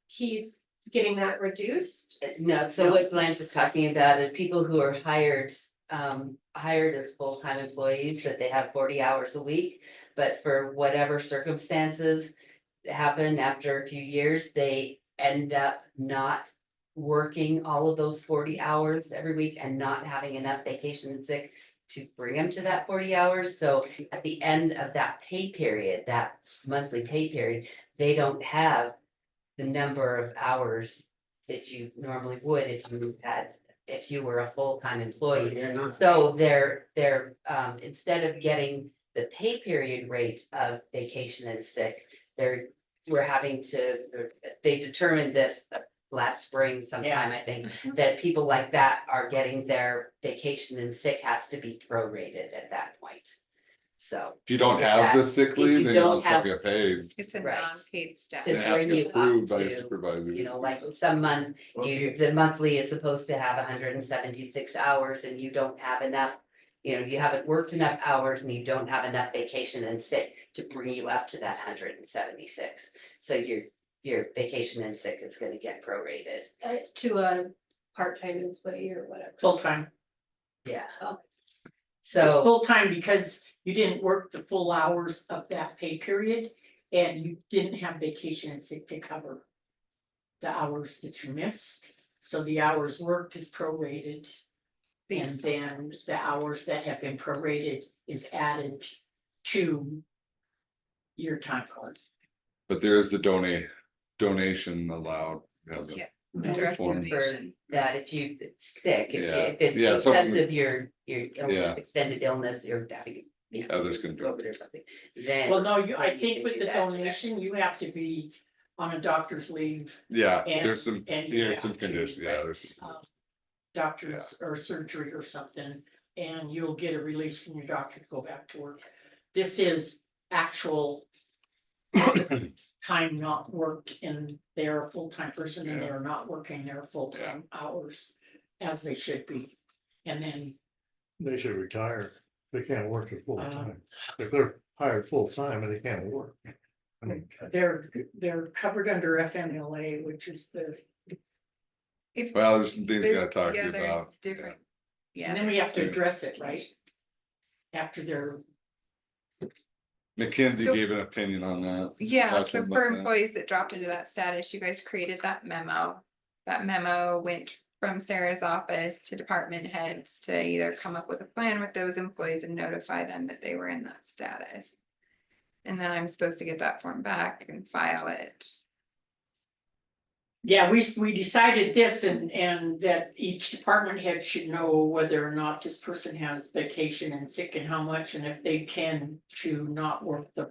he's getting that reduced. No, so what Blanche is talking about is people who are hired as full-time employees, that they have 40 hours a week. But for whatever circumstances happen after a few years, they end up not working all of those 40 hours every week and not having enough vacation and sick to bring them to that 40 hours. So at the end of that pay period, that monthly pay period, they don't have the number of hours that you normally would if you were a full-time employee. So they're instead of getting the pay period rate of vacation and sick, they determined this last spring sometime, I think, that people like that are getting their vacation and sick has to be prorated at that point. So. If you don't Is have the that- sick if leave, you then you don't don't still have- get paid. It's a Right. non-paid status. To They have bring to you approve up by the to, supervisor. you know, like some month, the monthly is supposed to have 176 hours and you don't have enough. You know, you haven't worked enough hours and you don't have enough vacation and sick to bring you up to that 176. So your vacation and sick is gonna get prorated. To a part-time employee or whatever. Full-time. Yeah. Oh. It's So, full-time because you didn't work the full hours of that pay period and you didn't have vacation and sick to cover the hours that you missed. So the hours worked is prorated. And Based then the hours that have been prorated is added to your time card. But there is the donation allowed. You have the- Yeah. the Direct form. donation. that if you it's sick, Yeah. if it's Yeah, because something- of your Yeah. illness, extended illness, you're having. Others can do it. COVID or something, then. Well, no, I then you think can with do the that direct. donation, you have to be on a doctor's leave. Yeah, And- there's some, and you there's some have to, conditions, yeah, right. there's. Doctors or surgery or something, and you'll get a release from your doctor to go back to work. This is actual time not worked, and they're a full-time person and they're not working their full-time hours as they should be. And then, They should retire. They can't work at full time. If they're hired full time and they can't work. I mean, they're covered under FMLA, which is the, If Well, there's some things you there's- gotta talk to yeah, you there's about. different. Yeah. and then we have to Yeah. address it, right? After they're, McKinsey So- gave an opinion on that. Yeah, Talk to so them for about that. employees that dropped into that status, you guys created that memo. That memo went from Sarah's office to department heads to either come up with a plan with those employees and notify them that they were in that status. And then I'm supposed to get that form back and file it. yeah, we decided this and that each department head should know whether or not this person has vacation and sick and how much, and if they tend to not work the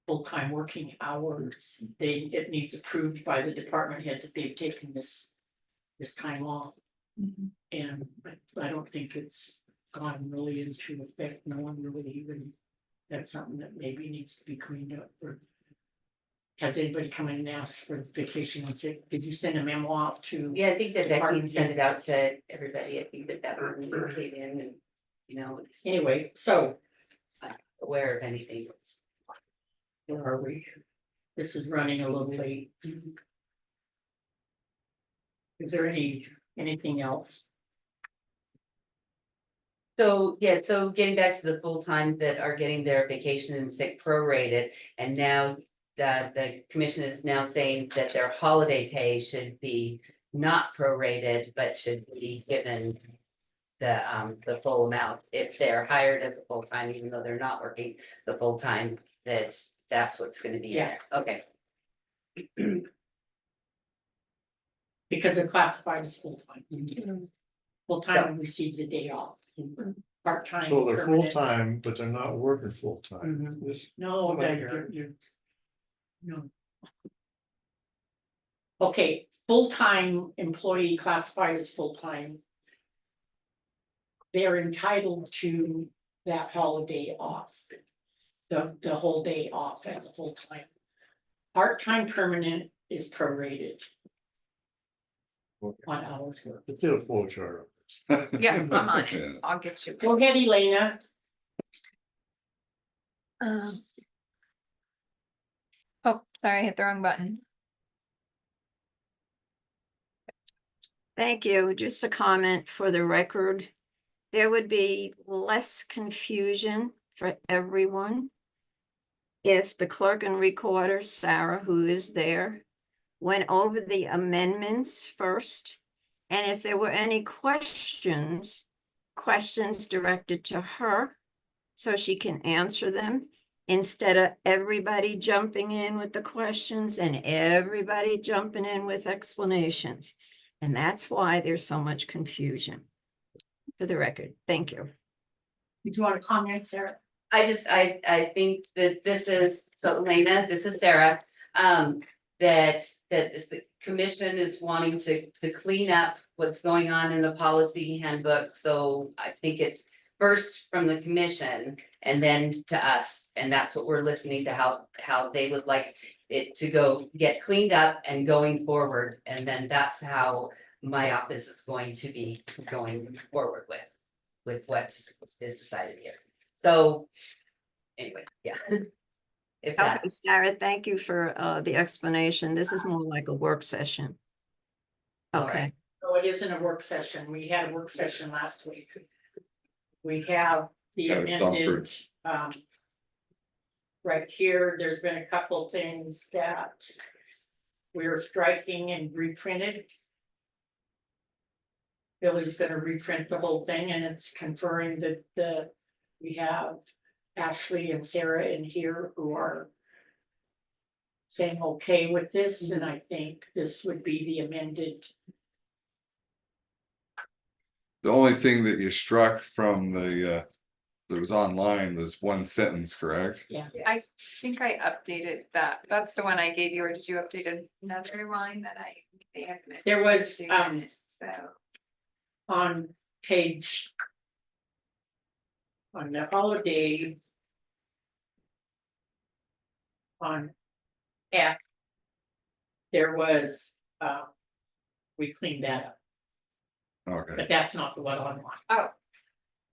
full-time working hours, it needs approved by the department head that they've taken this time off. And I don't think it's gone really into effect. No one really even, that's something that maybe needs to be cleaned up. Or has anybody come in and asked for vacation and sick? Did you send a memo out to? Yeah, I think that Becky Department sent it heads. out to everybody. I think that one came in and, you know, it's Anyway, so aware of anything. where are we? This is running a little late. Is there anything else? So, yeah, so getting back to the full-time that are getting their vacation and sick prorated, and now the commission is now saying that their holiday pay should be not prorated, but should be given the full amount. If they're hired as a full-time, even though they're not working the full-time, that's what's gonna be in Yeah. there. Okay, Because they're classified as full-time. Full-time receives a day off. Part-time. So they're permanent- full-time, but they're not working full-time. This- No, no. Okay, full-time employee classified as full-time. They're entitled to that holiday off. The whole day off as a full-time. Part-time permanent is prorated on hours worked. Let's do a flow chart. Yeah, I'm on Yeah. it. I'll get you. Go ahead, Elena. Oh, sorry, I hit the wrong button. Thank you. Just a comment for the record. There would be less confusion for everyone if the clerk and recorder, Sarah, who is there, went over the amendments first. And if there were any questions directed to her so she can answer them instead of everybody jumping in with the questions and everybody jumping in with explanations. And that's why there's so much confusion. For the record, thank you. Did you want to comment, Sarah? I think that this is, so Elena, this is Sarah. That the commission is wanting to clean up what's going on in the policy handbook. So I think it's first from the commission and then to us. And that's what we're listening to, how they would like it to go get cleaned up and going forward. And then that's how my office is going to be going forward with what is decided here. So anyway, yeah. If that, Okay, Sarah, thank you for the explanation. This is more like a work session. All Okay, right. No, it isn't a work session. We had a work session last week. We have the Got it, Stumford. amended, right here, there's been a couple things that we're striking and reprinted. Billy's gonna reprint the whole thing and it's conferring that we have Ashley and Sarah in here who are saying okay with this, and I think this would be the amended. The only thing that you struck from the, that was online was one sentence, correct? Yeah. I think I updated that. That's the one I gave you, or did you update another line that I? may have missed? There was, So, on page. On the holiday. On F. There was, we cleaned that up, Okay, but that's not the one online. Oh.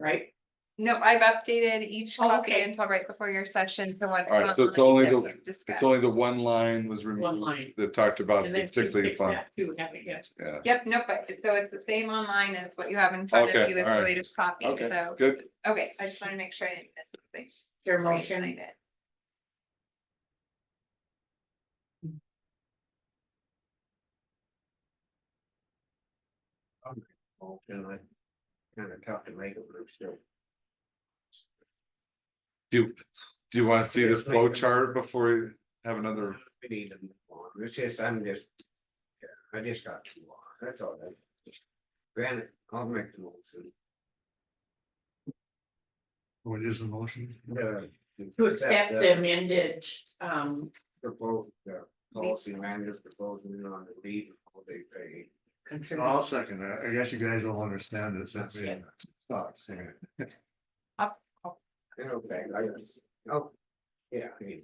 Right? no, I've updated each Oh, copy okay. until right before your session, so what. all right, so it's only that the, we've it's discussed. only the one line was One removed line. that talked about And then she's particularly fixed fun. that too, haven't you? Yeah, Yep, nope, but so it's the same online as what you have in front of Okay, you, it's the alright. latest copy, okay, so, good. okay, I just wanna make sure I didn't miss something. Your before you motion, signed it. Kind of tough to make it, but it's still. Do you want to see this flow chart before you have another? We need to move on. It's just, I just got too long, that's all that. Granted, I'll make the motion. What is the motion? to accept the amended, Propose, the policy managers proposing on the leave of holiday pay. concern. I'll second that. I guess you guys don't understand it, since Yeah. it sucks. Yeah. Okay, oh, yeah. I mean,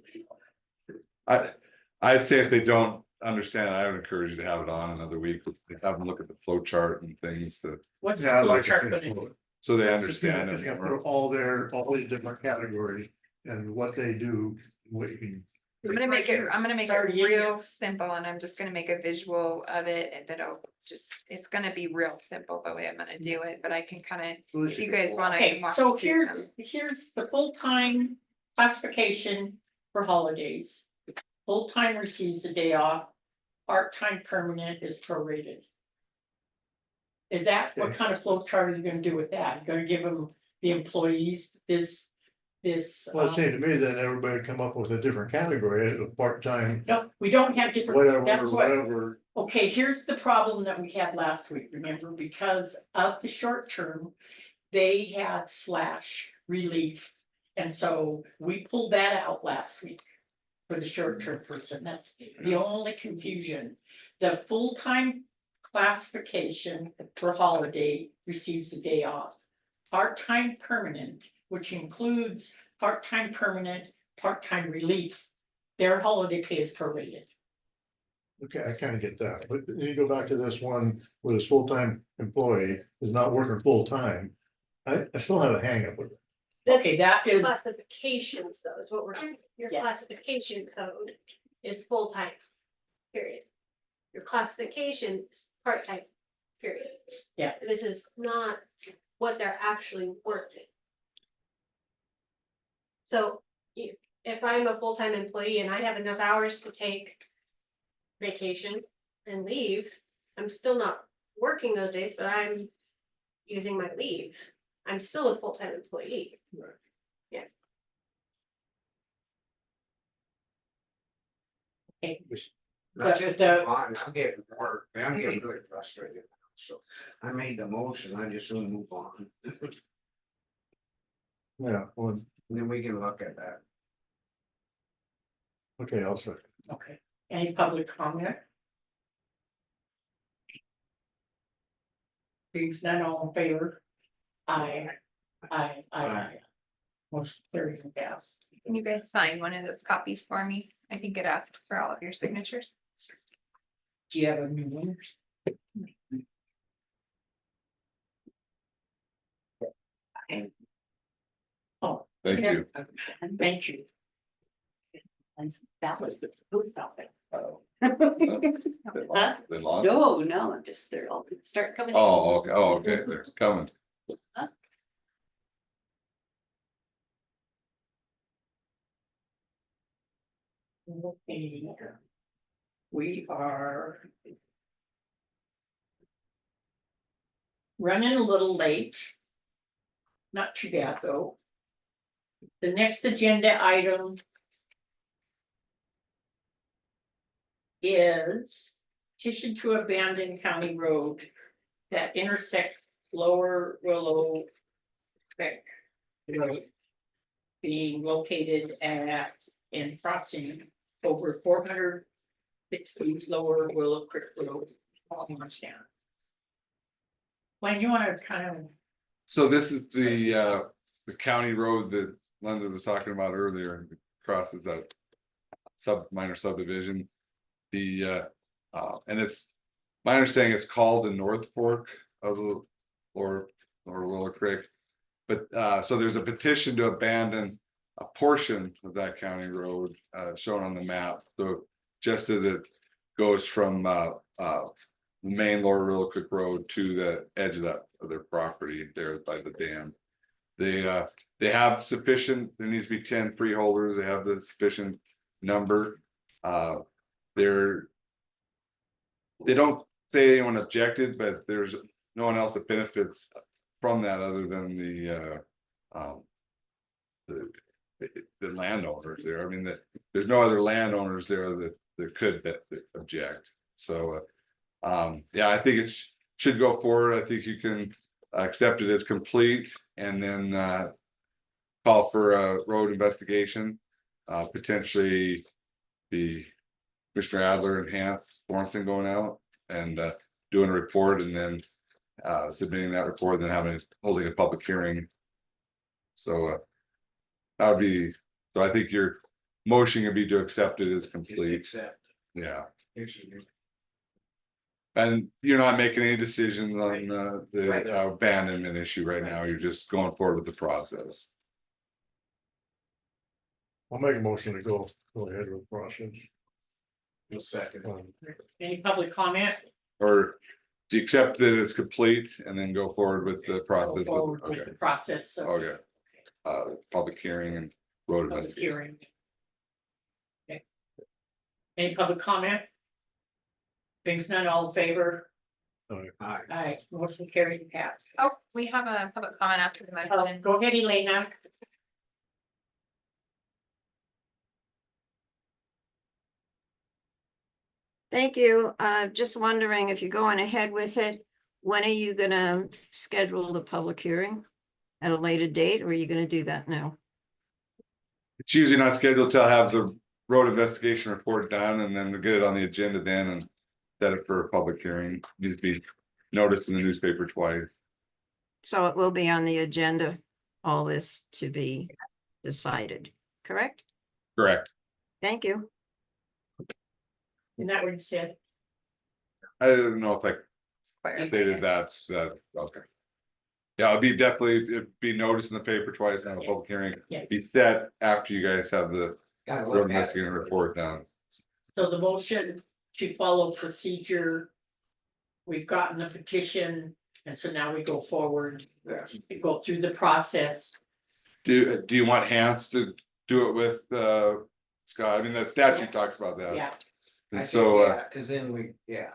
I'd say if they don't understand, I would encourage you to have it on another week, have them look at the flow chart and things to, What's Yeah, I'd the flow like to chart see gonna it. do? so they It's just gonna- understand It's it gonna more. put all these different categories and what they do, what you can. I'm gonna make it, I'm gonna make It's already it in there. real simple and I'm just gonna make a visual of it and that'll just, it's gonna be real simple the way I'm gonna do it, but I can kind of, if you guys want, I Okay, can walk so you through some. here's the full-time classification for holidays. Full-time receives a day off, part-time permanent is prorated. Is that, what kind of flow chart are you gonna do with that? You're gonna give them, the employees, this. Well, it seemed to me that everybody come up with a different category, a part-time, No, we don't have different, whatever, that's what, whatever. okay, here's the problem that we had last week, remember, because of the short term. They had slash relief, and so we pulled that out last week. For the short term person, that's the only confusion. The full-time classification for holiday receives a day off. Part-time permanent, which includes part-time permanent, part-time relief, their holiday pay is prorated. Okay, I kind of get that, but then you go back to this one where this full-time employee is not working full-time. I still have a hang up with it. Okay, that is, Classifications though, is what we're, your Yeah. classification code is full-time, period. Your classification is part-time, period. Yeah. This is not what they're actually working. So if I'm a full-time employee and I have enough hours to take vacation and leave, I'm still not working those days, but I'm using my leave. I'm still a full-time employee. Right. Yeah. okay, That's The- just the- I'm getting work, I'm getting really frustrated, so I made the motion, I just soon move on. Yeah, well, And then we can look at that. okay, I'll say. okay, any public comment? Being none, all in favor? Aye. Motion carries and pass. Can you guys sign one of those copies for me? I think it asks for all of your signatures. Do you have a new one? Oh. Thank yeah, you. Thank you. And that was the food stuffing. Oh. Huh? They lost? No, I'm just, they're all gonna start coming. in. Oh, okay, they're coming. Okay. We are. Running a little late. Not too bad, though. The next agenda item. Is petition to abandon county road that intersects Lower Willow Creek Road. Being located at and crossing over 460 Lower Willow Creek Road, Montana. Wayne, you wanna kind of, So this is the county road that Linda was talking about earlier, and crosses that minor subdivision. And it's, my understanding, it's called the North Fork of the, or Willow Creek. But, so there's a petition to abandon a portion of that county road, shown on the map. So just as it goes from, the main Lower Willow Creek Road to the edge of of their property there by the dam. They have sufficient, there needs to be 10 freeholders, they have the sufficient number. They don't say anyone objected, but there's no one else that benefits from that other than the landowners there. I mean, there's no other landowners there that could object. So, yeah, I think it should go forward. I think you can accept it as complete and then call for a road investigation, potentially the Commissioner Adler and Hans Sorensen going out and doing a report and then submitting that report, then holding a public hearing. So that would be, so I think your motion would be to accept it as Just complete. accept. Yeah. It should be. And you're not making any decisions on Right. the abandonment issue right now. You're just going forward with the process. I'll make a motion to go ahead with the process. You'll second. any public comment? Or do you accept that it's complete and then go forward with the Go process? forward with Okay, the process, so. okay. Public hearing and road Public investigation. hearing. Okay. Any public comment? Things none, all in favor? Aye, motion carried and passed. Oh, we have a public comment after the Oh, motion. go ahead, Elena. Thank you. Just wondering if you're going ahead with it, when are you gonna schedule the public hearing? At a later date, or are you gonna do that now? It's usually not scheduled till I have the road investigation report done, and then we get it on the agenda then and set it for a public hearing. Needs to be noticed in the newspaper twice. So it will be on the agenda, all this to be decided, correct? Correct. Thank you. Isn't that what you said? I don't know if I stated that's, okay. Yeah, it'd be noticed in the paper twice and have a public hearing. Yes. Be set after you guys have the Gotta road look at investigating it. report done. So the motion to follow procedure. We've gotten the petition, and so now we go forward, we go through the process. Do you want Hans to do it with Scott? I mean, that statute talks about that. Yeah, I And think, so yeah, cause then we, yeah.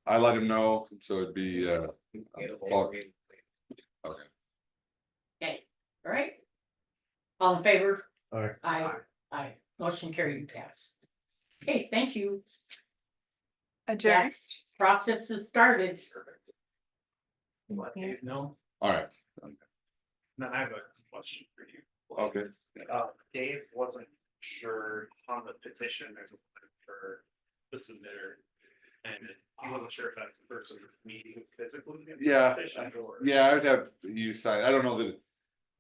I let him know, and so it'd be It'll Well, be- okay. okay, all right. All in favor? Aye. Aye, aye, motion carried and passed. Okay, thank you. Adjourn. Yes, process has started. Let Dave know. All right, Now I have a question for you. okay. Dave wasn't sure on the petition, there's a line for the submitter. And he wasn't sure if that's the person meeting physically. in the Yeah, petition or- yeah, I would have you sign. I don't know that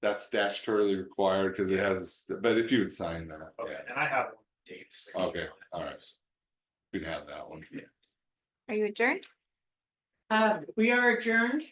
that's statutorily required because it has, but if you would sign that, Okay, yeah. and I have Dave's. Okay, all right. We can have that one. Are you adjourned? We are adjourned.